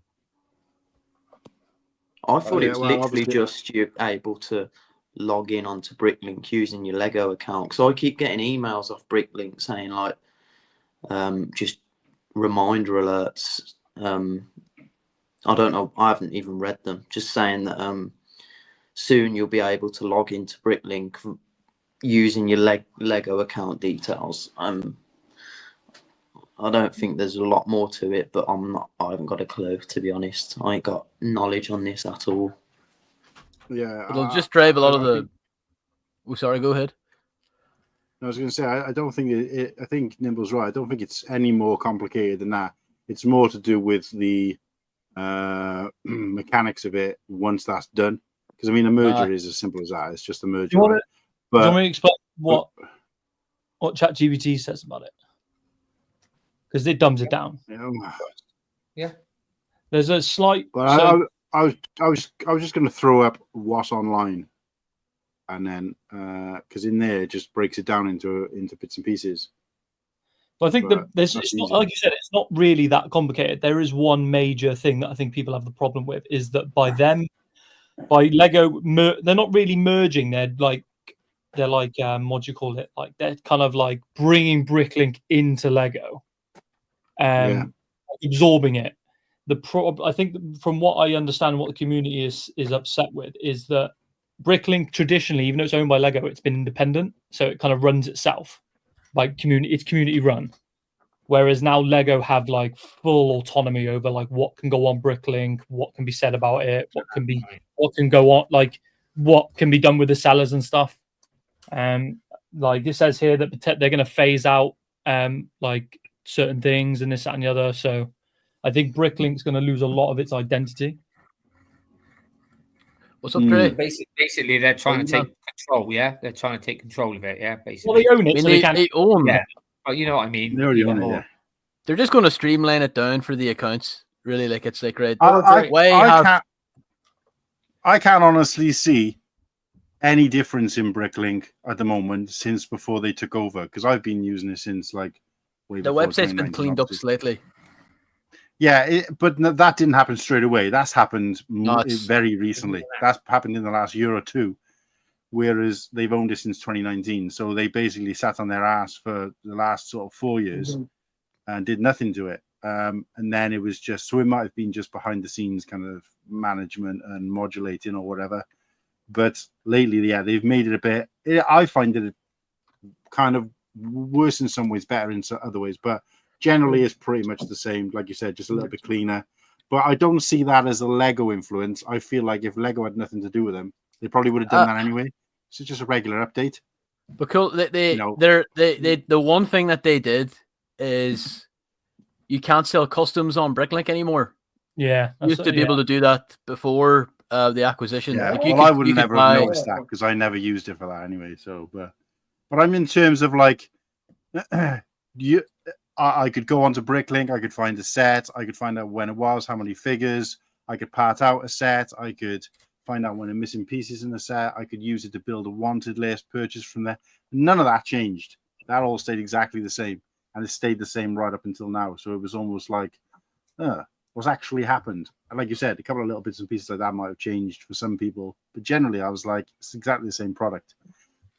I thought it was literally just you're able to log in onto BrickLink using your Lego account. Because I keep getting emails off BrickLink saying like, just reminder alerts. I don't know. I haven't even read them. Just saying that soon you'll be able to log into BrickLink using your Lego account details. I don't think there's a lot more to it, but I haven't got a clue, to be honest. I ain't got knowledge on this at all. Yeah, it'll just drive a lot of the. Oh, sorry. Go ahead. I was going to say I don't think I think Nimble's right. I don't think it's any more complicated than that. It's more to do with the mechanics of it once that's done. Because I mean, a merger is as simple as that. It's just a merger. Do you want me to explain what ChatGPT says about it? Because it dumbs it down. Yeah. There's a slight. But I was just going to throw up what's online, and then because in there it just breaks it down into bits and pieces. But I think it's not, like you said, it's not really that complicated. There is one major thing that I think people have the problem with is that by Lego, they're not really merging. They're like what do you call it? Like they're kind of like bringing BrickLink into Lego, absorbing it. I think from what I understand, what the community is upset with is that BrickLink traditionally, even though it's owned by Lego, it's been independent, so it kind of runs itself. Like it's community run, whereas now Lego have like full autonomy over like what can go on BrickLink, what can be said about it, what can go on, like what can be done with the sellers and stuff. Like it says here that they're going to phase out like certain things and this, that, and the other. So I think BrickLink's going to lose a lot of its identity. What's up, Trey? Basically, they're trying to take control. Yeah, they're trying to take control of it. Yeah, basically. Well, they own it, so they own. Yeah, but you know what I mean. They already own it. Yeah. They're just going to streamline it down for the accounts. Really, like it's like right. I can't honestly see any difference in BrickLink at the moment since before they took over, because I've been using it since like way the before website's been cleaned up slightly. Yeah, but that didn't happen straight away. That's happened very recently. That's happened in the last year or two, whereas they've owned it since 2019. So they basically sat on their ass for the last sort of 4 years and did nothing to it. And then it was just, so it might have been just behind the scenes kind of management and modulating or whatever. But lately, yeah, they've made it a bit, I find it kind of worse in some ways, better in other ways. But generally, it's pretty much the same, like you said, just a little bit cleaner. But I don't see that as a Lego influence. I feel like if Lego had nothing to do with them, they probably would have done that anyway. So it's just a regular update. Because the one thing that they did is you can't sell customs on BrickLink anymore. Yeah, you used to be able to do that before the acquisition. Yeah, like I would never have noticed that because I never used it for that anyway. So, but I'm in terms of like I could go onto BrickLink, I could find a set, I could find out when it was, how many figures, I could part out a set, I could find out when I'm missing pieces in a set, I could use it to build a wanted list, purchase from there. None of that changed. That all stayed exactly the same. And it stayed the same right up until now. So it was almost like, what's actually happened? And like you said, a couple of little bits and pieces like that might have changed for some people. But generally, I was like, it's exactly the same product.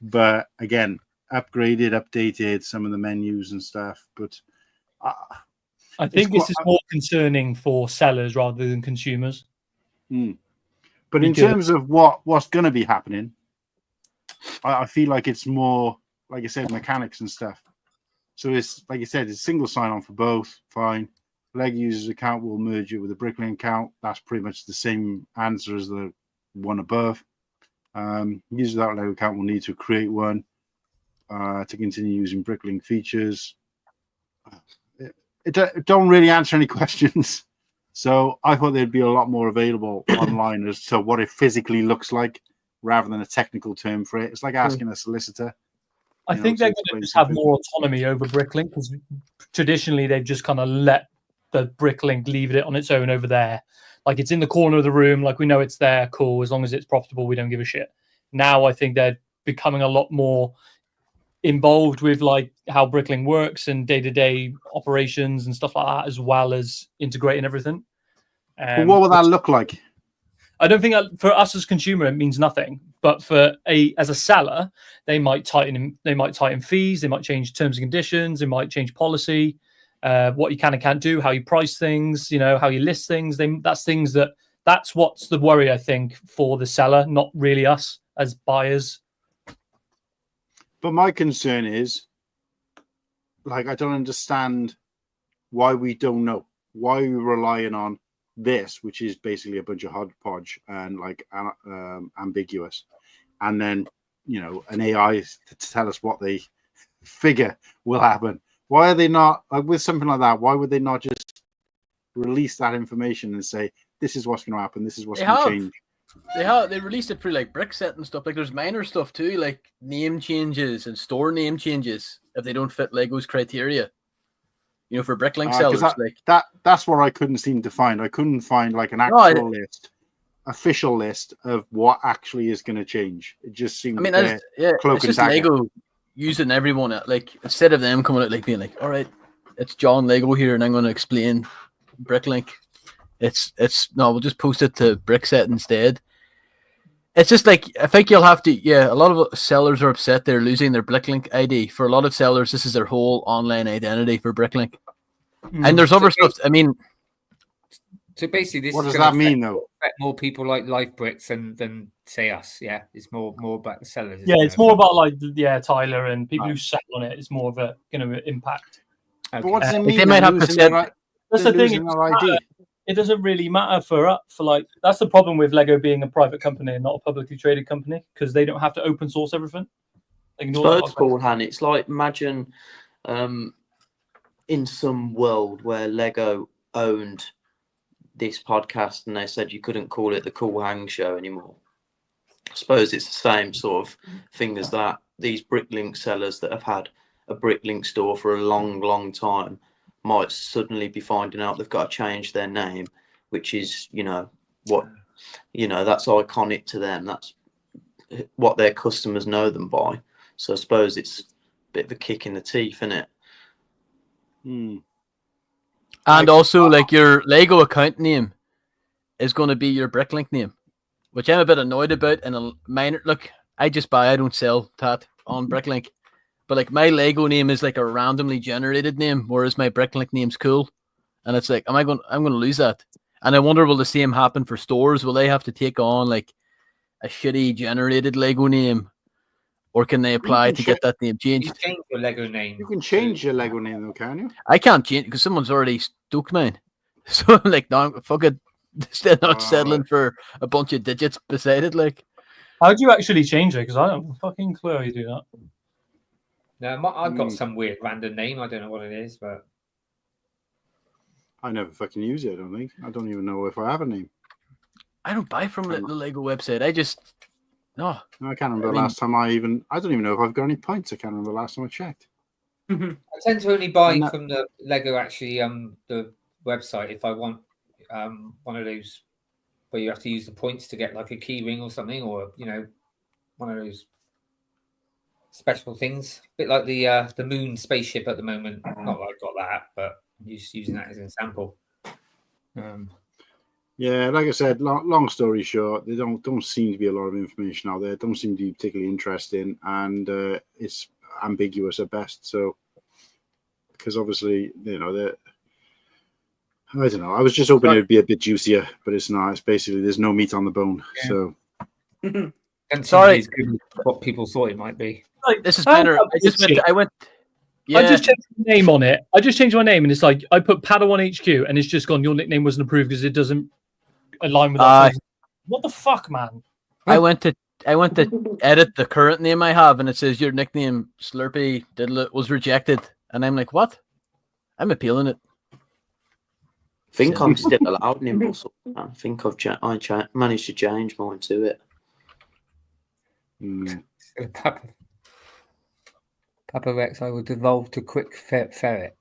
But again, upgraded, updated some of the menus and stuff. But I think this is more concerning for sellers rather than consumers. But in terms of what's going to be happening, I feel like it's more, like I said, mechanics and stuff. So it's, like you said, it's single sign-on for both. Fine. Lego user's account will merge it with a BrickLink account. That's pretty much the same answer as the one above. User without Lego account will need to create one to continue using BrickLink features. It don't really answer any questions. So I thought there'd be a lot more available online as to what it physically looks like, rather than a technical term for it. It's like asking a solicitor. I think they're going to just have more autonomy over BrickLink, because traditionally they've just kind of let the BrickLink leave it on its own over there. Like, it's in the corner of the room, like we know it's there, cool, as long as it's profitable, we don't give a shit. Now I think they're becoming a lot more involved with like how BrickLink works and day-to-day operations and stuff like that, as well as integrating everything. But what would that look like? I don't think for us as consumer it means nothing, but as a seller, they might tighten fees, they might change terms and conditions, they might change policy, what you can and can't do, how you price things, how you list things. That's what's the worry, I think, for the seller, not really us as buyers. But my concern is, like, I don't understand why we don't know. Why are we relying on this, which is basically a bunch of hodgepodge and like ambiguous, and then an AI to tell us what they figure will happen? Why are they not, like, with something like that? Why would they not just release that information and say, this is what's going to happen, this is what's going to change? They released it through like Brickset and stuff. Like, there's minor stuff too, like name changes and store name changes if they don't fit Lego's criteria. For BrickLink sellers, that's what I couldn't seem to find. I couldn't find like an actual official list of what actually is going to change. It just seemed. It's just Lego using everyone like, instead of them coming out like being like, all right, it's John Lego here, and I'm going to explain BrickLink. No, we'll just post it to Brickset instead. It's just like, I think you'll have to, a lot of sellers are upset they're losing their BrickLink ID. For a lot of sellers, this is their whole online identity for BrickLink. And there's other stuff. So basically, what does that mean, though? More people like LifeBricks than say us. Yeah, it's more about the sellers. Yeah, it's more about like Tyler and people who sell on it. It's more of a impact. Okay. But what does it mean? They might have to set. That's the thing. It doesn't really matter for like, that's the problem with Lego being a private company and not a publicly traded company, because they don't have to open source everything. It's cool, Han. It's like, imagine in some world where Lego owned this podcast and they said you couldn't call it the Cool Hang Show anymore. I suppose it's the same sort of thing as that. These BrickLink sellers that have had a BrickLink store for a long, long time might suddenly be finding out they've got to change their name, which is, that's iconic to them. That's what their customers know them by. So I suppose it's a bit of a kick in the teeth, isn't it? And also, like, your Lego account name is going to be your BrickLink name, which I'm a bit annoyed about. And a minor, look, I don't sell that on BrickLink. But like, my Lego name is like a randomly generated name, whereas my BrickLink name's cool. And it's like, I'm going to lose that? And I wonder, will the same happen for stores? Will they have to take on like a shitty generated Lego name, or can they apply to get that name changed? You change your Lego name. You can change your Lego name, though, can you? I can't change because someone's already stoked mine. So I'm like, no, fuck it. Instead of settling for a bunch of digits beside it, like. How do you actually change it? Because I don't fucking clue how you do that. No, I've got some weird random name. I don't know what it is, but I never fucking use it. I don't think. I don't even know if I have a name. I don't buy from the Lego website. I can't remember the last time I don't even know if I've got any points. I can't remember the last time I checked. I tend to only buy from the Lego the website if I want one of those where you have to use the points to get like a key ring or something, or one of those special things, a bit like the moon spaceship at the moment. Not that I've got that, but I'm just using that as an example. Yeah, like I said, long story short, there don't seem to be a lot of information out there. It don't seem to be particularly interesting, and it's ambiguous at best. So, because obviously, I don't know. I was just hoping it would be a bit juicier, but it's not. It's basically there's no meat on the bone. Yeah. So. And Sorry. what people thought it might be. Like, this is better. I went. Yeah. I just changed my name on it. I just changed my name, and it's like I put Padawan HQ, and it's just gone. Your nickname wasn't approved because it doesn't align with that. What the fuck, man? I went to edit the current name I have, and it says your nickname Slurpy was rejected, and I'm like, what? I'm appealing it. I think I'm still allowed Nimble Saucepan. I think I managed to change mine to it. Papa Rex, I will devolve to quick ferret.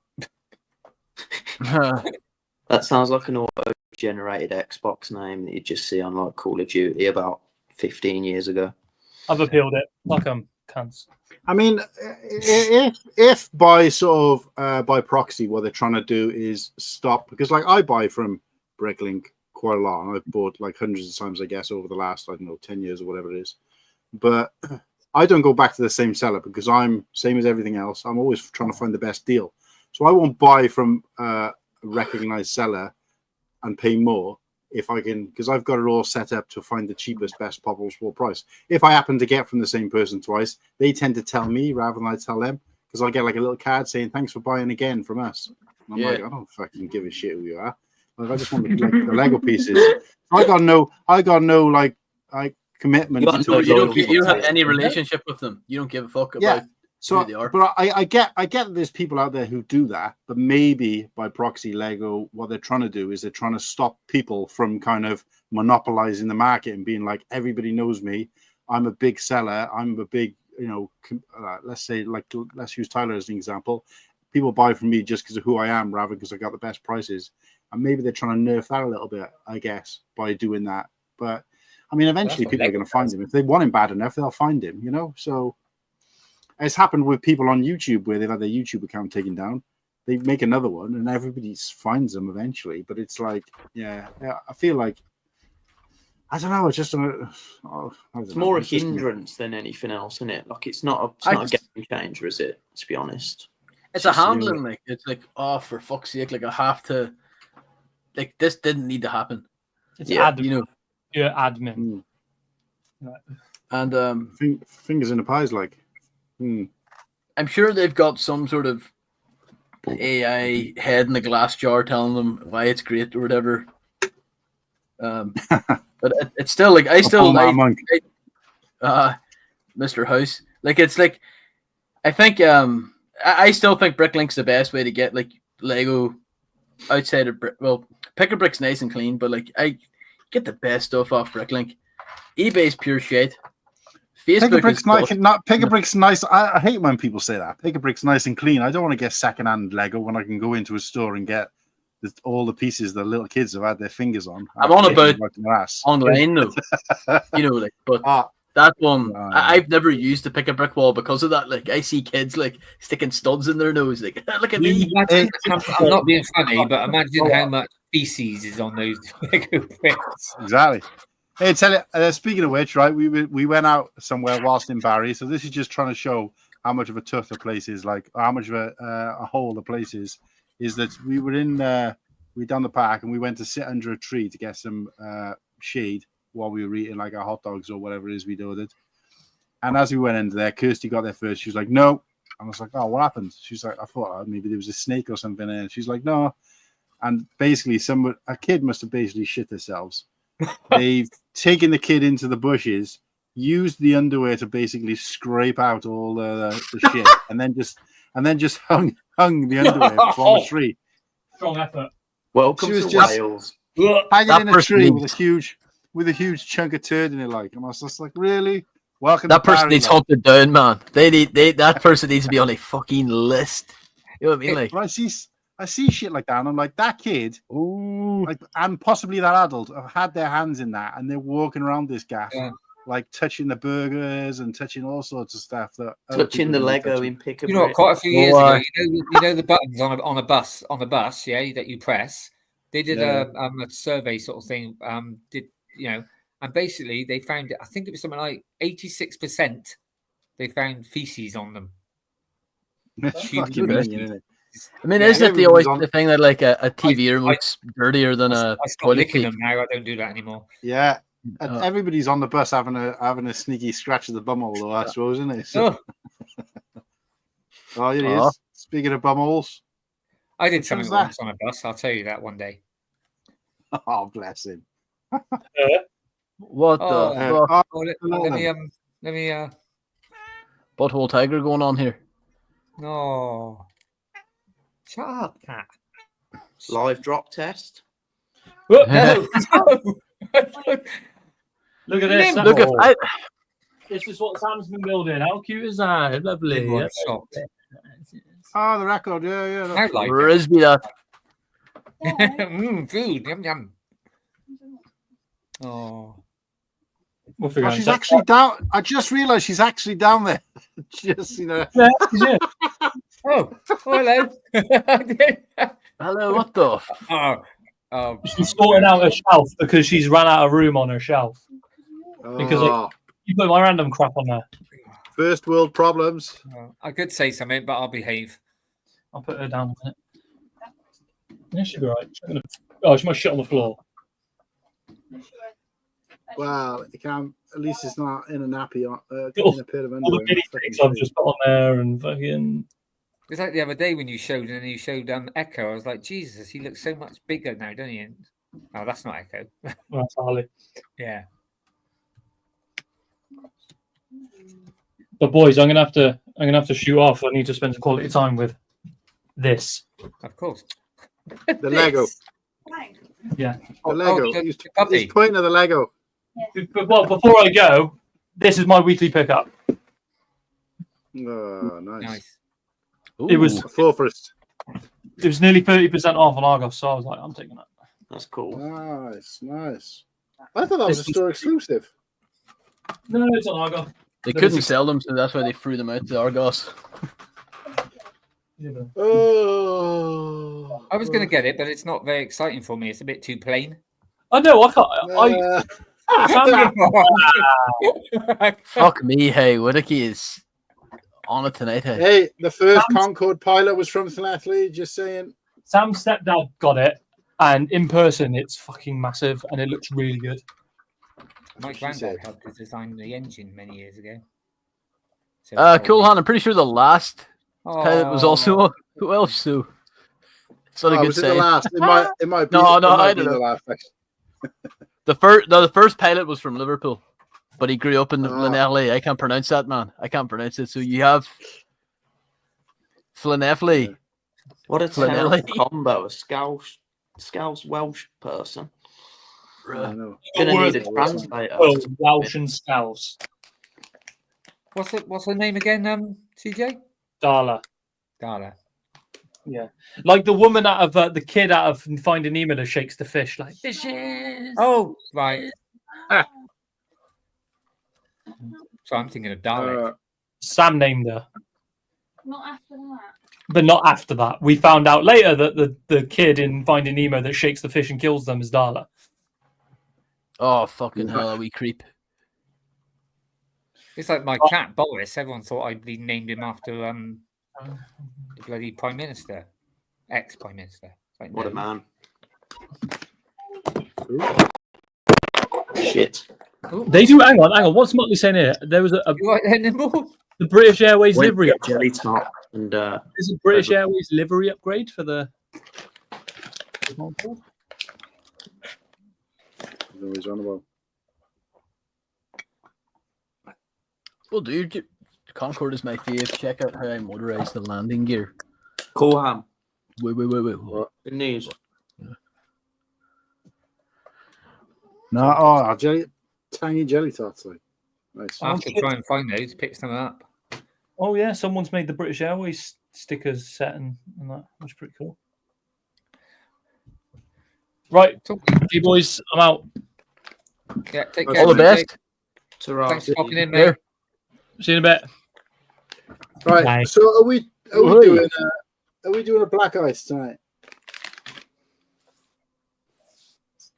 That sounds like an auto-generated Xbox name that you just see on like Call of Duty about 15 years ago. I've appealed it. Fuck them, cunts. I mean, if by sort of by proxy, what they're trying to do is stop, because like I buy from BrickLink quite a lot, and I've bought like hundreds of times, I guess, over the last 10 years or whatever it is. But I don't go back to the same seller because I'm same as everything else. I'm always trying to find the best deal, so I won't buy from a recognized seller and pay more if I can, because I've got it all set up to find the cheapest, best possible price. If I happen to get from the same person twice, they tend to tell me rather than I tell them, because I'll get like a little card saying thanks for buying again from us. And I'm like, I don't fucking give a shit who you are. Like, I just want to collect the Lego pieces. I got no like commitment. You don't have any relationship with them. You don't give a fuck about. So, but I get there's people out there who do that, but maybe by proxy, Lego, what they're trying to do is they're trying to stop people from kind of monopolizing the market and being like, everybody knows me. I'm a big seller. I'm a big, let's use Tyler as an example. People buy from me just because of who I am, rather because I got the best prices. And maybe they're trying to nerf that a little bit, I guess, by doing that. But I mean, eventually people are going to find him. If they want him bad enough, they'll find him, So it's happened with people on YouTube where they've had their YouTube account taken down. They make another one and everybody finds them eventually. But it's like, I feel like, I don't know. It's just it's more a hindrance than anything else, isn't it? Like it's not a game changer, is it? To be honest, it's a handling. Like it's like, oh, for fuck's sake! Like I have to. Like this didn't need to happen. It's admin. You're admin. Right. And fingers in the pies, like. I'm sure they've got some sort of AI head in the glass jar telling them why it's great or whatever. But it's still like Mr. House. Like it's like I think I still think BrickLink's the best way to get like Lego outside of Pick-a-Brick's nice and clean, but like I get the best stuff off BrickLink. eBay's pure shit. Pick-a-Brick's nice. I hate when people say that. Pick-a-Brick's nice and clean. I don't want to get second-hand Lego when I can go into a store and get all the pieces that little kids have had their fingers on. I'm on about online though. But that one, I've never used the Pick-a-Brick wall because of that. Like I see kids like sticking studs in their nose. Like look at me. I'm not being funny, but imagine how much feces is on those Lego bricks. Exactly. Hey, tell you, speaking of which, right, we went out somewhere whilst in Barry, so this is just trying to show how much of a tough the place is, like how much of a hole the place is. Is that we were down the park and we went to sit under a tree to get some shade while we were eating like our hot dogs or whatever it is we'd ordered. And as we went into there, Kirsty got there first. She was like, "No," and I was like, "Oh, what happened?" She's like, "I thought maybe there was a snake or something." And she's like, "No," and basically, a kid must have basically shit themselves. They've taken the kid into the bushes, used the underwear to basically scrape out all the shit, and then just hung the underwear from a tree. Strong effort. Welcome to Wales. Hanging in a tree with a huge chunk of turd in it, like, and I was just like, really? Welcome. That person needs hunted down, man. That person needs to be on a fucking list. You know what I mean? Like, but I see shit like that, and I'm like, that kid, like, and possibly that adult have had their hands in that, and they're walking around this gaff, like touching the burgers and touching all sorts of stuff. Touching the Lego in Pick-a-Brick. You know, quite a few years ago, you know the buttons on a bus, yeah, that you press. They did a survey sort of thing. And basically they found it. I think it was something like 86%. They found feces on them. That's fucking brilliant, isn't it? I mean, Yeah, isn't it the everybody's always the thing that like a TV I- remote's dirtier than a I stopped toilet licking seat? them now. I don't do that anymore. Yeah. Oh. Everybody's on the bus having a sneaky scratch of the bumhole, though, I suppose, isn't it? So, Oh, here he Aw. is. Speaking of bumholes. I did Which something one's once on a bus. I'll tell you that one day. Oh, bless him. What Oh, the fuck? Oh, let me Butthole tiger going on here? no. Shut up, cat. Live drop test. No, no. Look at this. Nimble. Look, if This is what Sam's been building. How cute is that? Lovely. Nimble, I'm That's shocked. Oh, the record. Yeah. I like it. Frisbee that. Food. Yum yum. Oh. We'll figure Oh, out she's in a actually down. I just realised she's actually down there. Just, sec. Yeah. Oh, hello. Hello, what the? Oh, She's sorting out her shelf because she's run out of room on her shelf. Because, like, you put my random crap on there. First world problems. I could say something, but I'll behave. I'll put her down a minute. Yeah, she'll be right. Oh, she might shit on the floor. Well, it can. At least it's not in a nappy, in a pit of All the underwear. mini things I've just put on there and fucking. It's like the other day when you showed Echo. I was like, Jesus, he looks so much bigger now, doesn't he? And, oh, that's not Echo. Well, that's Harley. Yeah. But boys, I'm gonna have to shoot off. I need to spend some quality time with this. Of course. The Lego. Yeah. The Lego. the He's puppy. pointing at the Lego. But well, before I go, this is my weekly pickup. Oh, nice. Nice. It was A forest. it was nearly 30% off on Argos, so I was like, I'm taking that. That's cool. Nice. I thought that was a store exclusive. No, it's on Argos. They couldn't sell them, so that's why they threw them out to Argos. Oh. I was going to get it, but it's not very exciting for me. It's a bit too plain. I know. I can't. Fuck me, hey, Whittakee is on it tonight. Hey, Hey, the first Concorde pilot was from Llanelli, just saying. Sam's stepdad got it, and in person, it's fucking massive, and it looks really good. My She granddad said. helped us design the engine many years ago. So cool, Han. I'm pretty sure the last pilot was also who else? So it's not a good was it the say. last? It might be. No, it might I be don't the know. last. The first pilot was from Liverpool, but he grew up in Oh. Llanelli. I can't pronounce that, man. I can't pronounce it. So you have Llanelli. What a Flanelli. terrible combo. A Scouse Welsh person. I know. Gonna Word- need a translator. Oh, Welsh and Scouse. What's her name again, CJ? Darla. Darla. Yeah. Like the woman out of the kid out of Finding Nemo that shakes the fish, like, fishes. Oh, right. So I'm thinking of Dalek. Sam named her. Not after that. But not after that. We found out later that the kid in Finding Nemo that shakes the fish and kills them is Darla. Oh fucking hell, we creep. It's like my cat Boris. Everyone thought I'd be named him after the bloody Prime Minister, ex-Prime Minister. Like, What no. a man. Shit. They do. Hang on. What's Motley saying here? There was You right there, Nimble? the British Airways Went livery. to get jelly top and There's a British Airways livery upgrade for the. Always on about. Well, dude, Concorde is my fave. Check out how I motorized the landing gear. cool ham. Wait. What? Good news. No, tiny jelly tarts. Like. Nice. I have to try and find those, pick some up. Oh yeah, someone's made the British Airways stickers set and that. That's pretty cool. Right, you boys, I'm out. Yeah, take All care. All the CJ. best. Ta-ra. Thanks for popping in, mate. There. See you in a bit. Right. Bye. So are we doing a black ice tonight?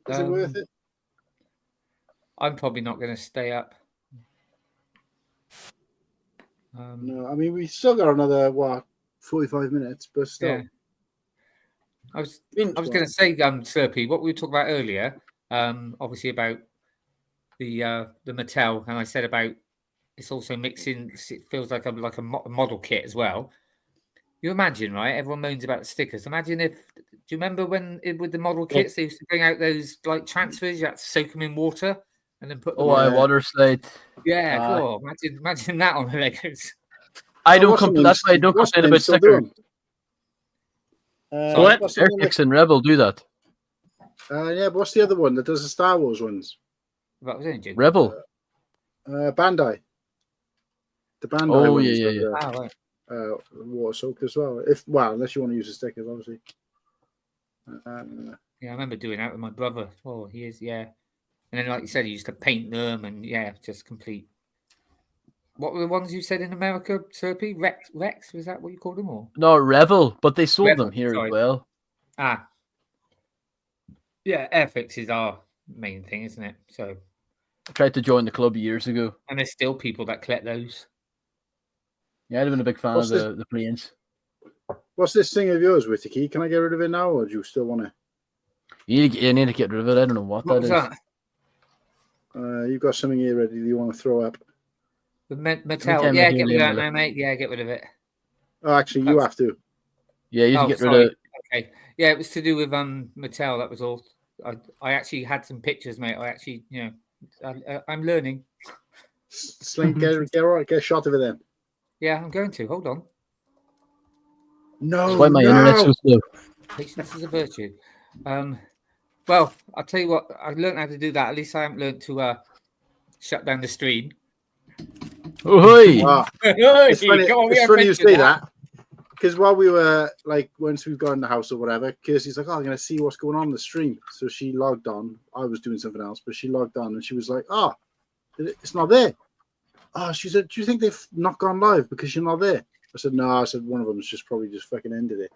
Is it worth it? I'm probably not going to stay up. No, I mean we still got another 45 minutes, but still. Yeah. I was going to say, Slurpy, what we were talking about earlier, obviously about the Mattel, and I said about it's also mixing. It feels like a model kit as well. You imagine, right? Everyone moans about the stickers. Imagine if. Do you remember when with the model kits they used to bring out those like transfers? You had to soak them in water and then put them. I water slide. Yeah, cool. Imagine that on the Legos. I don't complain. That's why I don't complain about stickers. What? Airkicks and Rebel do that. Yeah, but what's the other one that does the Star Wars ones? That was any Rebel. Bandai. The Bandai. Oh ones yeah. Right. Water soaked as well. Unless you want to use the stickers, obviously. Yeah, I remember doing that with my brother. Oh, he is, yeah. And then, like you said, he used to paint them, and just complete. What were the ones you said in America, Slurpy? Rex, was that what you called them, or? No, Revel, but they sold Rebel, them here sorry. as well. Yeah, Airfix is our main thing, isn't it? So I tried to join the club years ago. And there's still people that collect those. Yeah, I'd have been a big fan of the planes. What's this thing of yours, Whittakee? Can I get rid of it now, or do you still want to? You need to get rid of it. I don't know what that is. That? You've got something here ready that you want to throw up. The Mattel. Yeah, get rid of that now, mate. Yeah, get rid of it. Oh, actually, you have to. Yeah, you can get rid of it. Okay. Yeah, it was to do with Mattel. That was all. I actually had some pictures, mate. I actually, I'm learning. Slink, get a shot of it then. Yeah, I'm going to. Hold on. No, that's why my internet's so slow. Patience is a virtue. Well, I'll tell you what. I learned how to do that. At least I haven't learned to shut down the stream. Oh, wow. It's funny you say that. Because while we were once we've got in the house or whatever, Kirsty's like, "Oh, I'm going to see what's going on the stream." So she logged on. I was doing something else, but she logged on and she was like, "Oh, it's not there." Oh, she said, "Do you think they've not gone live because you're not there?" I said, "No." I said, "One of them's just probably just fucking ended it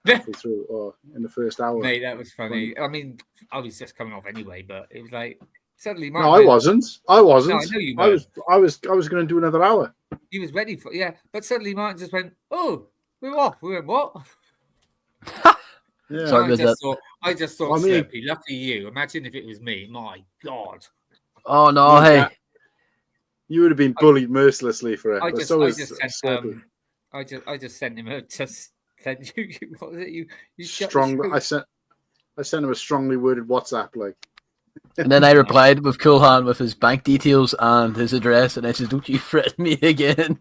halfway through or in the first hour." Mate, that was funny. I mean, I was just coming off anyway, but it was like suddenly. No, I wasn't. No, I know you were. I was going to do another hour. He was ready for but suddenly Martin just went, "Oh, we're off." We went, "What?" Yeah. Sorry, I just thought, Slurpy, lucky you. Imagine if it was me. My God. Oh no, hey. You would have been bullied mercilessly for it. I just sent him what was it? You strong. I sent him a strongly worded WhatsApp And then I replied with Coolhan with his bank details and his address, and I said, "Don't you threaten me again."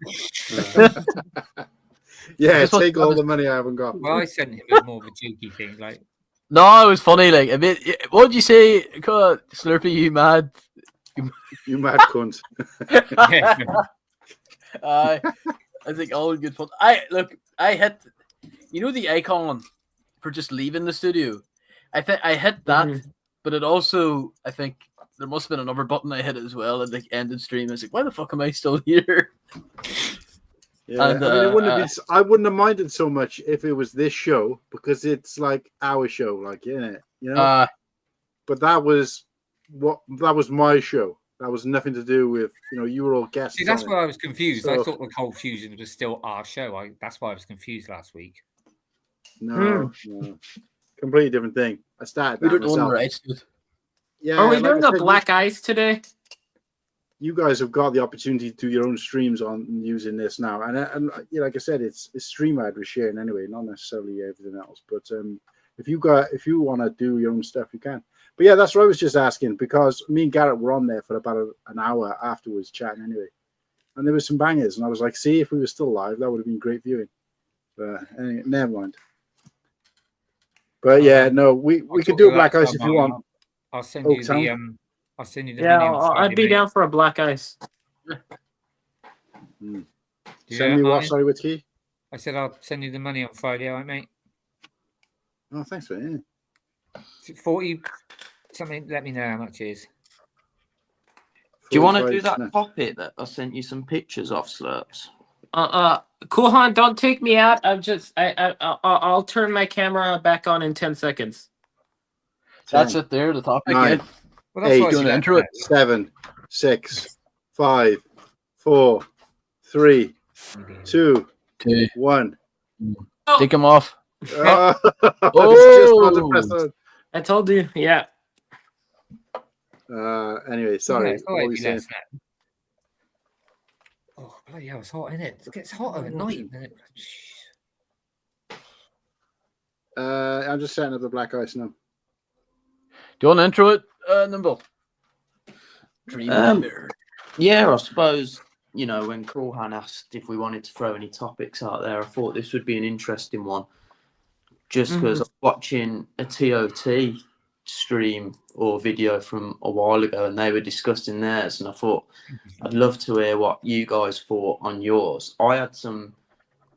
Yeah, take all the money I haven't got. Well, I sent him a more of a jokey thing, like. No, it was funny. I mean, what did you say, Slurpy? You mad? You mad cunt. I think all good fun. I hit, the icon for just leaving the studio. I think I hit that, but it also, I think there must have been another button I hit as well at the end of the stream. I was like, why the fuck am I still here? Yeah, and, I wouldn't have minded so much if it was this show because it's like our show, But that was my show. That was nothing to do with you were all guests. See, that's why I was confused. So, I thought the Cold Fusion was still our show. That's why I was confused last week. No, completely different thing. I started. We don't own the rights. Yeah. Are we doing a Black Ice today? You guys have got the opportunity to do your own streams on using this now, and like I said, it's stream ad we're sharing anyway, not necessarily everything else. But if you want to do your own stuff, you can. But yeah, that's what I was just asking because me and Garrett were on there for about an hour afterwards chatting anyway, and there was some bangers, and I was like, see, if we were still live, that would have been great viewing. But anyway, never mind. But yeah, no, we could do a Black Ice if you want. I'll send you the I'll send you the money. Yeah, I'd be down for a Black Ice. Send me what? Sorry, Whittakee? I said I'll send you the money on Friday, all right, mate? Oh, thanks for it. 40 something. Let me know how much it is. Do you want to do that poppet that I sent you some pictures of, Slurps? Coolhan, don't take me out. I'll turn my camera back on in 10 seconds. That's it there, the topic. 9, well, that's 8, doing the intro. 7, 6, 5, 4, 3, 2, 1. Take him off. I was just about to press on. I told you. Yeah. Anyway, sorry. It's What were you always saying? less than. Oh, bloody hell, it's hot, isn't it? It gets hotter at night. I'm just setting up the black ice now. Do you want to intro it, Nimble? Yeah, I suppose, when Corhan asked if we wanted to throw any topics out there, I thought this would be an interesting one. Just because I was watching a TOT stream or video from a while ago and they were discussing theirs, and I thought I'd love to hear what you guys thought on yours. I had some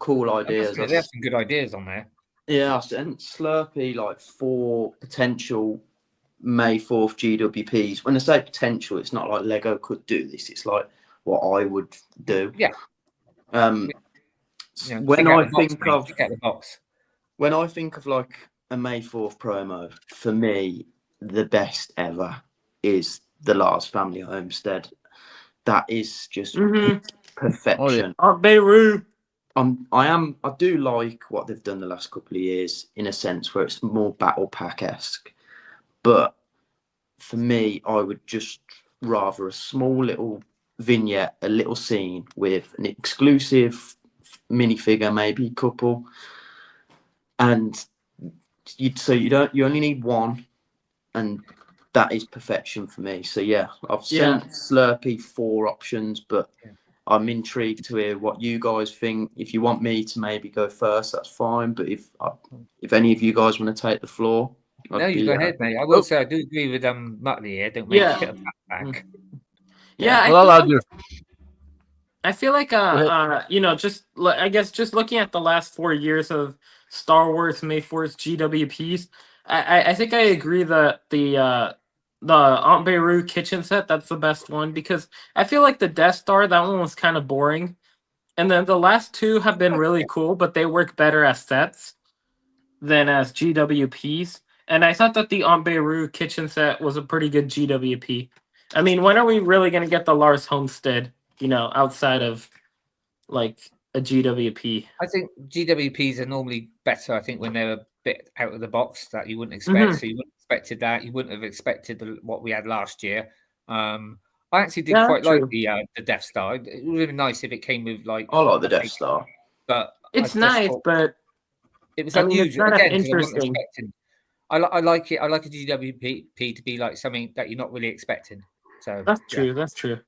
cool ideas. They have some good ideas on there. Yeah, I sent Slurpy like 4 potential May 4th GWPs. When I say potential, it's not like Lego could do this. It's like what I would do. Yeah. When I think of the box. When I think of like a May 4th promo, for me, the best ever is the Lars Family Homestead. That is just perfection. Oh, Beirut. I do like what they've done the last couple of years in a sense where it's more battle pack-esque. But for me, I would just rather a small little vignette, a little scene with an exclusive minifigure, maybe couple. And you only need one, and that is perfection for me. So yeah, I've sent Slurpy 4 options, but I'm intrigued to hear what you guys think. If you want me to maybe go first, that's fine. But if any of you guys want to take the floor, no, you go ahead, mate. I will say I do agree with Mattel here. Don't make it a back. I feel like just looking at the last 4 years of Star Wars May 4th GWPs, I think I agree that the Aunt Beirut kitchen set, that's the best one, because I feel like the Death Star, that one was kind of boring, and then the last 2 have been really cool, but they work better as sets than as GWPs. And I thought that the Aunt Beirut kitchen set was a pretty good GWP. I mean, when are we really going to get the Lars Homestead, outside of like a GWP? I think GWPs are normally better, I think, when they're a bit out of the box that you wouldn't expect. So you wouldn't have expected that. You wouldn't have expected what we had last year. I actually did quite like the Death Star. It would have been nice if it came with like... I like the Death Star. But it's nice, but... It was unusual. It's Again, interesting. I like it. I like a GWP to be like something that you're not really expecting. So that's true. That's true.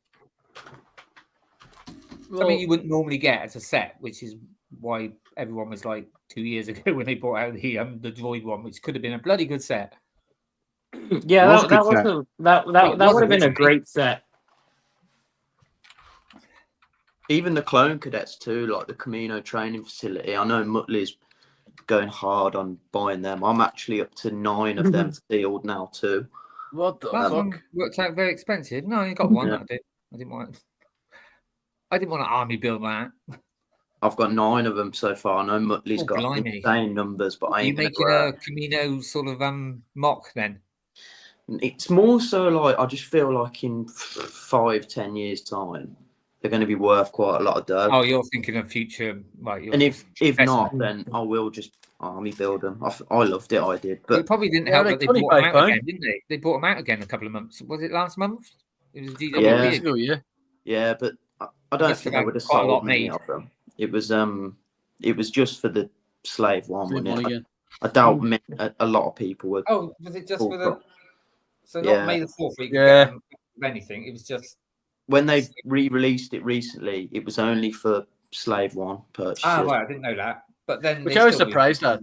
Something you wouldn't normally get as a set, which is why everyone was like 2 years ago when they brought out the droid one, which could have been a bloody good set. Yeah, that would have been a great set. Even the clone cadets too, like the Camino training facility. I know Muttley's going hard on buying them. I'm actually up to 9 of them sealed now too. What the fuck? Worked out very expensive. No, you got one. That did. I didn't want an army build that. I've got 9 of them so far. I know Muttley's got insane numbers, but I ain't making a Camino sort of mock then. It's more so like I just feel like in 5-10 years time they're going to be worth quite a lot of dough. Oh, you're thinking of future, right? And if not, then I will just army build them. I loved it. I did, but it probably didn't help that they bought them out again, didn't they? They bought them out again a couple of months. Was it last month? It was DWP. Yeah, but I don't think I would have sold many of them. It was just for the slave one, wasn't it? I doubt a lot of people would. Oh, was it just for the? So not May the 4th week. Yeah. Anything. It was just when they re-released it recently. It was only for slave one purchases. Ah, right. I didn't know that. But then, which I was surprised at.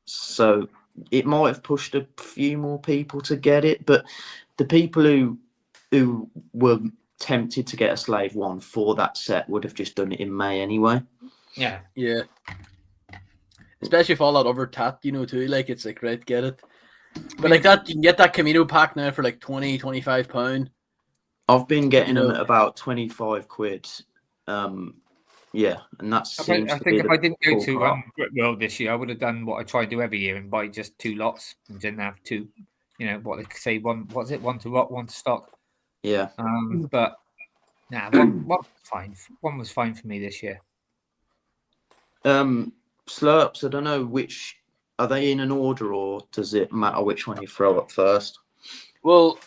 So it might have pushed a few more people to get it, but the people who were tempted to get a slave one for that set would have just done it in May anyway. Yeah. Especially if all that over tapped, too. Like it's like right, get it. But like that, you can get that Camino pack now for like £20-25. I've been getting them at about 25 quid. Yeah, and that's. I think if I didn't go to BrickWorld this year, I would have done what I try and do every year and buy just 2 lots and didn't have 2. What they say, one to rot, one to stock. Yeah. But one was fine. One was fine for me this year. Slurps, I don't know which, are they in an order or does it matter which one you throw up first? Well,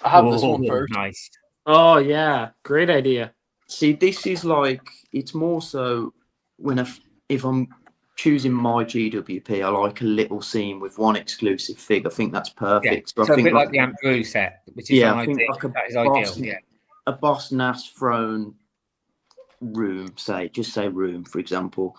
I have this one first. Nice. Oh yeah, great idea. See, this is like, it's more so when if I'm choosing my GWP, I like a little scene with one exclusive fig. I think that's perfect. Yeah. So So I a think bit like the Andrew set, which is I think like that is ideal. Yeah. a Boss Nass thrown room, just say room, for example.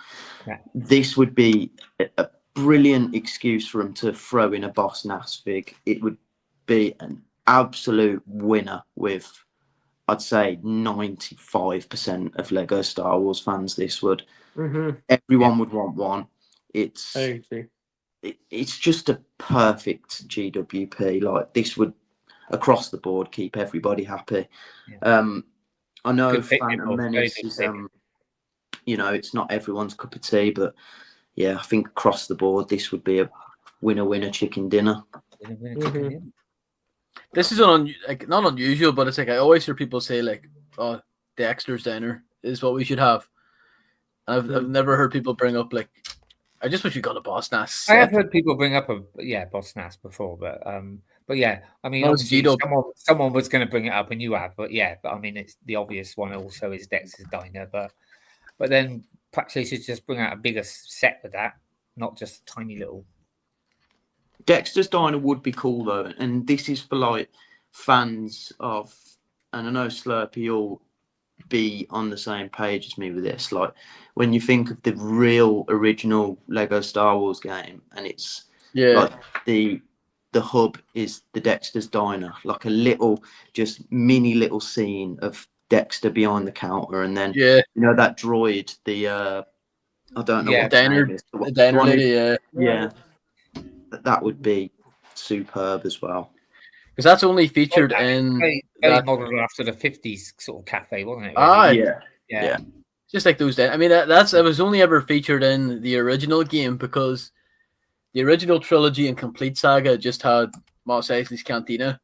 Yeah. This would be a brilliant excuse for him to throw in a Boss Nass fig. It would be an absolute winner with, I'd say, 95% of Lego Star Wars fans. This would. Mm-hmm. Everyone would want one. I agree. It's just a perfect GWP. Like, this would across the board keep everybody happy. Yeah. I know Good pick, Phantom Nicole. Menace Very is good pick. you know, it's not everyone's cup of tea, but yeah, I think across the board this would be a winner chicken dinner. Mhm. This is like not unusual, but it's like I always hear people say like, "Oh, Dexter's Diner is what we should have." I've never heard people bring up like, I just wish we got a Boss Nass. I have heard people bring up Boss Nass before, but yeah, I mean, No, it's obviously G-Dub. someone was going to bring it up, and you have, but I mean, it's the obvious one. Also, is Dexter's Diner, but then perhaps they should just bring out a bigger set with that, not just a tiny little. Dexter's Diner would be cool though, and this is for like fans of, and I know Slurpy, you'll be on the same page as me with this. Like, when you think of the real original Lego Star Wars game, and it's like the hub is the Dexter's Diner, like a little, just mini little scene of Dexter behind the counter, and then you know that droid, the I don't know what diner, the diner lady, yeah, that would be superb as well. Because that's only featured in very modern after the 50s sort of cafe, wasn't it? Really? Yeah. Just like those. I mean, it was only ever featured in the original game because the original trilogy and complete saga just had Mos Eisley's Cantina.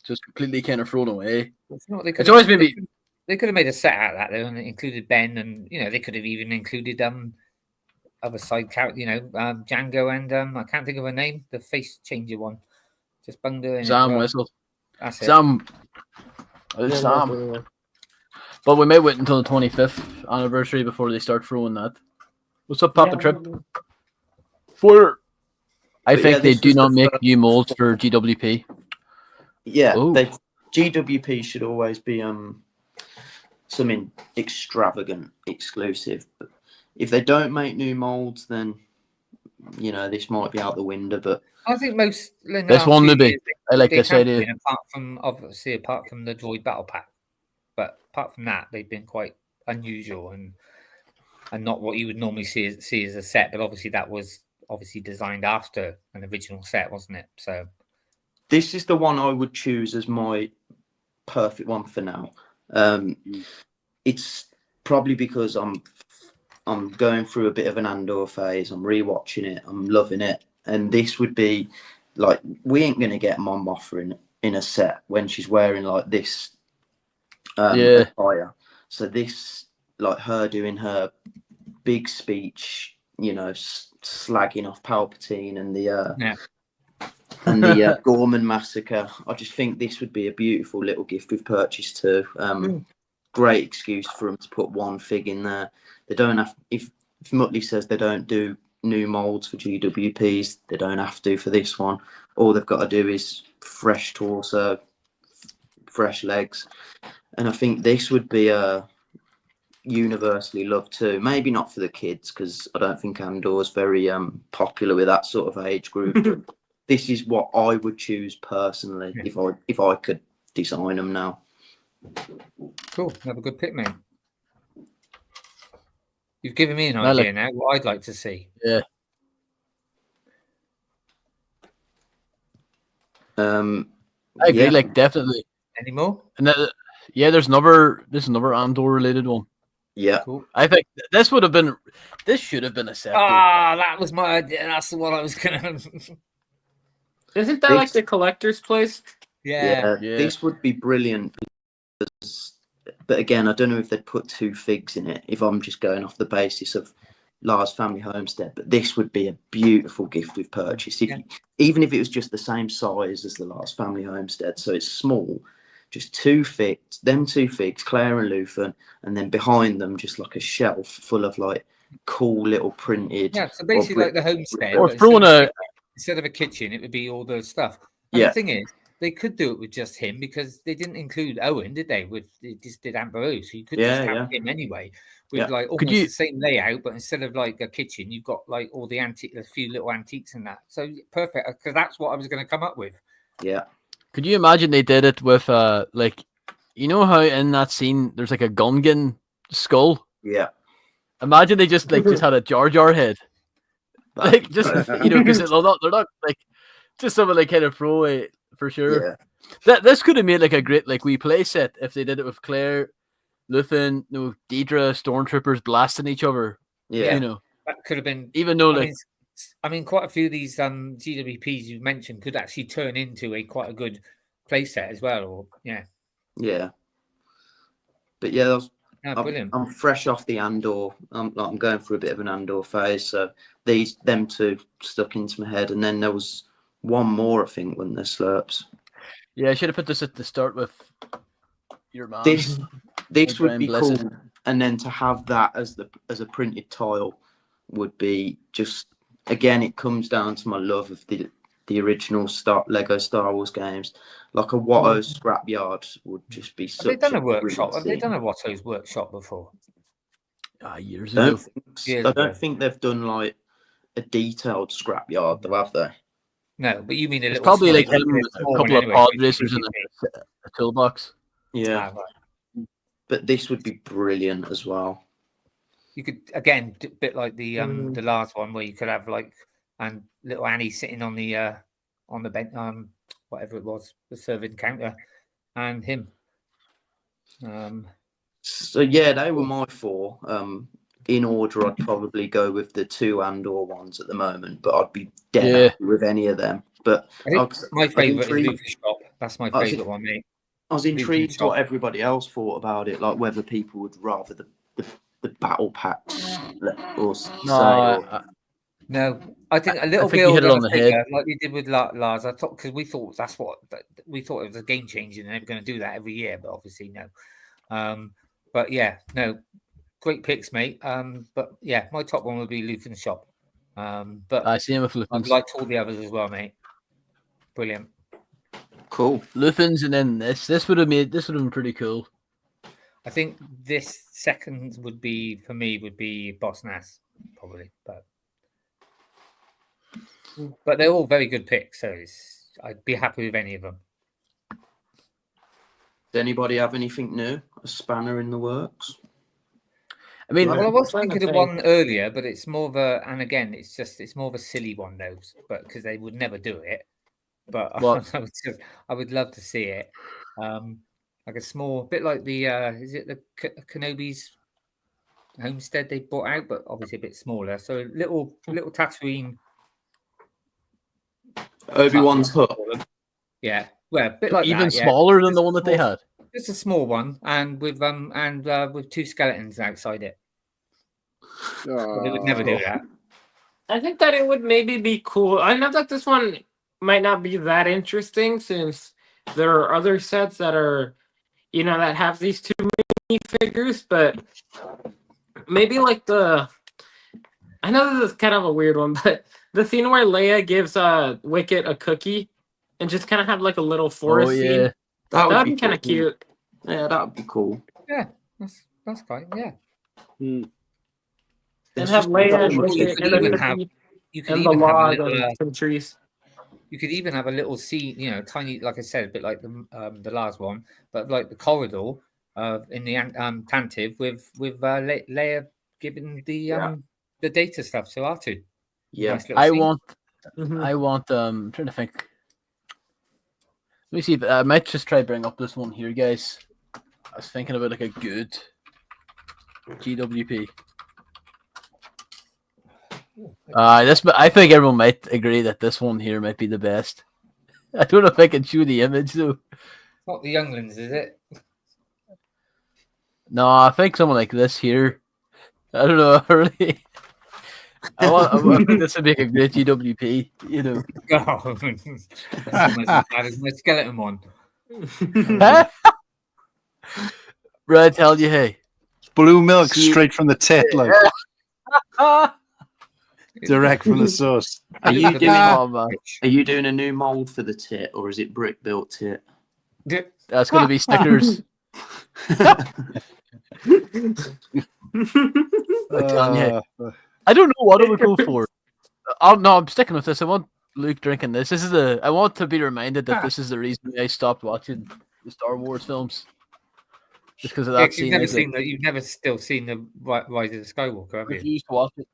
Just completely kind of thrown away. It's always maybe they could have made a set out of that though, and it included Ben, and you know they could have even included other side character, Django and I can't think of her name, the face changer one. Just bunged her in. Sam Whistle. That's it. Sam. But we may wait until the 25th anniversary before they start throwing that. What's up, Papa Trip? For I think they do not make new molds for GWP. Yeah, GWP should always be something extravagant, exclusive. But if they don't make new molds, then this might be out the window. But I think most this one to be. I like this idea. Apart from the Droid Battle Pack, but apart from that, they've been quite unusual and not what you would normally see as a set. But obviously, that was designed after an original set, wasn't it? So this is the one I would choose as my perfect one for now. It's probably because I'm going through a bit of an Andor phase. I'm rewatching it. I'm loving it, and this would be like, we ain't gonna get Mon Mothma in a set when she's wearing like this attire. So this, like her doing her big speech, slagging off Palpatine and the Gorman massacre. I just think this would be a beautiful little gift we've purchased too. Great excuse for them to put one fig in there. They don't have, if Muttley says they don't do new molds for GWPs, they don't have to for this one. All they've got to do is fresh torso, fresh legs, and I think this would be universally loved too. Maybe not for the kids, because I don't think Andor's very popular with that sort of age group. This is what I would choose personally if I could design them now. Cool, have a good pick, mate. You've given me an idea now what I'd like to see. Yeah. I agree, like definitely. Any more? And there's another Andor related one. Yeah. Cool. I think this should have been a set. That was my idea. That's the one I was gonna. Isn't that like the collector's place? Yeah. This would be brilliant because But again, I don't know if they'd put 2 figs in it if I'm just going off the basis of Lars Family Homestead. But this would be a beautiful gift with purchase. Even if it was just the same size as the Lars Family Homestead, so it's small, just 2 figs, them 2 figs, Claire and Luthen, and then behind them just like a shelf full of like cool little printed. Yeah, so basically like the homestead. Or throwing instead of a kitchen, it would be all the stuff. And the thing is, they could do it with just him because they didn't include Owen, did they? They just did Aunt Beru, so you could just have him anyway with like almost the same layout, but instead of like a kitchen, you've got like all the a few little antiques and that. So perfect, because that's what I was going to come up with. Yeah. Could you imagine they did it with like, you know how in that scene there's like a Gungan skull? Yeah. Imagine they just had a Jar Jar head, like just because they're not like just something like kind of throwaway for sure. Yeah. This could have made like a great like wee play set if they did it with Claire, Luthen, Deidre, stormtroopers blasting each other. Yeah, that could have been. Even though I mean, quite a few of these GWPs you've mentioned could actually turn into quite a good play set as well. Or yeah. But yeah, brilliant. I'm fresh off the Andor. I'm going through a bit of an Andor phase, so them 2 stuck into my head, and then there was one more, I think, when the Slurps. Yeah, I should have put this at the start with your man. This would be cool, and then to have that as a printed tile would be just, again, it comes down to my love of the original Lego Star Wars games. Like a Watto's scrapyard would just be such. Have they done a workshop? Have they done a Watto's workshop before? Years ago. I don't think they've done like a detailed scrapyard, though, have they? No, but you mean a little. Probably like a couple of pod racers in a toolbox. Yeah. But this would be brilliant as well. You could again a bit like the last one where you could have like and little Annie sitting on the bench, whatever it was, the serving counter, and him. So yeah, they were my 4. In order, I'd probably go with the 2 Andor ones at the moment, but I'd be dead happy with any of them. But my favourite is Luke's Shop. That's my favourite one, mate. I was intrigued what everybody else thought about it, like whether people would rather the battle packs or no, I think a little build on the figure, like we did with Lars. I thought because we thought we thought it was a game changer, and they were going to do that every year, but obviously no. But yeah, no, great picks, mate. But yeah, my top one would be Luthen's Shop. But I see him with Luthen's. I'd like all the others as well, mate. Brilliant. Cool. Luthen's, and then this would have been pretty cool. I think this second would be Boss Nass, probably, but they're all very good picks, so I'd be happy with any of them. Does anybody have anything new? A spanner in the works? I mean, well, I was thinking of one earlier, but it's more of a, and again, it's more of a silly one, though, but because they would never do it. But I would love to see it. Like a small bit like the is it the Kenobi's homestead they bought out, but obviously a bit smaller. So little Tatooine. Obi-Wan's hut. Yeah, well, a bit like even that, smaller than the one that they had. Just a small one, and with 2 skeletons outside it. They would never do that. I think that it would maybe be cool. I know that this one might not be that interesting since there are other sets that are, that have these 2 mini figures, but maybe like I know this is kind of a weird one, but the scene where Leia gives Wicket a cookie and just kind of have like a little forest scene. That would be kind of cute. Yeah, that would be cool. Yeah, that's fine. Yeah. And have Leia you could even have some trees. You could even have a little scene, tiny, like I said, a bit like the last one, but like the corridor in the Tantive with Leia giving the data stuff to R2. Yeah, nice I want. I'm trying to think. Let me see if I might just try bring up this one here, guys. I was thinking about like a good GWP. I think everyone might agree that this one here might be the best. I don't know if I can show the image though. Not the younglings, is it? No, I think someone like this here. I don't know. Really. I think this would make a great GWP. You know. Oh, that's almost as bad as my skeleton one. Right, tell you, hey. Blue milk See- straight from the tit, like direct from the source. Are you doing? Oh, man. Are you doing a new mold for the tit, or is it brick built tit? That's going to be stickers. Uh, I don't know what I would go for. Oh no, I'm sticking with this. I want Luke drinking this. I want to be reminded that this is the reason I stopped watching the Star Wars films. Just because of that scene. You've never still seen the Rise of the Skywalker, have I you? refuse to watch it.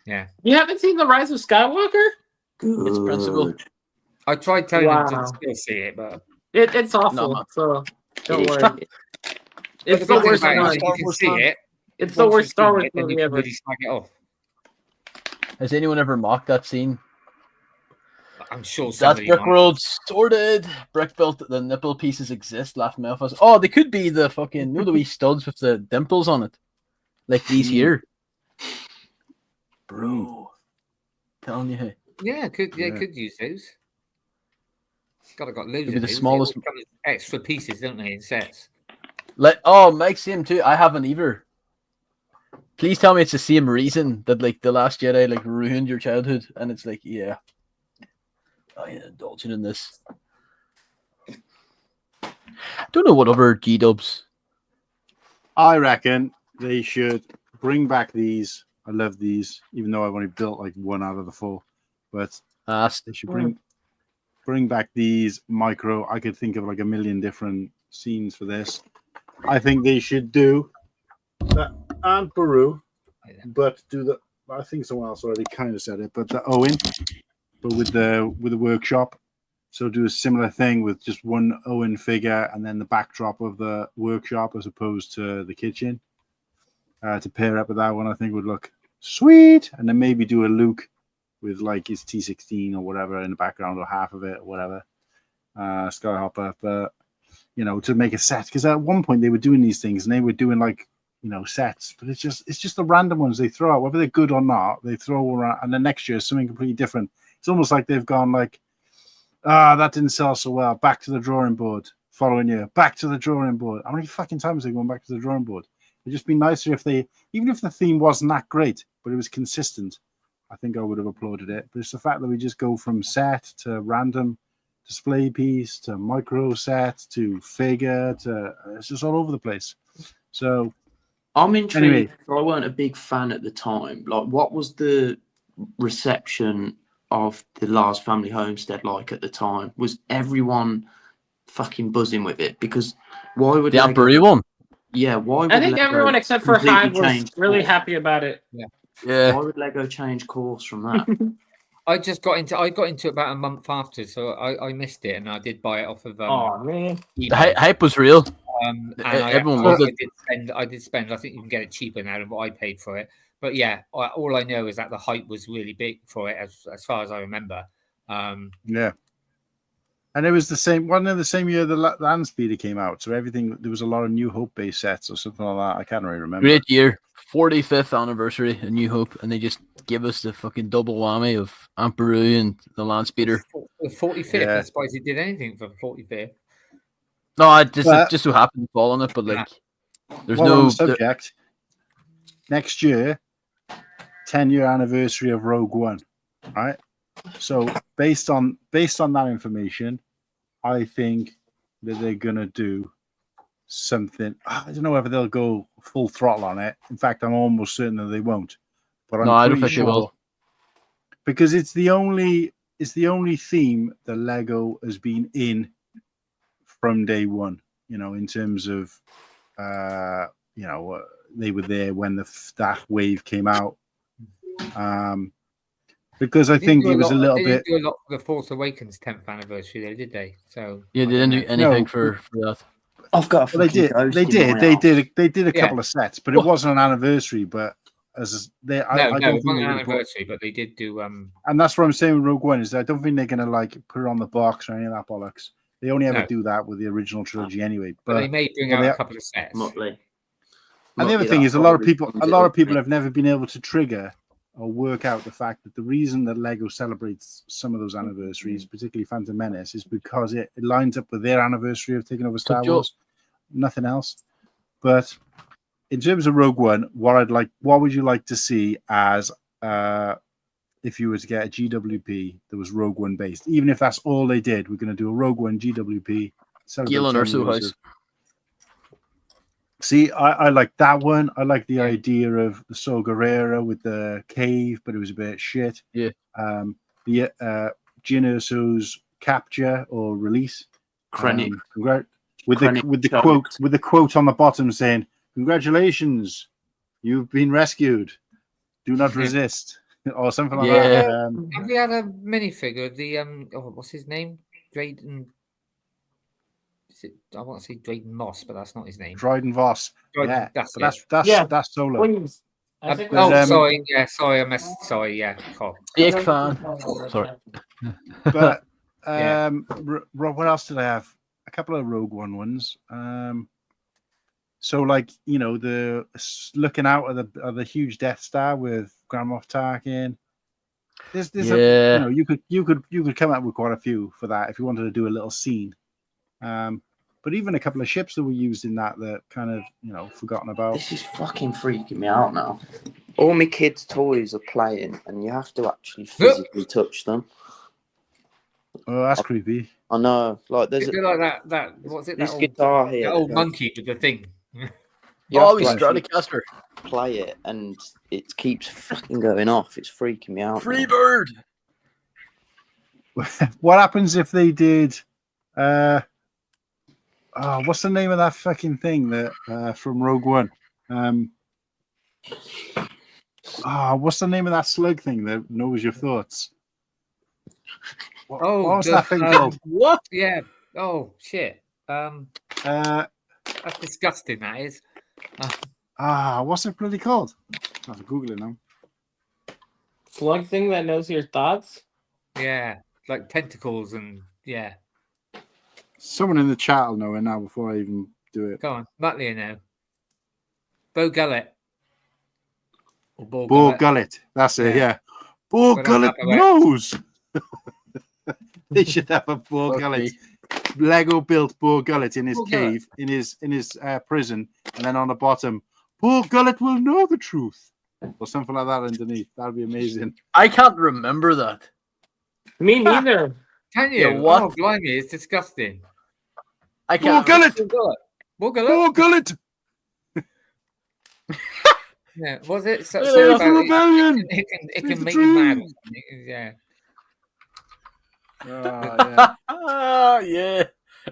Yeah. You haven't seen The Rise of Skywalker? It's principle. I tried telling them Wow. to still see it, but It's awful. No. So don't It is. worry. It's But the good thing worst about it one. is you can see it. It's the Once worst you've Star seen Wars it, then you movie can ever. really slag it off. Has anyone ever mocked that scene? I'm sure That's somebody Brick might. World sorted. Brick built the nipple pieces exist. Laughing me off us. Oh, they could be the fucking the wee studs with the dimples on it, like these here. Bro, telling you, hey. Yeah, could use those. Got loads Maybe of the those. smallest- They all come as extra pieces, don't they, in sets? Like, oh, Mike, same too. I haven't either. Please tell me it's the same reason that like the Last Jedi like ruined your childhood, and it's like, yeah, I ain't indulging in this. I don't know what other G-dubs. I reckon they should bring back these. I love these, even though I've only built like one out of the 4. But they should bring back these micro. I could think of like a million different scenes for this. I think they should do that and Peru, but do the. I think someone else already kind of said it, but the Owen, but with the workshop. So do a similar thing with just one Owen figure and then the backdrop of the workshop as opposed to the kitchen. To pair up with that one, I think would look sweet. And then maybe do a Luke with like his T16 or whatever in the background, or half of it, or whatever. Skyhopper, but you know, to make a set, because at one point they were doing these things and they were doing like, you know, sets, but it's just the random ones they throw out, whether they're good or not. They throw around, and then next year something completely different. It's almost like they've gone like, that didn't sell so well. Back to the drawing board. Following year, back to the drawing board. How many fucking times are they going back to the drawing board? It'd just be nicer if they, even if the theme wasn't that great, but it was consistent. I think I would have applauded it. But it's the fact that we just go from set to random display piece to micro set to figure to it's just all over the place. So I'm intrigued. Anyway. I weren't a big fan at the time. Like, what was the reception of the Lars Family Homestead like at the time? Was everyone fucking buzzing with it? Because why would The Lego- Ampery one. Yeah, why would I think Lego everyone except for completely Hyde was change really course? happy about it. Yeah. Why would Lego change course from that? I got into it about a month after, so I missed it, and I did buy it off of Oh man. The eBay. hype was real. And Everyone loved it. I did spend. I think you can get it cheaper now than what I paid for it. But yeah, all I know is that the hype was really big for it, as far as I remember. yeah. And it was the same year the Land Speeder came out. So everything, there was a lot of New Hope based sets or something like that. I can't really remember. Great year. 45th anniversary of New Hope, and they just give us the fucking double whammy of Amperu and the Land Speeder. The 45th. Yeah. I'm surprised he did anything for 45th. No, it just so happened to fall on it, but like, there's While on no. the subject, next year, 10-year anniversary of Rogue One, right? So based on that information, I think that they're gonna do something. I don't know whether they'll go full throttle on it. In fact, I'm almost certain that they won't. But I'm No, I don't pretty think they will. sure because it's the only theme that Lego has been in from day one. You know, in terms of they were there when that wave came out. Because I think it was a little They bit. didn't do a lot for the Force Awakens 10th anniversary, though, did they? So Yeah, they didn't do anything for that. I've got a Well, fucking ghost they in did. my They house. did a couple of sets, but it wasn't an anniversary. But as they, I No, don't it think wasn't they an would've brought- anniversary, but they did do. And that's what I'm saying with Rogue One is that I don't think they're gonna like put it on the box or any of that bollocks. They only ever No. do that with the original trilogy anyway. But they But may bring well, out they- a couple of sets. Motley. And the other thing is, a lot of people have never been able to trigger or work out the fact that the reason that Lego celebrates some of those anniversaries, particularly Phantom Menace, is because it lines up with their anniversary of taking over Star Wars. Nothing else. But in terms of Rogue One, what would you like to see as if you were to get a GWP that was Rogue One based? Even if that's all they did, we're going to do a Rogue One GWP. Gil and Urso House. See, I like that one. I like the idea of the Saw Gerrera with the cave, but it was a bit shit. Yeah. The Jyn Erso's capture or release. Krennic. With the quote on the bottom saying, "Congratulations, you've been rescued. Do not resist," or something like that. Have we had a minifigure of the what's his name? Drayden. I want to say Drayden Moss, but that's not his name. Dryden Voss. Dryden, that's Solo. Please. Sorry. Yeah, sorry. I messed. Sorry. Yeah. Big fan. Sorry. But what else did I have? A couple of Rogue One ones. So like the looking out of the huge Death Star with Grand Moff Tarkin. There's you could come up with quite a few for that if you wanted to do a little scene. But even a couple of ships that were used in that kind of forgotten about. This is fucking freaking me out now. All my kids' toys are playing, and you have to actually physically touch them. Oh, that's creepy. I know. Like there's like that. What's it? This guitar here. That old monkey with the thing. He's Stratocaster. Play it, and it keeps fucking going off. It's freaking me out. Free bird. What happens if they did? What's the name of that fucking thing that from Rogue One? What's the name of that slug thing that knows your thoughts? What was that thing called? What? Yeah. Oh shit. That's disgusting. That is. What's it really called? I have to Google it now. Slug thing that knows your thoughts? Yeah, like tentacles and yeah. Someone in the chat will know it now before I even do it. Go on, Matley now. Bo Gullet. Or Bo Gullet. That's it, yeah. Bo Gullet knows. They should have a Bo Gullet. Lego built Bo Gullet in his cave, in his prison, and then on the bottom, Bo Gullet will know the truth. Or something like that underneath. That'd be amazing. I can't remember that. Me neither. Can you? Yeah, what? Oh, blimey, it's disgusting. I can't. Bo Gullet! Bo Gullet! Bo Gullet! Yeah, was it? It's a rebellion! It can make you mad. Yeah. Yeah.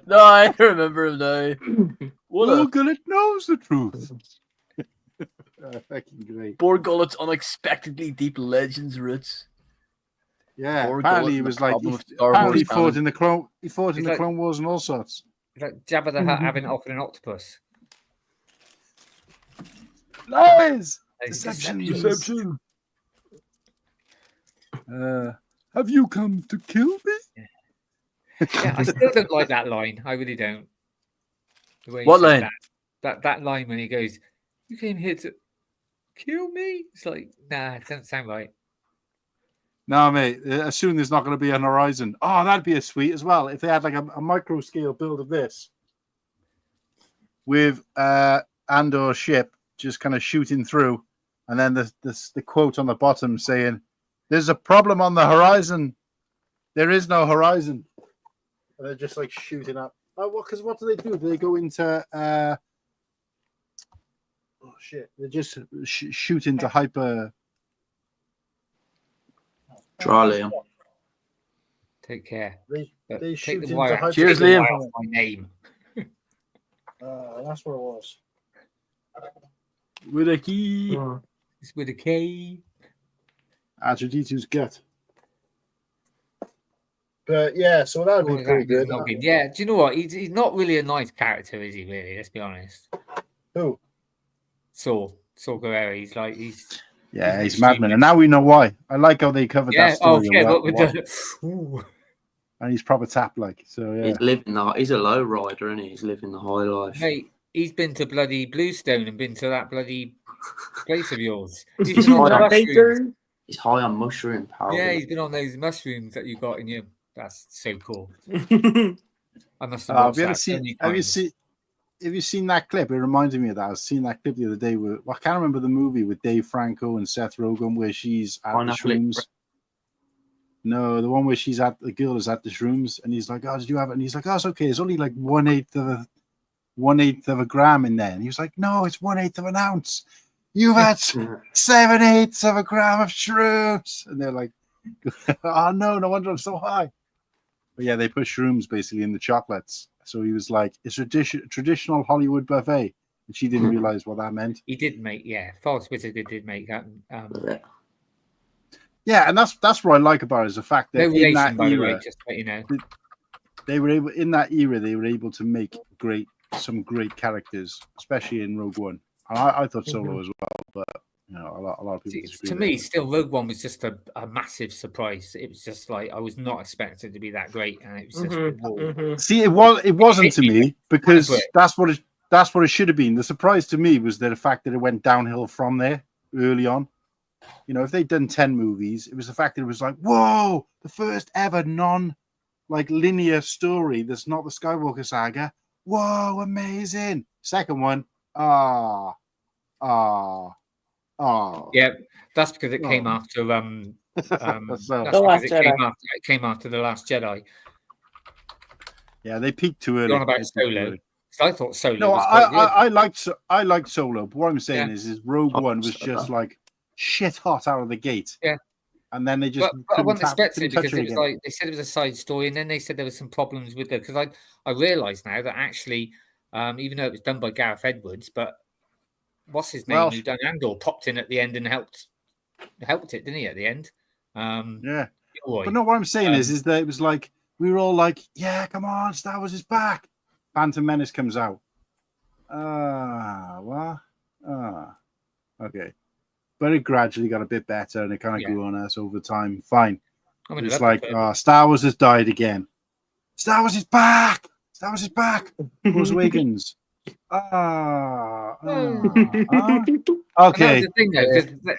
No, I remember him now. Bo Gullet knows the truth. Fucking great. Bo Gullet's unexpectedly deep legends roots. Yeah, apparently he was like he fought in the Clone Wars and all sorts. It's like Jabba the Hutt having off an octopus. Lies! Deception. Have you come to kill me? Yeah, I still don't like that line. I really don't. What line? That line when he goes, "You came here to kill me." It's like, nah, it doesn't sound right. No, mate. Assume there's not going to be an Horizon. Oh, that'd be a sweet as well. If they had like a micro scale build of this with Andor's ship just kind of shooting through, and then the quote on the bottom saying, "There's a problem on the horizon. There is no horizon." And they're just like shooting up. Oh, because what do they do? Do they go into? Oh shit! They just shoot into hyper. Try, Liam. Take care. They shoot the into wire. hyper. Cheers, Liam. My name. That's what it was. Whittakee. It's with a K. R2-D2's gut. But yeah, so that would be pretty good. Yeah, do you know what? He's not really a nice character, is he? Really? Let's be honest. Who? Saw Gerrera. He's madman, and now we know why. I like how they covered that story. And he's proper tap like. So yeah, He's a low rider, and he's living the high life. Mate, He's been to bloody Bluestone and been to that bloody place of yours. He's He's been on the high on- mushrooms. He's high on mushroom powder. Yeah, he's been on those mushrooms that you got in your. That's so cool. I must have Have watched you ever that so seen? many Have you times. seen? Have you seen that clip? It reminded me of that. I was seeing that clip the other day. I can't remember the movie with Dave Franco and Seth Rogen where she's at the Pineapple shrooms. No, the one where the girl is at the shrooms, and he's like, "Oh, did you have it?" And he's like, "Oh, it's okay. It's only like 1/8 of a gram in there." And he was like, "No, it's 1/8 of an ounce. You've had 7/8 of a gram of shrooms." And they're like, "Oh no, no wonder I'm so high." But yeah, they put shrooms basically in the chocolates. So he was like, "It's a traditional Hollywood buffet," and she didn't realize what that meant. He did make, Forrest Whitaker did make that. Yeah, and that's what I like about it is the fact that No in relation, that by the way, era, just to let you know. they were able to make some great characters, especially in Rogue One. And I thought Solo as well, but you know, a lot of people disagree. To me, still, Rogue One was just a massive surprise. It was just like I was not expecting it to be that great, and it was just whoa. See, it wasn't to me because that's what it should have been. The surprise to me was the fact that it went downhill from there early on. You know, if they'd done 10 movies, it was the fact that it was like, whoa, the first ever linear story that's not the Skywalker saga. Whoa, amazing. Second one, Yeah, that's because it came after it came after The Last Jedi. Yeah, they peaked too early. You're on about Solo. So I thought Solo. No, was quite good. I liked Solo, but what I'm saying is Rogue One was just like shit hot out of the gate. Yeah. And then they just But I wasn't expecting it because it was again. like they said it was a side story, and then they said there was some problems with it. Because I realised now that actually, even though it was done by Gareth Edwards, but what's his name who done Andor popped in at the end and helped it, didn't he? At the end, yeah. Boy. But no, what I'm saying is that it was like we were all like, yeah, come on, Star Wars is back. Phantom Menace comes out. Okay. But it gradually got a bit better and it kind of grew on us over time. Fine. It's like Star Wars has died again. Star Wars is back. Star Wars is back. Force Awakens. Okay.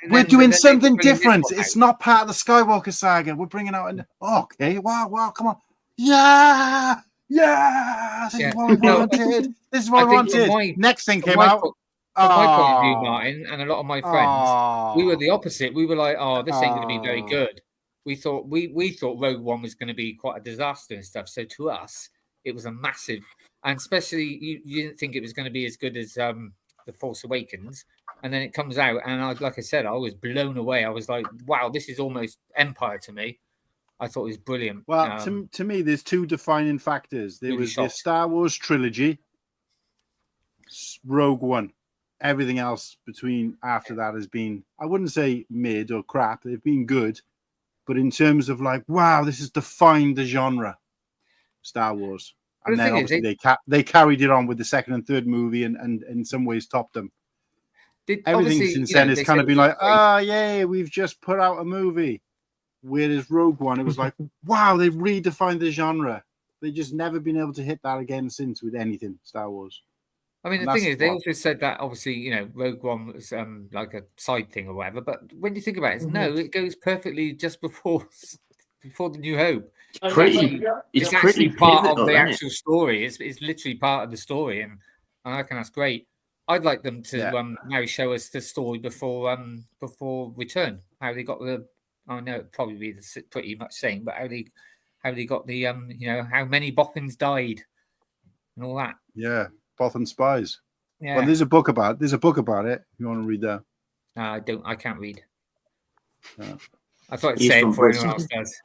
We're doing something different. It's not part of the Skywalker saga. We're bringing out okay. Wow, come on. Yeah. This is what we wanted. This is what we wanted. Next thing came out. From my point of view, Martin, and a lot of my friends, we were the opposite. We were like, "Oh, this ain't going to be very good." We thought Rogue One was going to be quite a disaster and stuff. So to us, it was a massive, and especially you didn't think it was going to be as good as The Force Awakens, and then it comes out, and like I said, I was blown away. I was like, "Wow, this is almost Empire to me." I thought it was brilliant. Well, to me, there's two defining factors. There was the Star Wars trilogy, Rogue One. Everything else after that has been, I wouldn't say mid or crap. They've been good. But in terms of like, wow, this has defined the genre, Star Wars. And then obviously they carried it on with the second and third movie and in some ways topped them. Everything since then has kind of been like, yay, we've just put out a movie. Whereas Rogue One, it was like, wow, they've redefined the genre. They've just never been able to hit that again since with anything Star Wars. I mean, the thing is, they also said that obviously, Rogue One was like a side thing or whatever. But when you think about it, no, it goes perfectly just before the New Hope. It's actually part of the actual story. It's literally part of the story, and I reckon that's great. I'd like them to now show us the story before Return. How they got the, I know it'd probably be pretty much same, but how they got the how many Boffins died and all that. Yeah. Bothan Spies. Yeah. Well, there's a book about it. If you want to read that. I can't read. I thought it'd say it before anyone else does.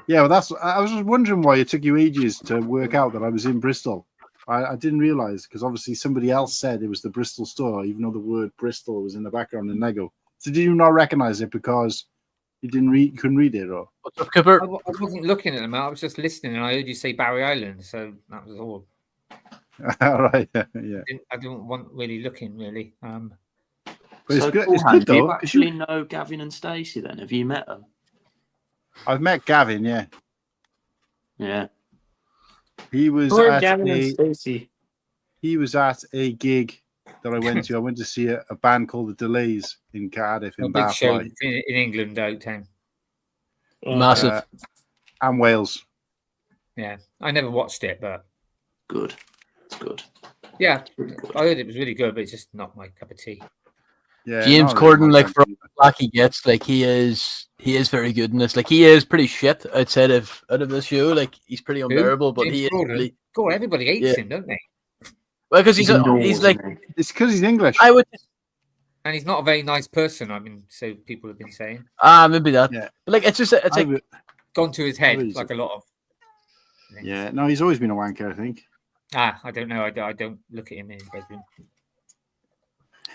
Yeah, I was just wondering why it took you ages to work out that I was in Bristol. I didn't realise because obviously somebody else said it was the Bristol store, even though the word Bristol was in the background in Lego. So did you not recognise it because you couldn't read it, or? What's up, Cooper? I wasn't looking at them. I was just listening, and I heard you say Barry Island, so that was all. All right, yeah. I didn't want really looking, really. But it's good though. Do you actually know Gavin and Stacey then? Have you met them? I've met Gavin, yeah. Yeah. He was Gavin and Stacey. He was at a gig that I went to. I went to see a band called The Delays in Cardiff A in big show Barfly in England, Oaktown. Massive. and Wales. Yeah, I never watched it, but Good. It's good. yeah, I heard it was really good, but it's just not my cup of tea. Yeah, James not really Corden, my like for band either. black he gets, like he is very good in this. Like he is pretty shit outside of out of this show. Like he's pretty unbearable, but James he is Corden? really God, everybody hates Yeah. him, don't they? well because he's indoors, like isn't he? It's because he's English. I would And he's not a very nice person. I mean, so people have been saying. maybe that. Yeah. But like it's just it's I like would- Gone to his head, Really? like a lot of. things. yeah, no, he's always been a wanker, I think. I don't know. I don't look at him in his bedroom.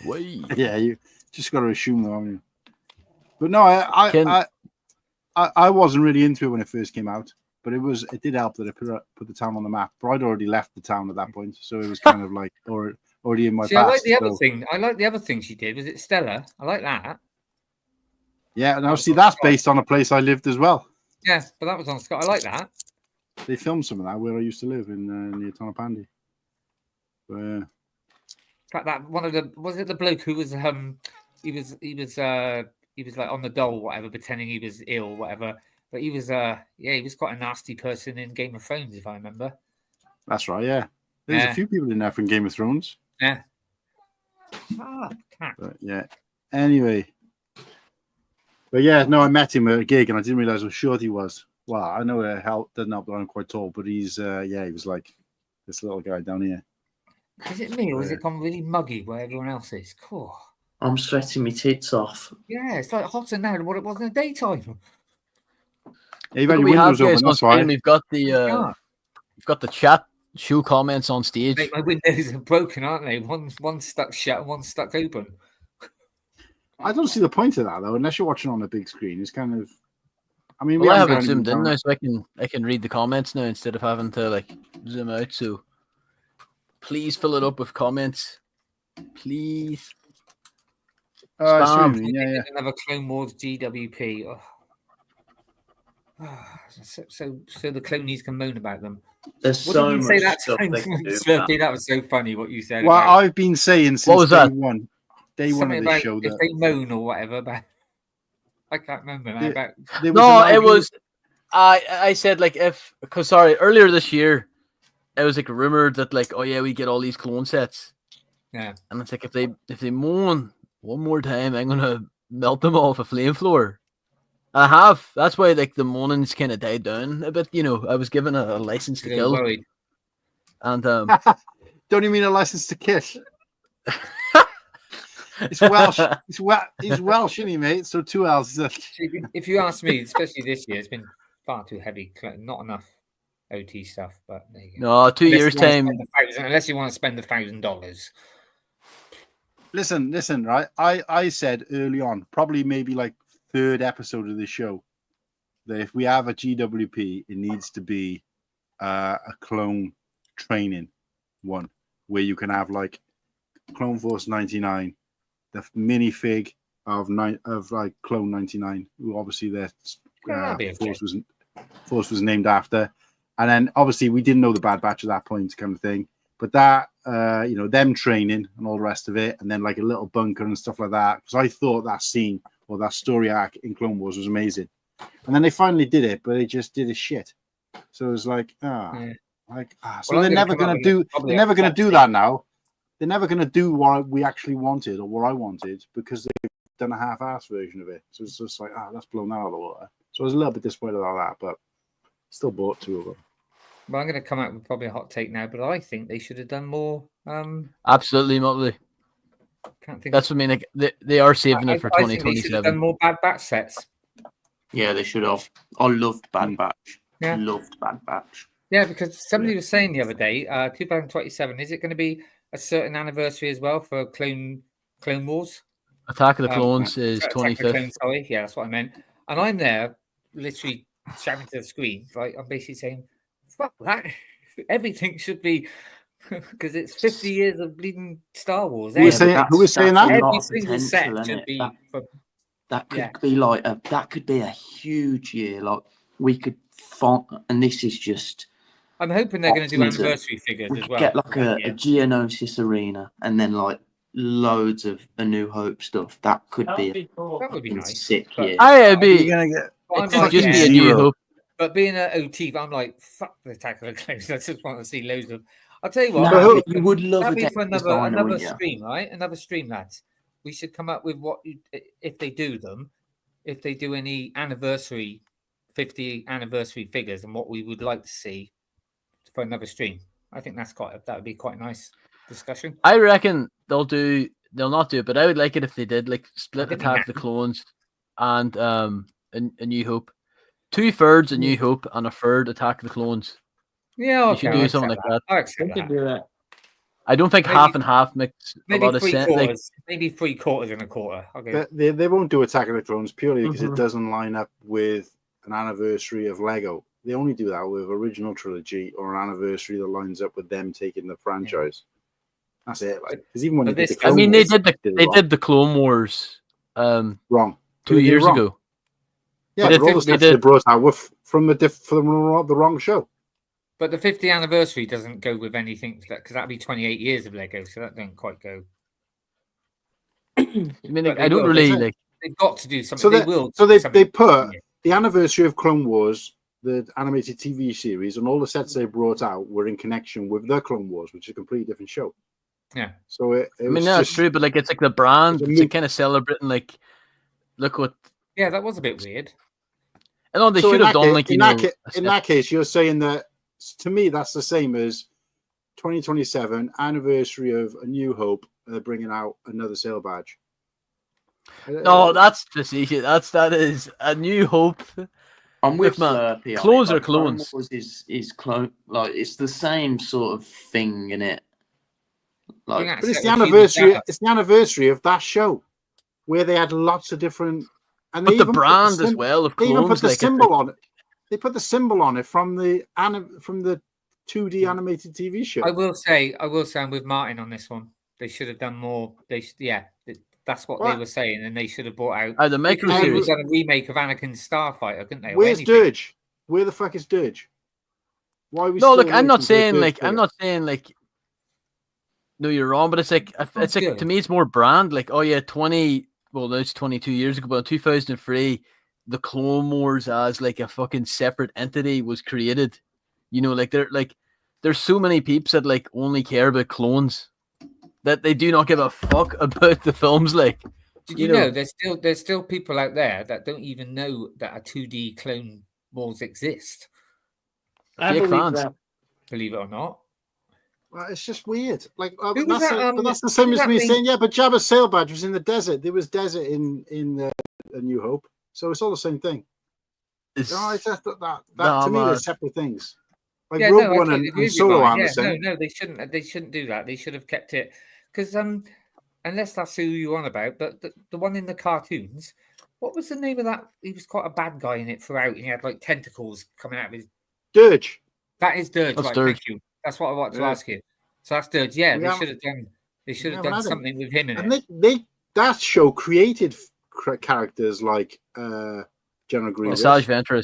way. Yeah, you just got to assume though, haven't you? But no, I wasn't really into it when it first came out, but it did help that it put the town on the map. But I'd already left the town at that point, so it was kind of like already in my See, past. I like the other so- thing. I like the other thing she did. Was it Stella? I like that. Yeah, now see that's based on a place I lived as well. Yeah, but that was on Scott. I like that. They filmed some of that where I used to live in near Tonopandi. But, In fact, that one of the was it the bloke who was he was like on the dole or whatever, pretending he was ill or whatever. But he was he was quite a nasty person in Game of Thrones, if I remember. that's right. Yeah, there's Yeah. a few people in there from Game of Thrones. Yeah. Ah, cat. But yeah. Anyway. But yeah, no, I met him at a gig and I didn't realize how short he was. Well, I know it doesn't help that I'm quite tall, but he's he was like this little guy down here. Is it me or is it gone really muggy where everyone else is? Cool. I'm sweating my tits off. Yeah, it's like hotter now than what it was in the daytime. Yeah, you've Look had what your we have windows guys open, on that's why. screen. Yeah. We've got the chat show comments on stage. Mate, my windows are broken, aren't they? One's stuck shut and one's stuck open. I don't see the point of that though, unless you're watching on a big screen. It's kind of I mean Well, I have haven't it got zoomed in anything now, so I can read the comments now instead of having to like zoom out. So please fill it up with comments, please. I see what you Spam. mean, yeah. Another Clone Wars GWP. Oh. So the clonies can moan about them. There's What so did you much say that stuff time? they can do. with Slurpy, that. that was so funny what you said. Well, about I've been saying What since was day that? one of something this about show if that they moan or whatever. About, I can't remember now. Yeah. About there No, an it idea- was. I said like because earlier this year, it was like rumored that like we get all these clone sets. Yeah. And it's like if they moan one more time, I'm gonna melt them off a flame floor. I have. That's why like the moaning's kind of died down a bit. You know, I was given a license to a little kill, worried. and Don't you mean a license to kiss? It's Welsh. He's Welsh, isn't he, mate? So 2 L's. See, if you ask me, especially this year, it's been far too heavy. Not enough OT stuff. But there you go. no, 2 years time. Unless you want to spend $1,000. Listen, right? I said early on, probably maybe like third episode of the show, that if we have a GWP, it needs to be a clone training one where you can have like Clone Force 99, the minifig of like Clone 99, who obviously their That'd be okay. Force was named after, and then obviously we didn't know the Bad Batch at that point, kind of thing. But that them training and all the rest of it, and then like a little bunker and stuff like that, because I thought that scene or that story arc in Clone Wars was amazing. And then they finally did it, but they just did a shit. So it was like, so Well, they're I'm never gonna going to do. probably They're never have going to to do that now. They're never going to do what we actually wanted or what I wanted because they've done a half-ass version of it. So it's just like, that's blown out of the water. So I was a little bit disappointed about that, but still bought 2 of them. Well, I'm going to come out with probably a hot take now, but I think they should have done more. Absolutely, Motley. Can't think. That's what I mean. Like they are saving it for I think they should have done 2027. more Bad Batch sets. Yeah, they should have. I loved Bad Batch. Yeah. Loved Bad Batch. Yeah, because somebody was saying the other day, 2027, is it going to be a certain anniversary as well for Clone Wars? Attack of the Clones is Attack of the 25th. Clones, sorry, yeah, that's what I meant. And I'm there, literally shouting to the screen. Like I'm basically saying, "Fuck that! Everything should be." Because it's 50 years of bleeding Star Wars. Who was saying that? Every single set should be. That could be like that could be a huge year. Like we could find, and this is just I'm hoping they're going to do Optimism. anniversary figures We as could well. get like a Geonosis arena and then like loads of A New Hope stuff. That could That be would be cool. That would be a nice. sick But year. It'd be. You're gonna get I'm It like, could just yeah. be a New Zero. Hope. But being an OT, I'm like, fuck the Attack of the Clones. I just want to see loads of. I'll tell you what. No, who- you would love a That'd be deck for designer, another wouldn't you? stream, right? Another stream, lads. We should come up with what if they do them, if they do any 50 anniversary figures, and what we would like to see for another stream. I think that would be quite a nice discussion. I reckon they'll not do it, but I would like it if they did like split think Attack of they the Clones and a New Hope. 2/3 A New Hope and a third Attack of the Clones. Yeah, You should do something like that. I We accept could that. do that. I don't think Maybe- half and half makes a Maybe lot of three sense. quarters. Like, Maybe 3/4 and a quarter. Okay. But they won't do Attack of the Clones purely because Mhm. it doesn't line up with an anniversary of Lego. They only do that with original trilogy or an anniversary that lines up with them taking the franchise. That's it. Like, because even when But they did this- the I Clone mean, they Wars, did it the Clone Wars wrong. 2 They did years wrong. ago. Yeah, They but all the did- stuff they they did- brought out were from the wrong show. But the 50th anniversary doesn't go with anything because that'd be 28 years of Lego, so that don't quite go. I mean, But I they don't will, really they- like. They've got to do something. So they they- will. so do they something. put the anniversary of Clone Wars, the animated TV series, and all the sets they brought out were in connection with the Clone Wars, which is a completely different show. Yeah. So it I was mean, that's just, true, but like it's like the brand. It's a It's like move. kind of celebrating. Like, look what. Yeah, that was a bit weird. I know they so should in have that done case- like in you know. that in that case, you're saying that to me that's the same as 2027 anniversary of A New Hope, bringing out another sale badge. No, that's facetious. That is A New Hope. I'm with Look, man, Slurpy on clones it. are Like, Clone clones. Wars is clone, like it's the same sort of thing in it. Like, Bring out But it's set the of Human anniversary. Zappa. It's the anniversary of that show, where they had lots of different. And But they the even put brand as sym- well of They even put clones, the like it's symbol like- on it. They put the symbol on it from the 2D animated TV show. I will say, I'm with Martin on this one. They should have done more. That's what they What? were saying, and they should have brought out. the They micro could have series. done a remake of Anakin's Starfighter, couldn't they? or Where's anything. Dirge? Where the fuck is Dirge? Why are we No, still look, I'm not waiting for a saying Dirge like I'm figure? not saying like. No, you're wrong, but it's like Sounds to good. me it's more brand. Like, oh yeah, 20. Well, that's 22 years ago, but in 2003, the Clone Wars as like a fucking separate entity was created. You know, like there's so many peeps that like only care about clones that they do not give a fuck about the films. Like, Did you you know- know there's still people out there that don't even know that a 2D Clone Wars exist, I Fake believe fans. that. believe it or not. Well, it's just weird. Like Who was that's, that, but that's the same who's as that me thing- saying, yeah, but Jabba's sail badge was in the desert. There was desert in A New Hope, so it's all the same thing. it's, No, it's just that Nah, to me man. they're separate things. Like Yeah, Rogue no, I One totally and agree with you, Solo Martin. are the Yeah, same. no, they shouldn't. They shouldn't do that. They should have kept it because unless that's who you're on about. But the one in the cartoons, what was the name of that? He was quite a bad guy in it throughout, and he had like tentacles coming out of his. Dirge. That is Dirge, That's right? Dirge. Thank you. That's what I wanted to Yeah. ask you. So that's Dirge. Yeah, We they haven't- should have done. They should have haven't done had him. something with him in And it. they that show created characters like General Grievous. Massage Ventress.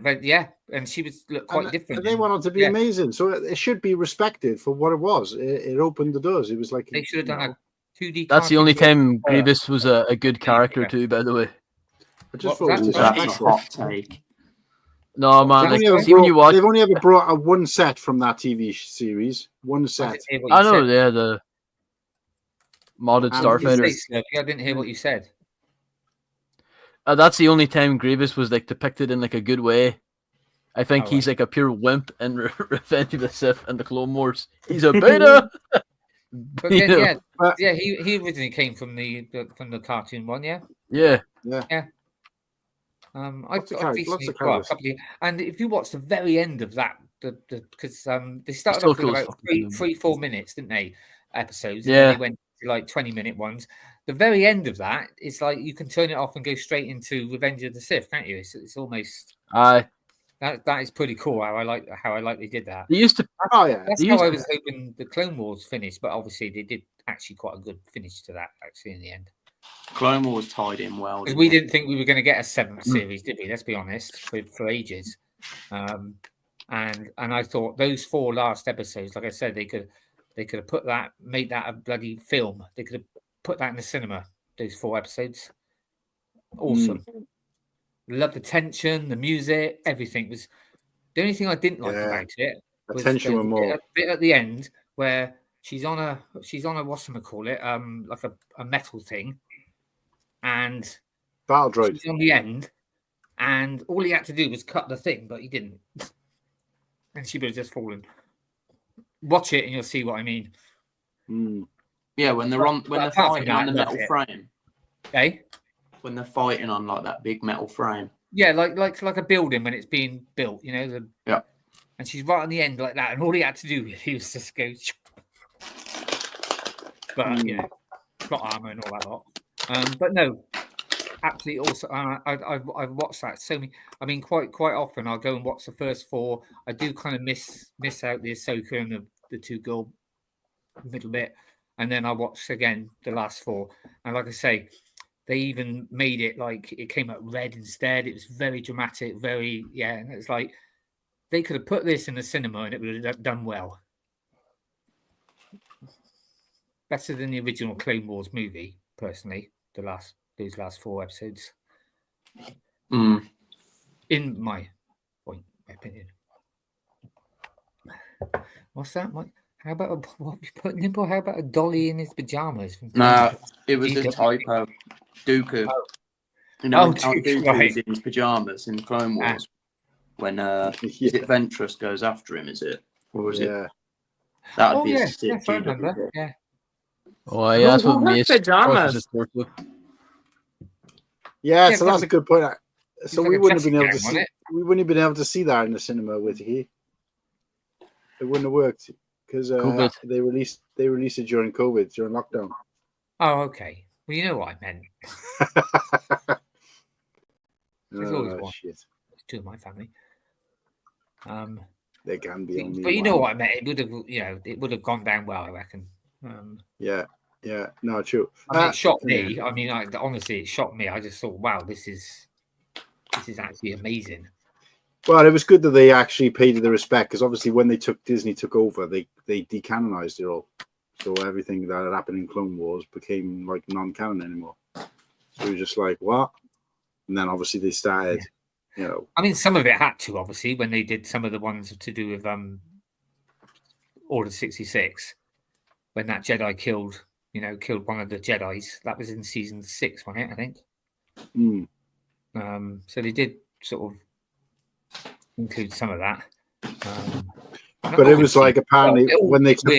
But yeah, and she was looked quite And different. they in- wanted to be yeah. amazing, so it should be respected for what it was. It opened the doors. It was like They should have done a 2D. That's the cartoon only with- time Grievous was a good character Yeah. too. By the way, I just What thought it was was that? that's a disrespectful. hot take. no man. They've Like, only ever see when you watch. They've only ever brought out one set from that TV series. One I set. didn't hear what I you know, said. yeah, the modded And What did you Starfighter. say, Slurpy? I didn't hear what you said. That's the only time Grievous was like depicted in like a good way. I think Oh, he's like a pure wimp in Revenge of the Sith and the Clone Wars. He's a beta. But You then, know? yeah, But- yeah, he originally came from the cartoon one, yeah. Yeah. I've Lots of got characters, lots recently of got a characters. couple of, and if you watch the very end of that, because they started Still off with cool as about fuck, 4 minutes, didn't they? Episodes, and Yeah. then they went to like 20-minute ones. The very end of that is like you can turn it off and go straight into Revenge of the Sith, can't you? It's almost that is pretty cool. How I like they did that. They used to. Oh yeah. That's They how used I to- was hoping the Clone Wars finished, but obviously they did actually quite a good finish to that. Actually, in the end. Clone Wars tied in well. Because didn't we it? didn't think we were going to get a 7th Mm. series, did we? Let's be honest, for ages. and I thought those 4 last episodes, like I said, they could have made that a bloody film. They could have put that in the cinema. Those 4 episodes, awesome. Love the tension, the music, everything was. The only thing I didn't like about it was tension there's were more. a bit at the end where she's on a whatchamacallit, like a metal thing, and Battle droid. she's on the end, and all he had to do was cut the thing, but he didn't, and she would have just fallen. Watch it and you'll see what I mean. Yeah, when they're fighting on the metal frame. Eh? When they're fighting on like that big metal frame. Yeah, like a building when it's being built, you know. Yeah. And she's right on the end like that, and all he had to do was just go. But you know, plot armor and all that lot. But no, absolutely awesome. I've watched that so many. I mean, quite often I'll go and watch the first 4. I do kind of miss out the Ahsoka and the 2 girl middle bit, and then I watch again the last 4. And like I say, they even made it like it came out red instead. It was very dramatic, and it's like they could have put this in the cinema and it would have done well. Better than the original Clone Wars movie, personally. Those last 4 episodes. In my opinion. What's that, Mike? How about what you put Nimble? How about a dolly in his pajamas? No, it was a typo. Dooku. You know, Dooku is in his pajamas in Clone Wars. When is it Ventress goes after him? Is it, or is it? That would be a sick. Yes, I remember. Yeah. Oh yeah, that's what makes pajamas. Yeah, so that's a good point. So like we a wouldn't have been able to dressing see. gown, We wouldn't have been able to see that in the cinema with Whittakee. It wouldn't have worked because they released it during COVID, during lockdown. Oh, okay. Well, you know what I meant. There's always one. Shit. It's 2 of my family. They can be only But you one. know what I meant. It would have gone down well, I reckon. Yeah. No, true. I mean, it shocked me. I mean, honestly, it shocked me. I just thought, wow, this is actually amazing. Well, it was good that they actually paid the respect because obviously when Disney took over, they decanonized it all. So everything that had happened in Clone Wars became like non-canon anymore. So it was just like, what? And then obviously they started, you know. I mean, some of it had to, obviously, when they did some of the ones to do with Order 66, when that Jedi killed one of the Jedis. That was in season 6, wasn't it? I think. So they did sort of include some of that. But it was like apparently when they took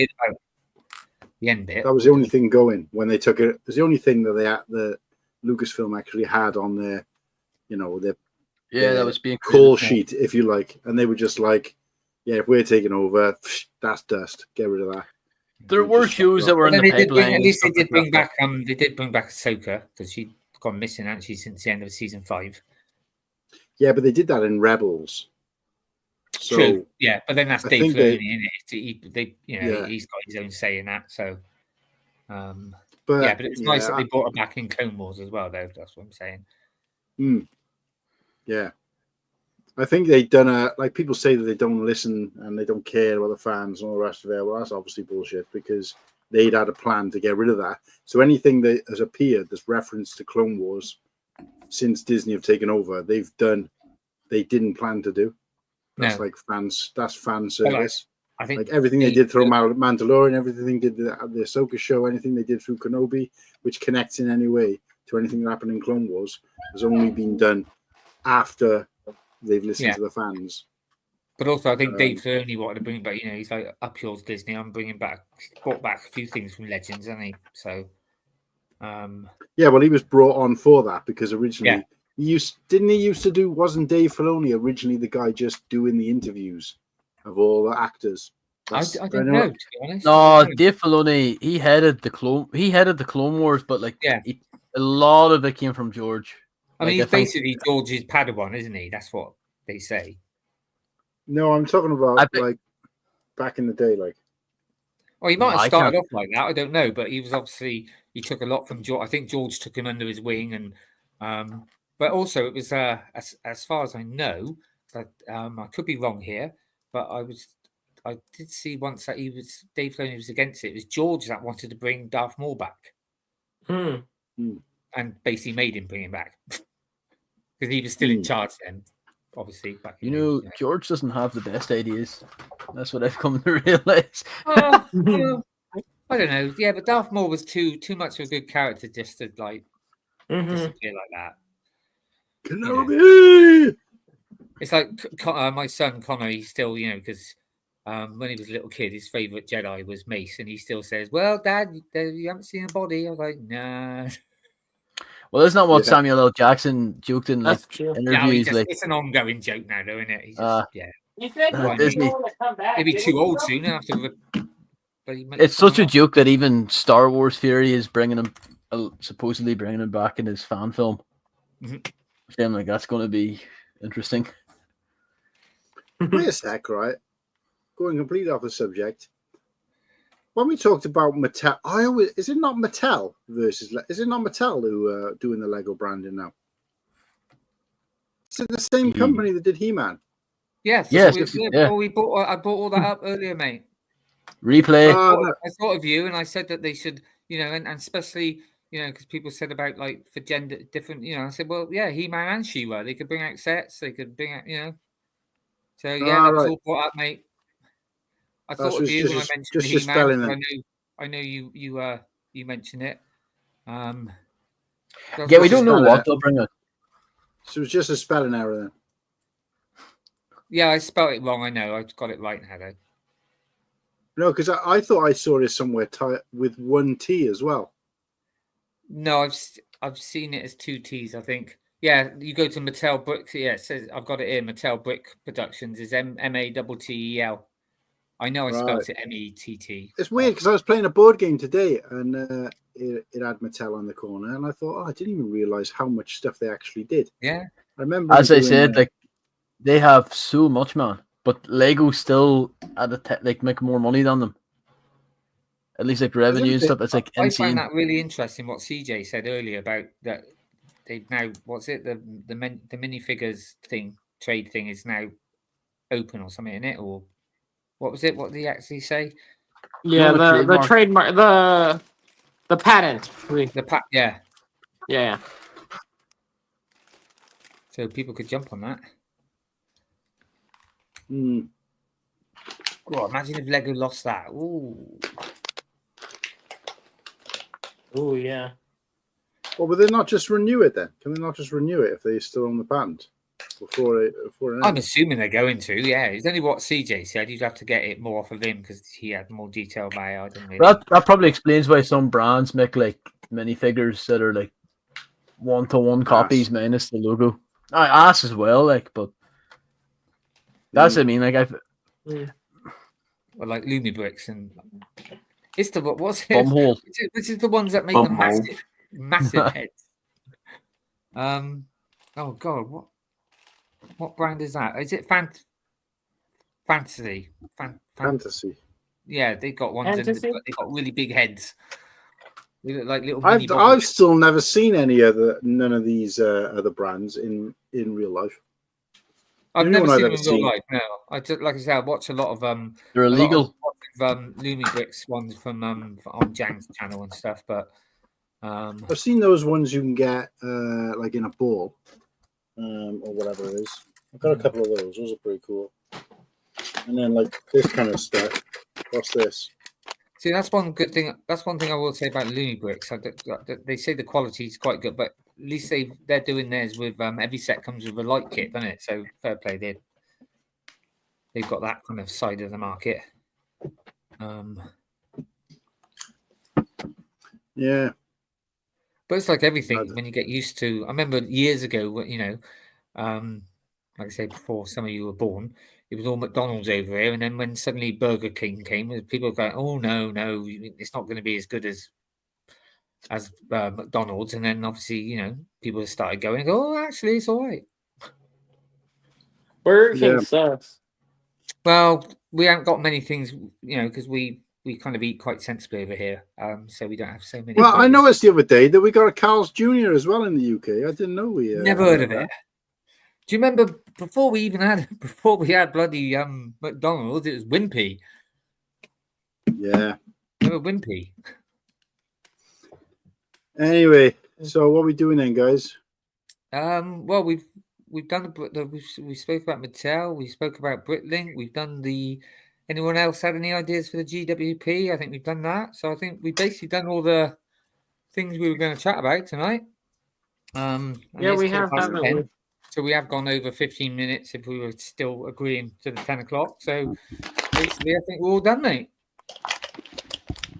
the end bit. That was the only thing going when they took it. It was the only thing that the Lucasfilm actually had on their, you know, their that was being call sheet, if you like, and they were just like, yeah, if we're taking over, that's dust. Get rid of that. There were shows that were in the pipeline. At least they did bring back. They did bring back Ahsoka because she'd gone missing actually since the end of season 5. Yeah, but they did that in Rebels. So, true. Yeah, but then that's Dave Filoni, isn't it? He's got his own say in that. So, but it's nice that they brought it back in Clone Wars as well, though. That's what I'm saying. Yeah, I think they've done like people say that they don't listen and they don't care about the fans and all the rest of it. Well, that's obviously bullshit because they'd had a plan to get rid of that. So anything that has appeared that's reference to Clone Wars since Disney have taken over, they didn't plan to do. That's like fans. That's fan service. I think like everything they did through Mandalorian, everything they did the Ahsoka show, anything they did through Kenobi, which connects in any way to anything that happened in Clone Wars, has only been done after they've listened to the fans. But also, I think Dave Filoni wanted to bring back. You know, he's like, up yours, Disney. I'm brought back a few things from Legends, hasn't he? So, yeah. Well, he was brought on for that because originally. Wasn't Dave Filoni originally the guy just doing the interviews of all the actors? I don't know, to be honest. No, Dave Filoni, he headed the Clone Wars, but a lot of it came from George. I mean, he's basically George's Padawan, isn't he? That's what they say. No, I'm talking about like back in the day, like. Well, he might have started off like that. I don't know, but he took a lot from George. I think George took him under his wing, and but also it was as far as I know, I could be wrong here, but I did see once that Dave Filoni was against it. It was George that wanted to bring Darth Maul back, and basically made him bring him back because he was still in charge then. Obviously, back in George doesn't have the best ideas. That's what I've come to realize. I don't know. Yeah, but Darth Maul was too much of a good character just to like disappear like that. Kenobi! It's like my son Connor. He's still, because when he was a little kid, his favorite Jedi was Mace, and he still says, "Well, Dad, you haven't seen a body." I was like, "Nah." Well, isn't that what Samuel L. Jackson joked in interviews? Yeah, it's an ongoing joke now, though, isn't it? He's just, You said Disney. He'll be too old soon after. It's such a joke that even Star Wars Fury is bringing him, supposedly bringing him back in his fan film. I'm like, that's going to be interesting. Wait a sec, right? Going completely off the subject. When we talked about Mattel, is it not Mattel who are doing the Lego branding now? Is it the same company that did He-Man? Yes. Yes. I brought all that up earlier, mate. Replay. I thought of you, and I said that they should, and especially, because people said about like for gender different, I said, well, yeah, He-Man and She-Ra, they could bring out sets, they could bring out, So yeah, that was all brought up, mate. I thought of you when I mentioned He-Man. I know you mentioned it. Yeah, we don't know what they'll bring out. So it was just a spelling error then. Yeah, I spelled it wrong. I know. I got it right now, though. No, because I thought I saw it somewhere with one T as well. No, I've seen it as two T's, I think. Yeah, you go to Mattel Bricks. Yeah, it says I've got it here. Mattel Brick Productions is MATTEL. I know I spelled it METT. It's weird because I was playing a board game today and it had Mattel on the corner, and I thought, I didn't even realize how much stuff they actually did. Yeah, I remember. As I said, like they have so much, man, but Lego still make more money than them. At least like revenue and stuff. It's like insane. I find that really interesting. What CJ said earlier about that they've now the minifigures trade thing is now open or something in it, or what was it? What did he actually say? Yeah, the trademark, the patent. Yeah. So people could jump on that. God, imagine if Lego lost that. Ooh. Oh yeah. Well, would they not just renew it then? Can they not just renew it if they're still on the patent before I'm assuming they're going to. Yeah, it's only what CJ said. You'd have to get it more off of him because he had more detail by it. I didn't really. That probably explains why some brands make like minifigures that are like 1-to-1 copies minus the logo. Ass as well, like, but that's what I mean. Like well, like LumiBricks and it's the what's it? Bumhole. Which is the ones that make the massive heads. Oh God, what brand is that? Is it Fantasy? Fantasy. Yeah, they got ones and they got really big heads. They look like little. I've still never seen none of these other brands in real life. I've never seen them in real life. No, like I said, I watch a lot of They're illegal. LumiBricks ones from on Jan's channel and stuff, but I've seen those ones you can get like in a ball or whatever it is. I've got a couple of those. Those are pretty cool. And then like this kind of stuff. What's this? See, that's one good thing. That's one thing I will say about LumiBricks. They say the quality is quite good, but at least they're doing theirs with every set comes with a light kit, doesn't it? So fair play, they've got that kind of side of the market. Yeah, but it's like everything when you get used to. I remember years ago, like I said before, some of you were born. It was all McDonald's over here, and then when suddenly Burger King came, people were going, "Oh no, it's not going to be as good as McDonald's." And then obviously, people started going, "Oh, actually, it's all right." Burger King sucks. Well, we haven't got many things, because we kind of eat quite sensibly over here, so we don't have so many. Well, I noticed the other day that we got a Carl's Jr. as well in the UK. I didn't know we never heard of it. Do you remember before we had bloody McDonald's? It was Wimpy. Yeah. Remember Wimpy? Anyway, so what are we doing then, guys? Well, we've done we spoke about Mattel. We spoke about BrickLink. We've done the. Anyone else had any ideas for the GWP? I think we've done that. So I think we've basically done all the things we were going to chat about tonight. And Yeah, it's we quarter have, past haven't 10. we? So we have gone over 15 minutes if we were still agreeing to the 10 o'clock. So basically, I think we're all done, mate.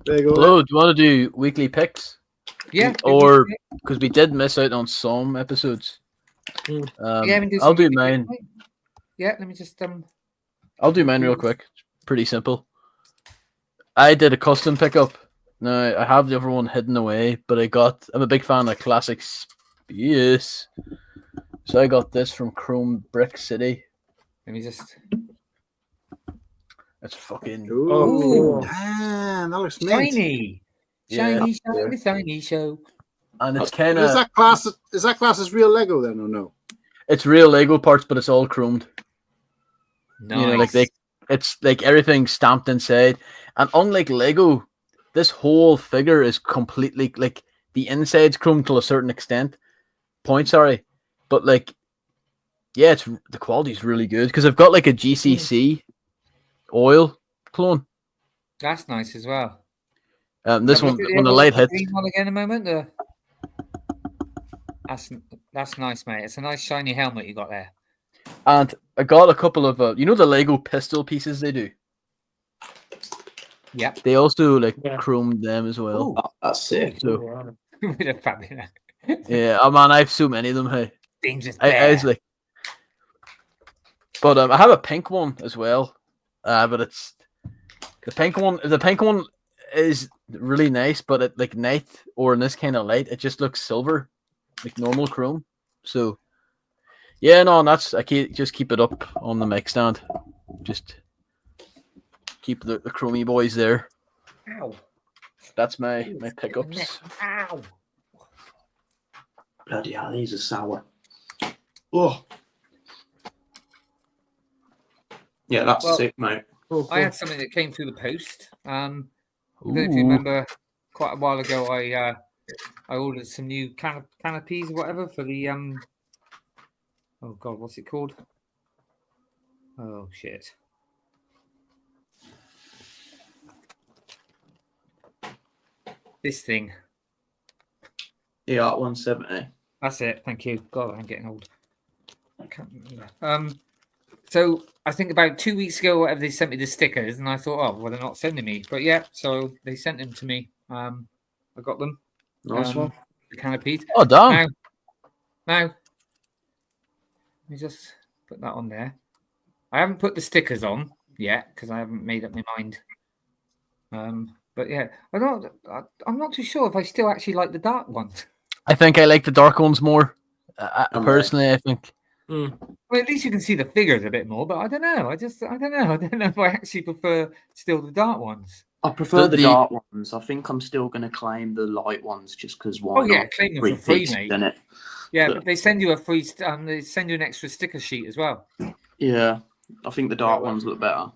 There you go. Hello, do you want to do weekly picks? Yeah. Or because we did miss out on some episodes. Yeah, I'll do mine. Yeah, let me just I'll do mine real quick. It's pretty simple. I did a custom pickup. Now I have the other one hidden away, but I'm a big fan of classics. Yes. So I got this from Chrome Brick City. Let me just. It's fucking. Ooh, damn, that looks mint. Shiny. Yeah. Shiny show. And it's kind Is of. that class as real Lego then, or no? It's real Lego parts, but it's all chromed. Nice. You know, it's like everything stamped inside. And unlike Lego, this whole figure is completely like the inside's chromed to a certain point. Sorry, but like, yeah, the quality's really good because I've got like a GCC oil clone. That's nice as well. This one when the light hits. Green one again in a moment. That's nice, mate. It's a nice shiny helmet you got there. And I got a couple of the Lego pistol pieces they do. Yeah. They also chromed them as well. Ooh, that's sick. So, With a fabulous. yeah, oh man, I have so many of them. Hey, Dangerous I was like, but I have a pink one as well. But it's the pink one. The pink one is really nice, but at like night or in this kind of light, it just looks silver, like normal chrome. So. Yeah, no, and that's just keep it up on the mic stand. Just keep the chromey boys there. Ow. That's my pickups. Ow. Bloody hell, these are sour. Oh. Yeah, that's sick, mate. I had something that came through the post. I don't know if you remember quite a while ago I ordered some new canopies or whatever for the oh god, what's it called? Oh shit. This thing. The Art 170. That's it, thank you. God, I'm getting old. I can't remember. So I think about 2 weeks ago, or whatever, they sent me the stickers, and I thought, oh, well, they're not sending me. But yeah, so they sent them to me. I got them. Nice one. The canopies. Oh, damn. Now, let me just put that on there. I haven't put the stickers on yet because I haven't made up my mind. But yeah, I'm not too sure if I still actually like the dark ones. I think I like the dark ones more. Personally, I think. Well, at least you can see the figures a bit more. But I don't know. I don't know. I don't know if I actually prefer still the dark ones. I prefer the dark ones. I think I'm still going to claim the light ones just because why not? Claim them for free, mate. It? Yeah, but they send you a free. They send you an extra sticker sheet as well. Yeah, I think the dark ones look better.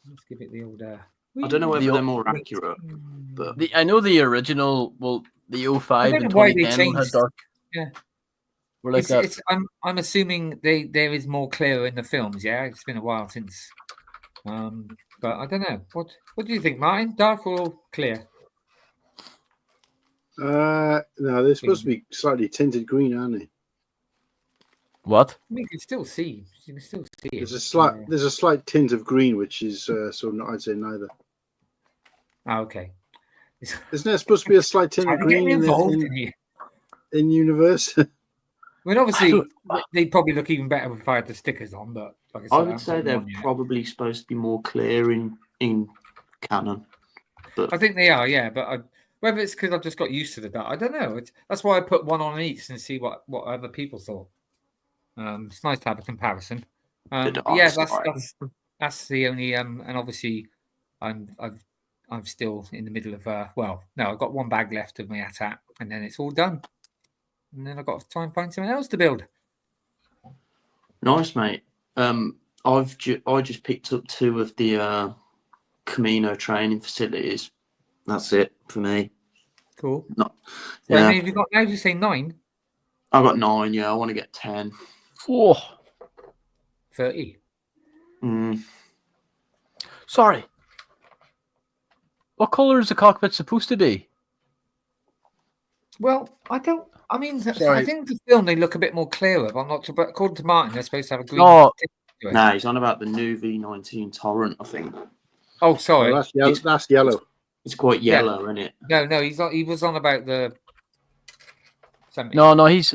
Let's give it the old. I don't know whether they're more accurate, but I know the original. Well, the 05 and why they 2010 had changed. dark. Yeah. We're like that. I'm assuming there is more clear in the films. Yeah, it's been a while since. But I don't know. What do you think, Martin? Dark or clear? No, they're supposed to be slightly tinted green, aren't they? What? I mean, you can still see. You can still see it. There's a slight tint of green, which is I'd say neither. Oh, okay. Isn't there supposed to be a slight tint of green in universe? I mean, obviously, they'd probably look even better if I had the stickers on, but like I said, I would say they're probably supposed to be more clear in canon. But I think they are, yeah. But whether it's because I've just got used to the dark, I don't know. That's why I put one on each and see what other people thought. It's nice to have a comparison. Yeah, that's the only. And obviously, I'm still in the middle of. I've got one bag left of my AT-AT, and then it's all done. And then I've got to try and find something else to build. Nice, mate. I just picked up 2 of the Camino training facilities. That's it for me. Cool. No, So how yeah, many have you got now? Did you say 9? I got 9. Yeah, I want to get 10. Oh, 30. sorry. What color is the cockpit supposed to be? Well, I don't. I mean, I Sorry. think the film they look a bit more clearer. But I'm not. But according to Martin, they're supposed to have a green. No. tint to it. Nah, he's on about the new V19 Torrent, I think. Oh, sorry. Oh, that's yellow. That's yellow. It's quite yellow, isn't it? No, he's not. He was on about the. 70. No, he's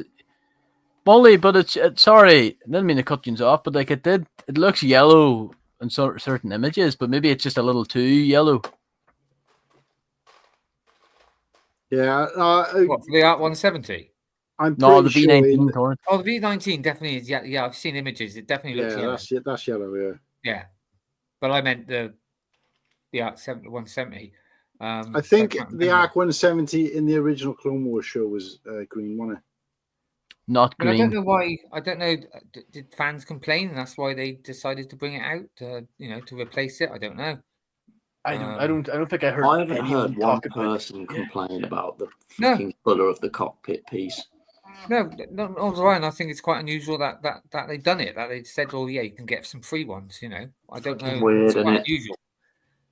Molly, but it's sorry, I didn't mean to cut you off, but like it looks yellow in certain images, but maybe it's just a little too yellow. Yeah. What for the Art 170? I'm No, the pretty V19 sure Torrent. Oh, the V19 definitely is. Yeah, I've seen images. It definitely looks yellow. that's yellow. Yeah. Yeah, but I meant the Art 170. I think the Arc 170 in the original Clone Wars show was green, wasn't it? Not But I green. don't know why. I don't know. Did fans complain, and that's why they decided to bring it out? To replace it. I don't know. I don't think I heard. I haven't anyone heard one talk about it. person complain about the No. fucking colour of the cockpit piece. No, Ryan. I think it's quite unusual that they've done it. That they said, "Oh, yeah, you can get some free ones." I don't know. Weird, It's quite isn't it? unusual.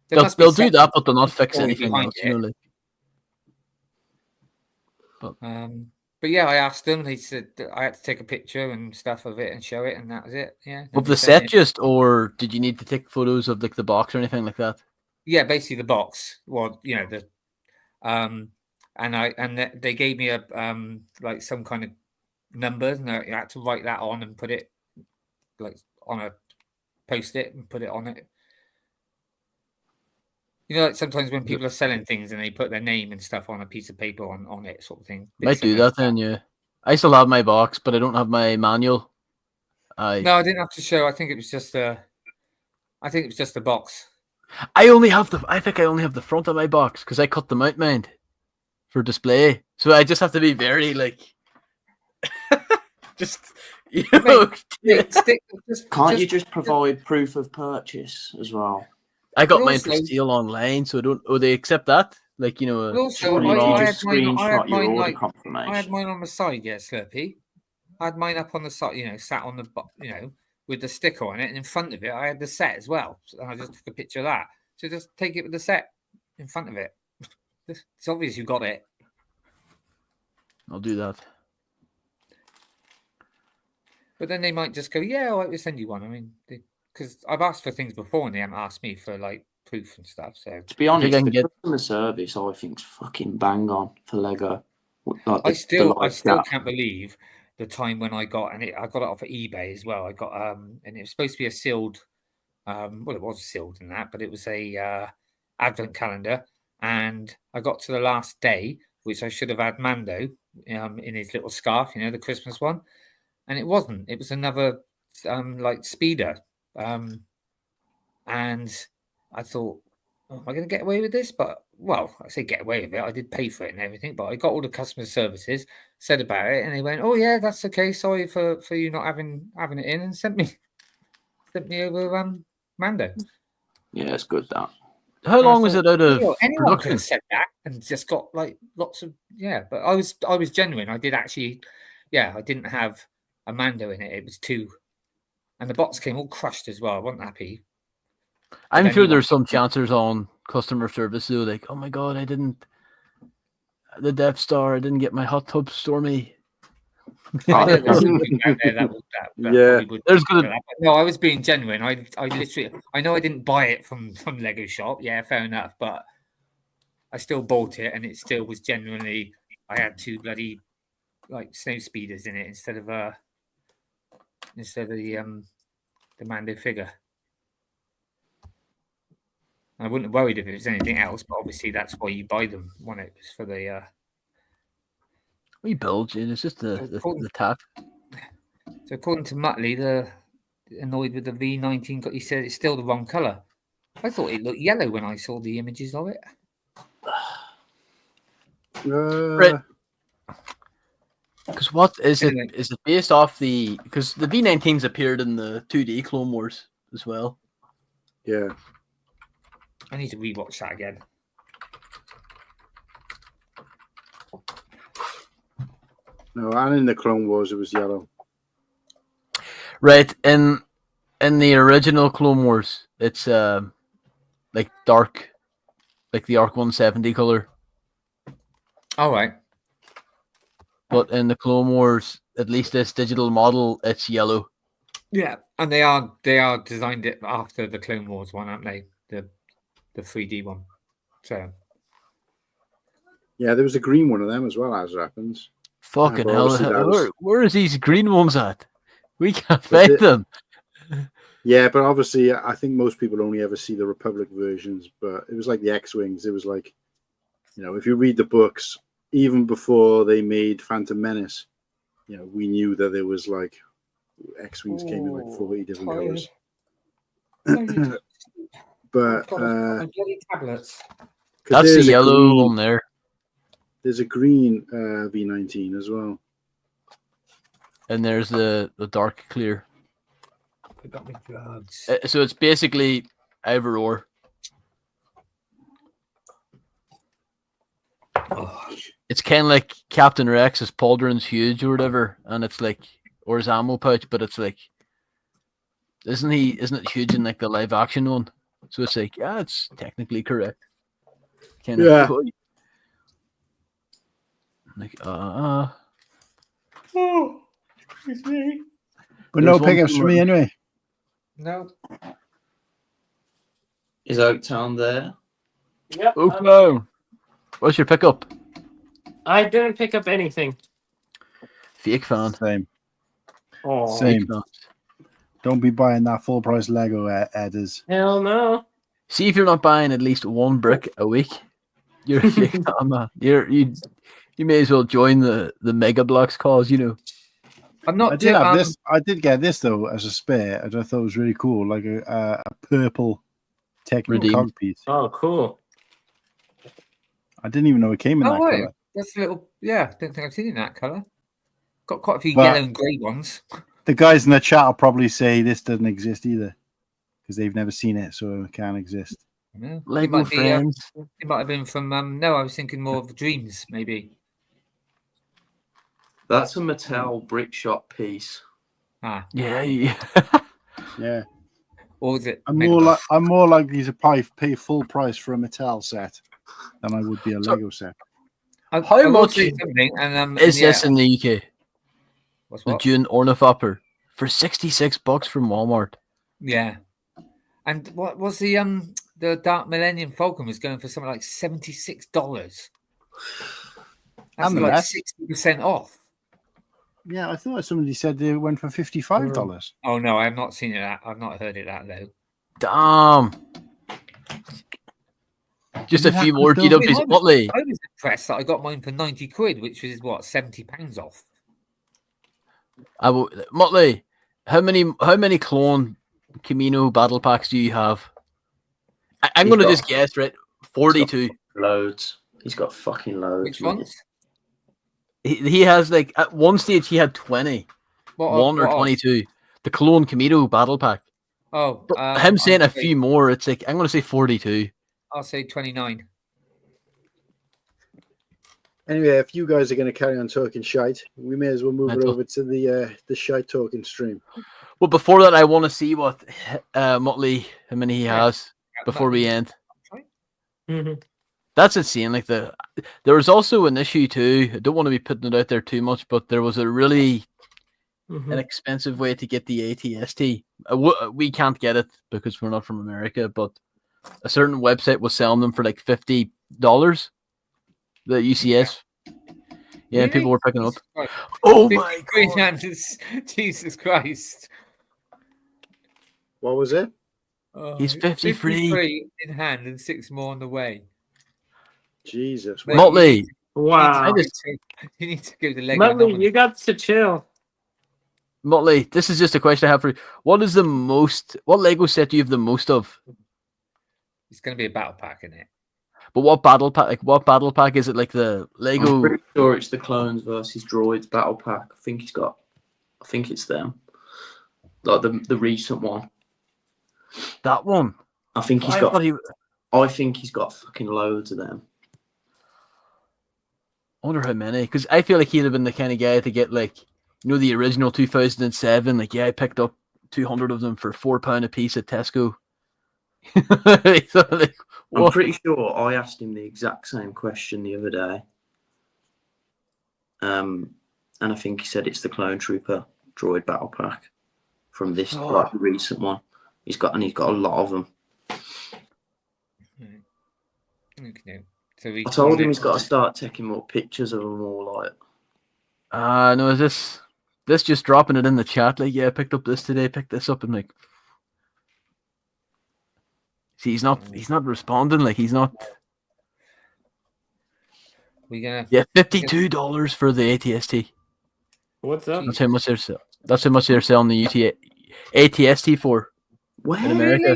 There must be They'll do that, something but they'll not fix story anything behind else. it. But yeah, I asked them. They said that I had to take a picture and stuff of it and show it, and that was it. Yeah. Of nobody the said set, anything. just or did you need to take photos of like the box or anything like that? Yeah, basically the box. Well, the they gave me a like some kind of numbers, and I had to write that on and put it like on a post-it and put it on it. Like sometimes when people are selling things and they put their name and stuff on a piece of paper on it, sort of thing. Might do that then, yeah. I still have my box, but I don't have my manual. No, I didn't have to show. I think it was just a box. I think I only have the front of my box because I cut them out, mind, for display. So I just have to be very like, just Can't you just provide proof of purchase as well? I got But mine also- for sale online, so I don't. Oh, they accept that? Like But also, Surely you I just had mine screenshot your order I had confirmation. mine on the side, yeah, Slurpy. I had mine up on the side, sat on the, with the sticker on it, and in front of it, I had the set as well. So I just took a picture of that. So just take it with the set in front of it. It's obvious you got it. I'll do that. But then they might just go, yeah, I'll send you one. I mean, because I've asked for things before and they haven't asked me for like proof and stuff. So To be honest, I can the get- customer service I think is fucking bang on for Lego. Like I still live chat. can't believe the time when I got I got it off of eBay as well. I got and it was supposed to be a sealed well, it was sealed in that, but it was a advent calendar, and I got to the last day, which I should have had Mando in his little scarf, the Christmas one, and it wasn't. It was another like speeder, and I thought, oh, am I going to get away with this? But well, I say get away with it. I did pay for it and everything, but I got all the customer services, said about it, and they went, "Oh yeah, that's okay. Sorry for you not having it in," and sent me over Mando. Yeah, it's good that. How long was it out of Anyone could production? have said that and just got like lots of but I was genuine. I did actually, I didn't have a Mando in it. It was 2, and the box came all crushed as well. I wasn't happy. I'm Did sure anyone- there's some chancers on customer service who are like, oh my god, I didn't. The Death Star, I didn't get my hot tub stormy. I know there's some people out there that Yeah. probably would There's do good- that, but no, I was being genuine. I literally, I know I didn't buy it from Lego Shop. Yeah, fair enough, but I still bought it, and it still was genuinely. I had 2 bloody like snow speeders in it instead of the Mando figure. I wouldn't have worried if it was anything else, but obviously that's why you buy them. One, it was for the. We bulge in. It's just the tap. So according to Muttley, the annoyed with the V19, he said it's still the wrong colour. I thought it looked yellow when I saw the images of it. Right. Because what is it? Anyway. Is it based off the? Because the V19s appeared in the 2D Clone Wars as well. Yeah. I need to rewatch that again. No, and in the Clone Wars it was yellow. Right in the original Clone Wars, it's like dark, like the Arc 170 color. All right. But in the Clone Wars, at least this digital model, it's yellow. Yeah, and they are designed it after the Clone Wars one, aren't they? The 3D one. So Yeah, there was a green one of them as well, as it happens. Fucking but hell! obviously that was- Where is these green ones at? We can't But find the- them. Yeah, but obviously I think most people only ever see the Republic versions, but it was like the X-Wings. It was like, you know, if you read the books, even before they made Phantom Menace, you know, we knew that there was like X-Wings came in like 40 different colors. But bloody tablets. 'cause That's the there's a yellow green- one there, There's a green V19 as well. and there's the dark clear. I got me drugs. So it's basically either or. Oh, It's kind of like Captain Rex's pauldron's huge or whatever, and it's like, or his ammo pouch, but it's like, isn't it huge in like the live action one? So it's like, yeah, it's technically correct. Kind of Yeah. like, oh, excuse me. But There's no one pickups for me somewhere. anyway. No. Is Oaktown there? Yep. oh no, what's your pickup? I didn't pick up anything. Fake fan. Same. Oh, Same. Fake fan. Don't be buying that full price Lego, Edders. hell no. See if you're not buying at least one brick a week, you're a fake fan, man. You may as well join the Mega Blocks cause, you know. I'm not. I did have this. I did get this though as a spare, and I thought it was really cool, like a purple technical Redeemed. cog piece. Oh, cool. I didn't even know it came in that Oh, right. color. That's a little. Yeah, don't think I've seen it in that color. Got quite a few But- yellow and grey ones. The guys in the chat will probably say this doesn't exist either because they've never seen it, so it can't exist. Yeah. It Lego might be, friends. it might have been from. No, I was thinking more of Dreams, maybe. That's a Mattel brick shop piece. Ah, Yeah. Yeah, or is it? I'm maybe- more likely to pay full price for a Mattel set than I would be a Lego set. I How will much say something, and Is yeah, this in the UK? what's The what? Dune Ornithopter for $66 from Walmart. Yeah. And what was the Dark Millennium Falcon was going for something like $76. That's And the like rest. 60% off. Yeah, I thought somebody said they went for $55. Oh no, I have not seen it. I've not heard it that low. Damn. Just a Did it few happen more to- GWs. Motley. I was impressed that I got mine for 90 quid, which was what, £70 off. Motley, how many clone Camino battle packs do you have? I'm He's going to got- just guess, right? 42. Loads. He's got fucking loads. Which mate. ones? He has like at one stage he had 20, one or what 22. The clone Camino battle pack. Oh, But him saying a few more, it's like I'm going to say 42. I'll say 29. Anyway, if you guys are going to carry on talking shite, we may as well move it Mental. over to the shite talking stream. Well, before that, I want to see what Motley, how many he Yeah. has before we end. Mhm. That's insane. Like there was also an issue too. I don't want to be putting it out there too much, but there was a really Mhm. inexpensive way to get the ATST. We can't get it because we're not from America, but a certain website was selling them for like $50. The UCS. Yeah, people were picking up. Jesus Christ. Oh 50 my quid, god! man, Jesus Christ. What was it? Oh, He's 53. in hand and 6 more on the way. Jesus. Mate, Motley, Wow. You need to go to Lego. Muttley, Anonymous. you got to chill. Motley, this is just a question I have for you. What Lego set do you have the most of? It's going to be a battle pack, isn't it? But what battle pack? Like, what battle pack is it? Like the I'm Lego? pretty sure it's the Clones versus Droids battle pack. I think it's them. Like the recent one. That one. I think I thought he- I think he's got fucking loads of them. I wonder how many. Because I feel like he'd have been the kind of guy to get like, the original 2007. Like, yeah, I picked up 200 of them for £4 a piece at Tesco. So, like, I'm what? pretty sure I asked him the exact same question the other day. And I think he said it's the Clone Trooper droid battle pack from this like the recent one. He's got a lot of them. Okay. So I told him he's got to start taking more pictures of them all. Like, No, is this just dropping it in the chat? Like, yeah, I picked up this today, picked this up, and like, see, he's not responding. Like, he's not. We gonna $52 for the ATST. What's up? That's how much they're selling the ATST for in America.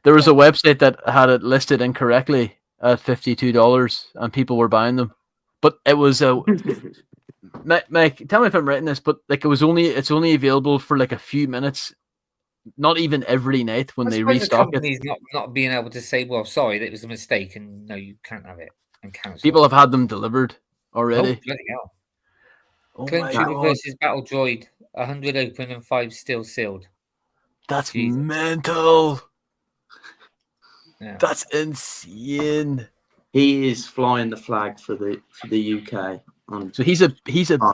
There was a website that had it listed incorrectly at $52, and people were buying them. But it was Mike, tell me if I'm right in this, but like it's only available for like a few minutes, not even every night when they restock it. Company's not being able to say, well, sorry, that was a mistake, and no, you can't have it, and cancel. People have had them delivered already. Oh, bloody hell. Oh Clone my Trooper God. versus Battle Droid, 100 open and 5 still sealed. That's Jesus. mental. Yeah. That's insane. he is flying the flag for the UK. So he's a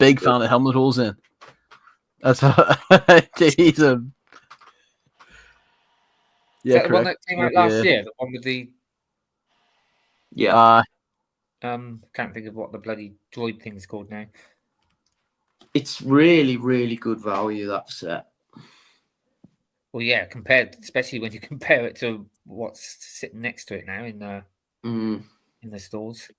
big fan of helmet holes in. That's how he's a. Yeah, is that the one that came out last year? The one with the can't think of what the bloody droid thing's called now. It's really, really good value, that set. Well, yeah, especially when you compare it to what's sitting next to it now in the stores.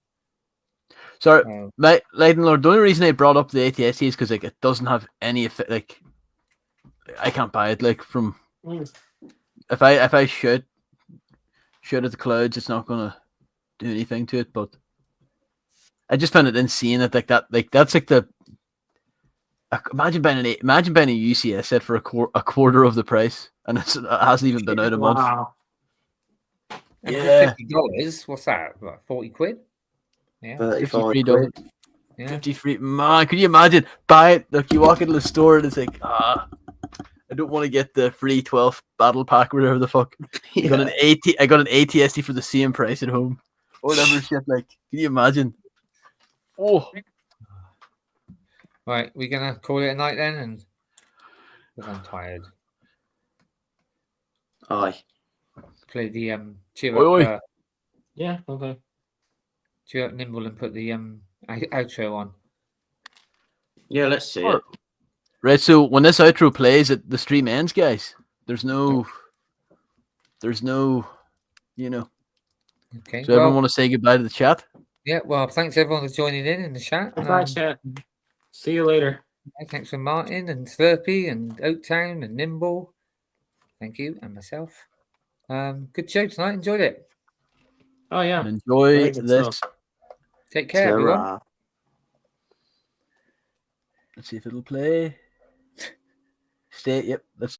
So, Leiden Lord, the only reason I brought up the ATST is because like it doesn't have any effect. Like, I can't buy it. Like from if I shoot at the clouds, it's not gonna do anything to it. But I just found it insane that that's like the. Imagine buying a UCS set for a quarter of the price, and it hasn't even been out a month. Wow. And Yeah. $50, what's that? Like 40 quid? Yeah. $53. Yeah. 53. Man, could you imagine? Buy it. Like you walk into the store and it's like, I don't want to get the free 12th battle pack or whatever the fuck. I got an ATST for the same price at home. Or whatever shit. Like, can you imagine? Oh. Right, we're gonna call it a night then, and I'm tired. Aye. Play the cheer Oi, up. Yeah. Okay. Cheer up Nimble and put the outro on. Yeah, let's see it. Right, so when this outro plays, the stream ends, guys. There's no, Okay. Okay. So everyone want to say goodbye to the chat? Yeah. Well, thanks everyone for joining in the chat. Bye, chat. See you later. Thanks for Martin and Slurpy and Oaktown and Nimble. Thank you, and myself. Good show tonight. Enjoyed it. Oh yeah. And enjoy Very good this. stuff. Take care, everyone. Let's see if it'll play. Stay. Yep. Let's.